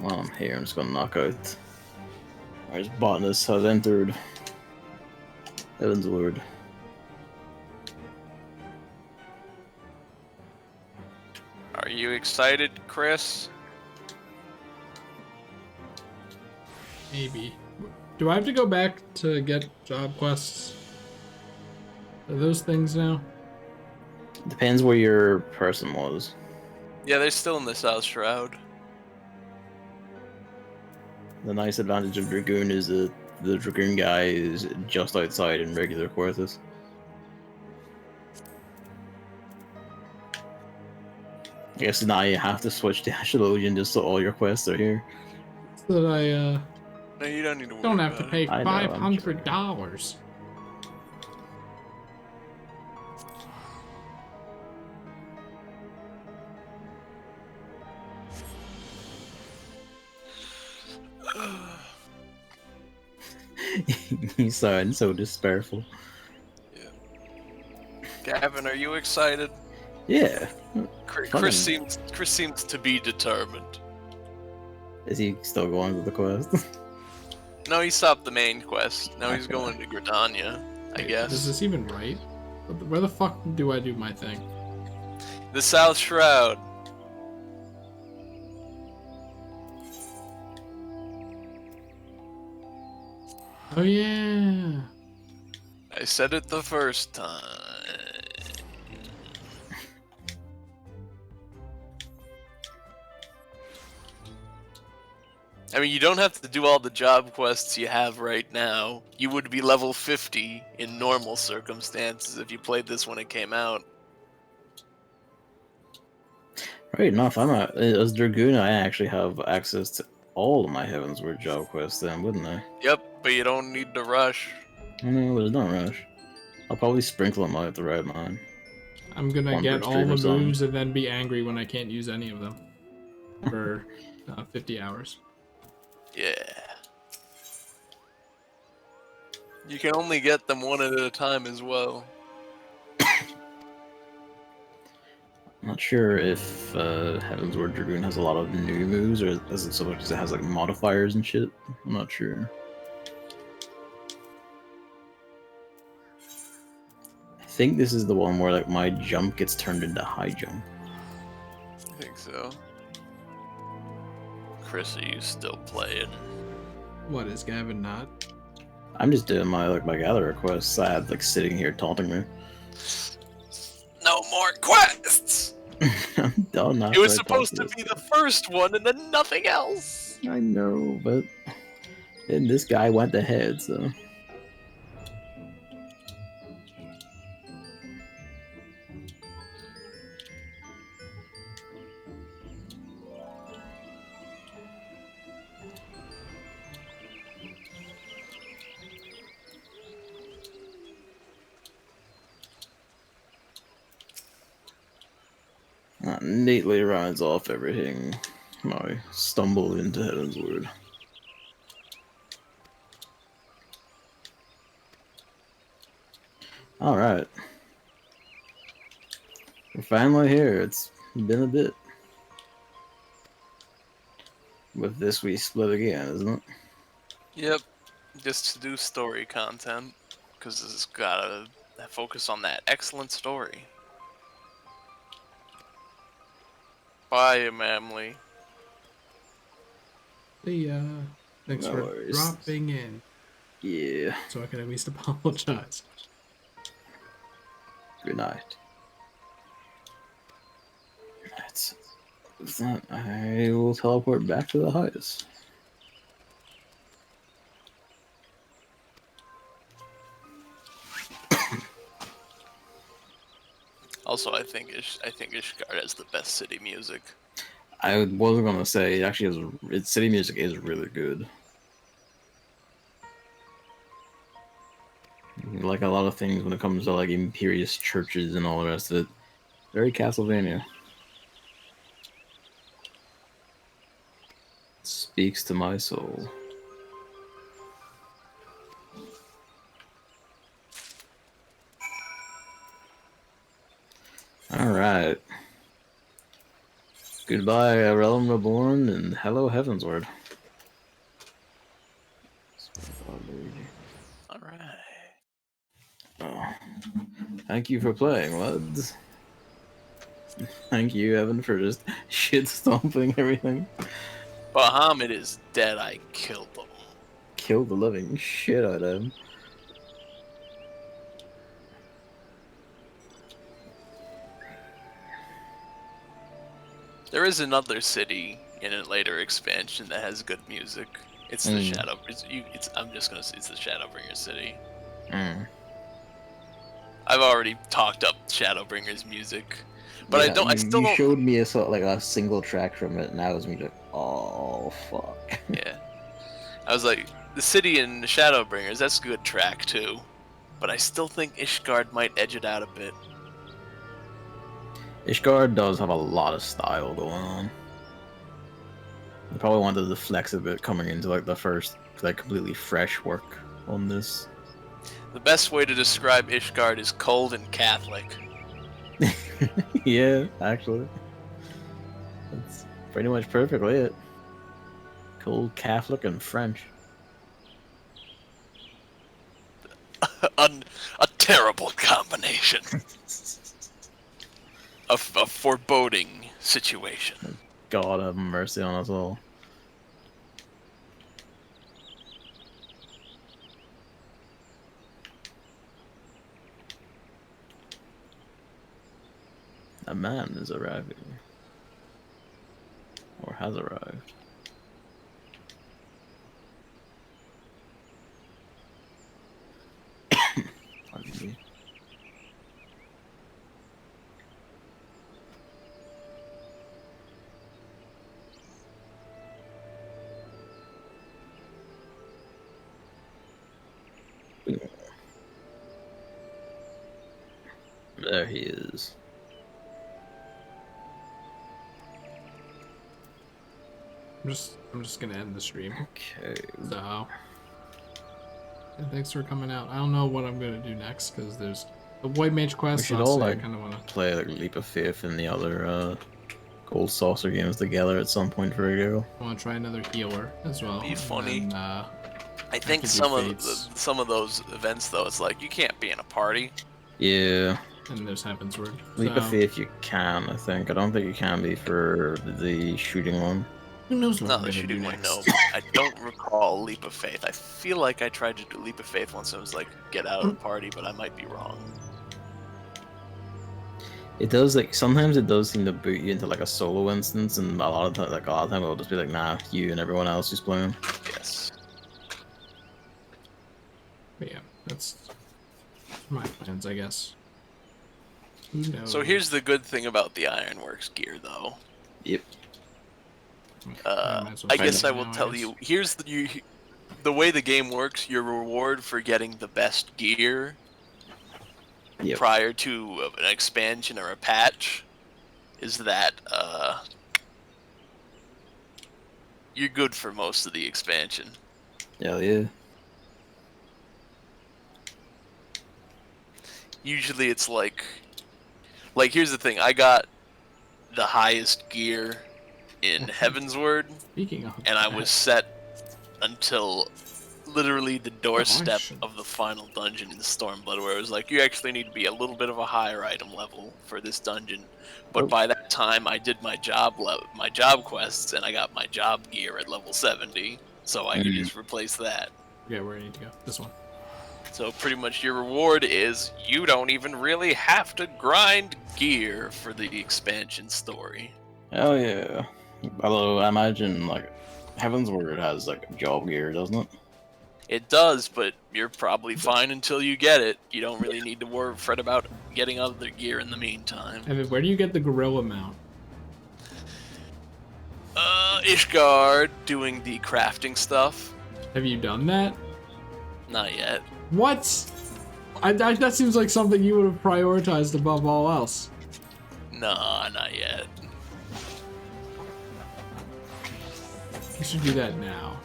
S4: While I'm here, I'm just gonna knock out. Our botanist has entered Heavensward.
S2: Are you excited, Chris?
S3: Maybe. Do I have to go back to get job quests? Are those things now?
S4: Depends where your person was.
S2: Yeah, they're still in the South Shroud.
S4: The nice advantage of Dragoon is that the Dragoon guy is just outside in regular quarters. I guess now you have to switch to Ashelodian just so all your quests are here.
S3: So that I
S2: No, you don't need to worry
S3: don't have to
S2: about
S3: pay
S4: I know, I'm
S3: $500.
S4: You sound so despairful.
S2: it. Gavin, are you excited?
S4: Yeah.
S2: Chris seems to be determined.
S4: Is he still going to the quest?
S2: No, he stopped the main quest. Now he's
S4: Okay.
S2: going to Gridania, I
S3: Is
S2: guess.
S3: this even right? Where the fuck do I do my thing?
S2: The South Shroud.
S3: Oh yeah.
S2: I said it the first time. I mean, you don't have to do all the job quests you have right now. You would be level 50 in normal circumstances if you played this when it came out.
S4: Right enough, I'm a, as Dragoon, I actually have access to all of my Heavensward job quests then, wouldn't I?
S2: Yep, but you don't need to rush.
S4: I know, there's no rush. I'll probably sprinkle them out at the right time.
S3: I'm gonna
S4: One
S3: get
S4: per
S3: all
S4: stream
S3: the
S4: or something.
S3: moves and then be angry when I can't use any of them for 50 hours.
S2: Yeah. You can only get them one at a time as well.
S4: I'm not sure if Heavensward Dragoon has a lot of new moves, or is it so much as it has like modifiers and shit? I'm not sure. I think this is the one where like my jump gets turned into high jump.
S2: I think so. Chris, are you still playing?
S3: What is Gavin not?
S4: I'm just doing my gather quests. I had like sitting here taunting me.
S2: No more quests!
S4: I'm done.
S2: It was supposed to be the first one and then nothing else!
S4: I know, but then this guy went ahead, so. Neatly rounds off everything. I stumble into Heavensward. Alright. We're finally here. It's been a bit. With this, we split again, isn't it?
S2: Yep. Just to do story content. Because it's gotta focus on that excellent story. Bye, Mamley.
S3: Hey, thanks
S4: No
S3: for
S4: worries.
S3: dropping in.
S4: Yeah.
S3: So I can at least apologize.
S4: Good night. With that, I will teleport back to the highest.
S2: Also, I think Ishgard has the best city music.
S4: I wasn't gonna say it actually has. Its city music is really good. Like a lot of things when it comes to like Imperious churches and all the rest of it, very Castlevania. Speaks to my soul. Alright. Goodbye, Realm Reborn, and hello, Heavensward.
S2: Alright.
S4: Oh. Thank you for playing, lads. Thank you, Evan, for just shit stomping everything.
S2: Bahamut is dead. I killed him.
S4: Killed the living shit out of him.
S2: There is another city in a later expansion that has good music. It's the Shadow. I'm just gonna say it's the Shadowbringer city. I've already talked up Shadowbringer's music, but
S4: yeah,
S2: I still don't.
S4: You showed me a single track from it, and I was like, oh fuck.
S2: Yeah, I was like, the city in Shadowbringers. That's a good track too, but I still think Ishgard might edge it out a bit.
S4: Ishgard does have a lot of style going on. I probably wanted to flex a bit coming into like the first like completely fresh work on this.
S2: The best way to describe Ishgard is cold and Catholic.
S4: Yeah, actually. That's pretty much perfectly it. Cold, Catholic, and French.
S2: A terrible combination. A foreboding situation.
S4: God have mercy on us all. A man is arriving. Or has arrived. There he is.
S3: I'm just gonna end the stream.
S4: Okay.
S3: So, and thanks for coming out. I don't know what I'm gonna do next because there's the Void Mage quest.
S4: We should all
S3: I
S4: like
S3: kind of wanna
S4: play like Leap of Faith and the other Gold Saucer games together at some point for a go.
S3: I want to try another healer as well.
S2: Be funny.
S3: And,
S2: I think some of those events though, it's like you can't be in a party.
S4: Yeah.
S3: And there's Heavensward.
S4: Leap of Faith you can, I think. I don't think you can be for the shooting one.
S3: Who knows what
S2: No,
S3: I'm
S2: the
S3: gonna do
S2: shooting one,
S3: next?
S2: no. I don't recall Leap of Faith. I feel like I tried to do Leap of Faith once. It was like get out of the party, but I might be wrong.
S4: It does, like, sometimes it does seem to boot you into like a solo instance, and a lot of time it'll just be like, nah, you and everyone else who's playing.
S2: Yes.
S3: But yeah, that's my plans, I guess. Who knows?
S2: So here's the good thing about the Ironworks gear, though.
S4: Yep.
S2: I guess I will tell you. Here's the way the game works. Your reward for getting the best gear prior to an expansion or a patch is that you're good for most of the expansion.
S4: Hell yeah.
S2: Usually it's like here's the thing. I got the highest gear in Heavensward, and I was set until literally the doorstep of the final dungeon in Stormblood, where it was like, you actually need to be a little bit of a higher item level for this dungeon. But by that time, I did my job quests, and I got my job gear at level 70, so I could just replace that.
S3: Yeah, where do you need to go? This one.
S2: So pretty much your reward is you don't even really have to grind gear for the expansion story.
S4: Hell yeah. Although I imagine like Heavensward has like job gear, doesn't it?
S2: It does, but you're probably fine until you get it. You don't really need to fret about getting other gear in the meantime.
S3: Evan, where do you get the gorilla mount?
S2: Ishgard doing the crafting stuff.
S3: Have you done that?
S2: Not yet.
S3: What? That seems like something you would have prioritized above all else.
S2: Nah, not yet.
S3: You should do that now.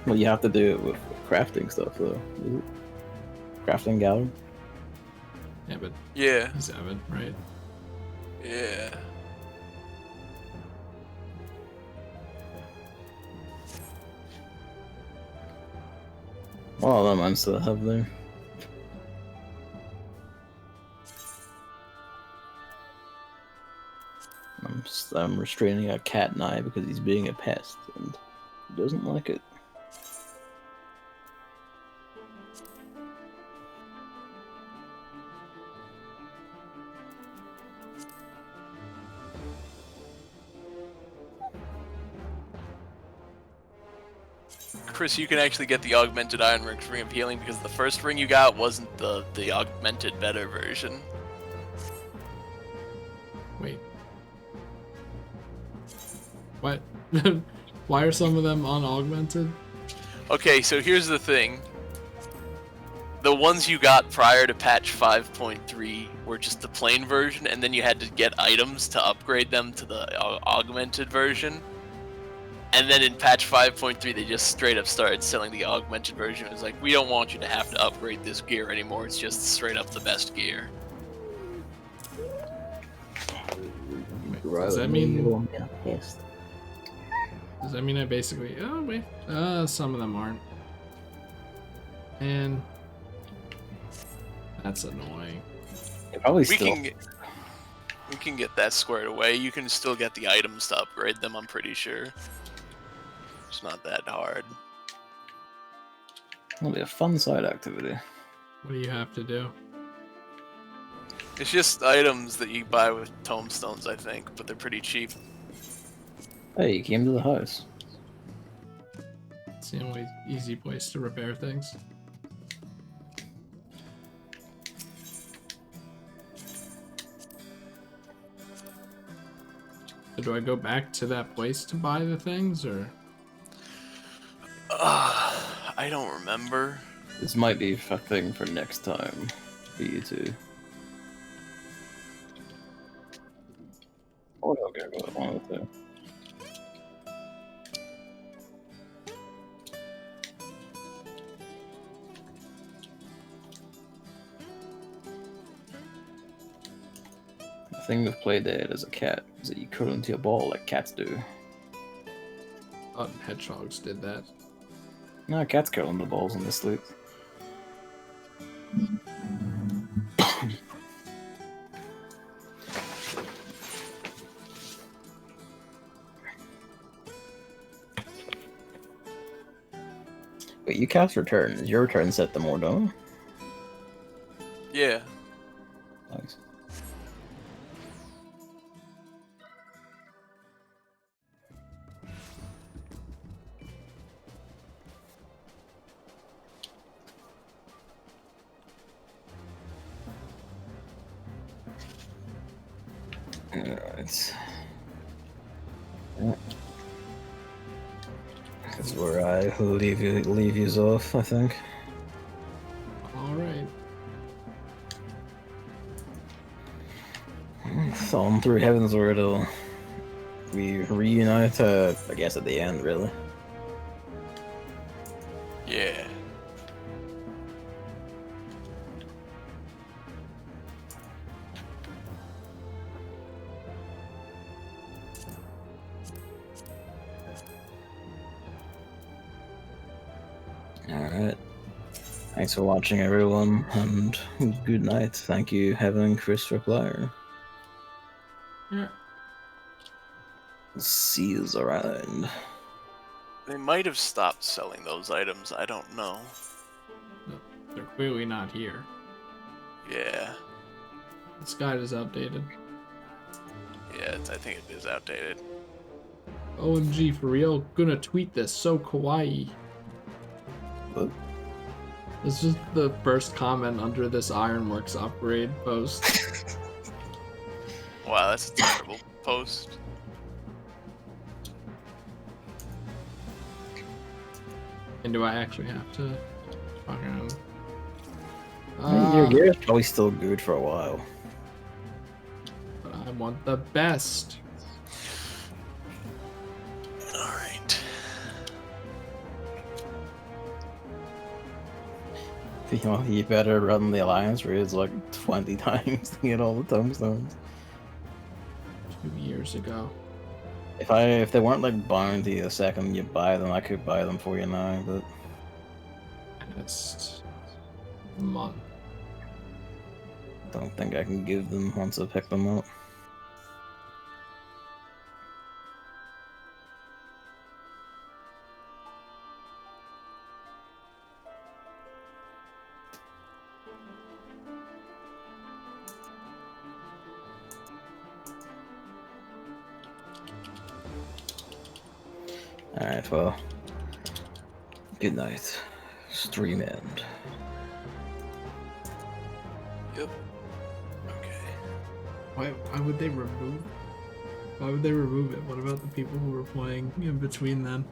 S4: Well, you have to do it with crafting stuff, though. Crafting gallery?
S3: Yeah, but...
S2: Yeah.
S3: He's Evan, right?
S2: Yeah.
S4: Well, that might still have there. I'm restraining a cat eye because he's being a pest and he doesn't like it.
S2: Chris, you can actually get the augmented Ironworks Ring of Healing because the first ring you got wasn't the augmented better version.
S3: Wait. What? Why are some of them unaugmented?
S2: Okay, so here's the thing. The ones you got prior to patch 5.3 were just the plain version, and then you had to get items to upgrade them to the augmented version. And then in patch 5.3, they just straight up started selling the augmented version. It was like, we don't want you to have to upgrade this gear anymore. It's just straight up the best gear.
S3: Does that mean... Does that mean I basically... Oh, wait. Some of them aren't. And... That's annoying.
S2: We can get that squared away. You can still get the items to upgrade them, I'm pretty sure. It's not that hard.
S4: It'll be a fun side activity.
S3: What do you have to do?
S2: It's just items that you buy with tomestones, I think, but they're pretty cheap.
S4: Hey, you came to the house.
S3: It's the only easy place to repair things. So do I go back to that place to buy the things, or...?
S2: I don't remember.
S4: This might be a thing for next time for you two. Or I'll go with one of the two. The thing with Play Dead as a cat is that you curl into your ball like cats do.
S3: Hedgehogs did that.
S4: No, cats curl into balls when they sleep. Wait, you cast return. Is your return set to more, don't you?
S2: Yeah.
S4: Nice. Alright. This is where I leave yous off, I think.
S3: Alright.
S4: So on through Heavensward, we reunite, I guess at the end, really.
S2: Yeah.
S4: Alright. Thanks for watching, everyone, and good night. Thank you, Heaven, Chris, for playing.
S3: Yeah.
S4: See yous around.
S2: They might have stopped selling those items, I don't know.
S3: No, they're clearly not here.
S2: Yeah.
S3: This guide is outdated.
S2: Yeah, I think it is outdated.
S3: OMG, for real? Gonna tweet this, so kawaii.
S4: What?
S3: This is the first comment under this Ironworks upgrade post.
S2: Wow, that's a terrible post.
S3: And do I actually have to fucking...
S4: Your gear is probably still good for a while.
S3: But I want the best.
S2: Alright.
S4: You know, you better run the Alliance raids like 20 times to get all the tombstones.
S3: 2 years ago.
S4: If they weren't like bound to you the second you buy them, I could buy them for you now, but
S3: Next month.
S4: don't think I can give them once I pick them up. Alright, well, good night. Stream end.
S2: Yep. Okay.
S3: Why would they remove? Why would they remove it? What about the people who were playing in between then?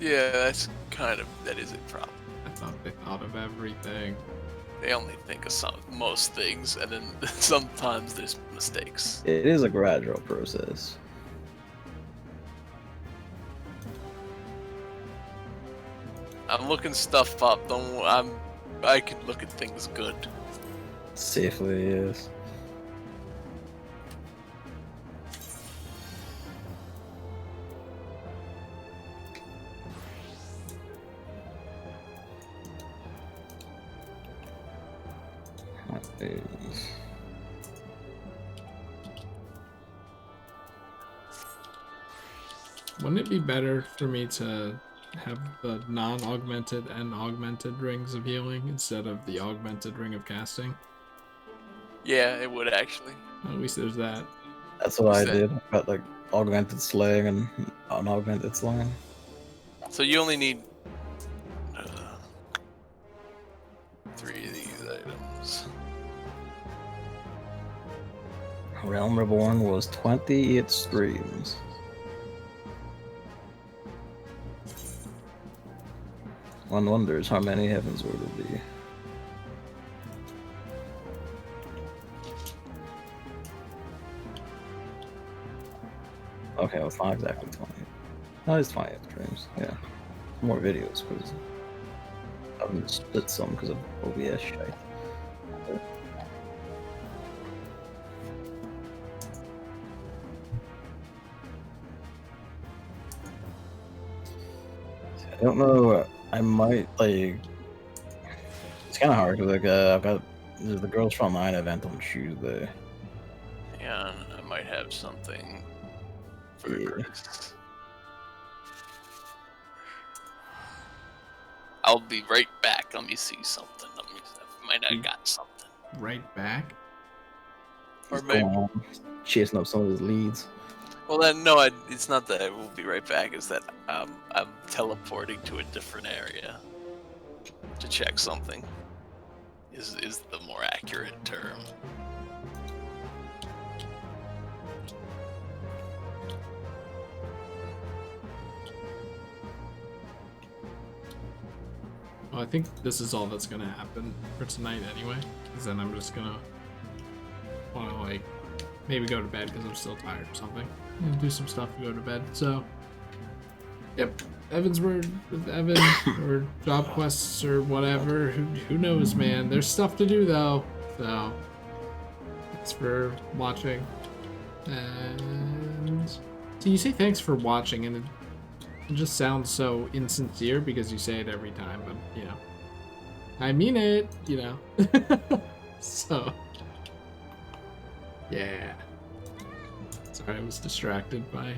S2: Yeah, that is a problem.
S3: I thought they thought of everything.
S2: They only think of most things, and then sometimes there's mistakes.
S4: It is a gradual process.
S2: I'm looking stuff up. I can look at things good.
S4: Safely, yes. That is...
S3: Wouldn't it be better for me to have the non-augmented and augmented rings of healing instead of the augmented ring of casting?
S2: Yeah, it would actually.
S3: At least there's that.
S4: That's what I did. I got like augmented slaying and unaugmented slaying.
S2: So you only need 3 of these items.
S4: Realm Reborn was 28 streams.
S1: One wonders how many Heavensward will be. Okay, well, it's not exactly 20. No, it's 20 frames. Yeah. More videos, because I've been split some because of OBS shite. I don't know. I might like. It's kind of hard because I've got there's the Girls From Mine event on Tuesday.
S2: Yeah, I might have something for Chris. I'll be right back. Let me see something. I might have got something.
S3: Right back?
S2: Or maybe
S1: Chasing up some of his leads.
S2: Well, then, no, it's not that I will be right back. It's that I'm teleporting to a different area to check something. Is the more accurate term.
S3: Well, I think this is all that's gonna happen for tonight anyway. Because then I'm just gonna want to like maybe go to bed because I'm still tired or something. And do some stuff and go to bed. So, yep, Heavensward with Evan or job quests or whatever. Who knows, man? There's stuff to do though. So, thanks for watching. And so you say thanks for watching, and it just sounds so insincere because you say it every time. But you know, I mean it. You know. So, yeah. Sorry, I was distracted by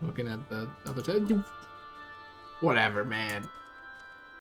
S3: looking at the other side. Whatever, man.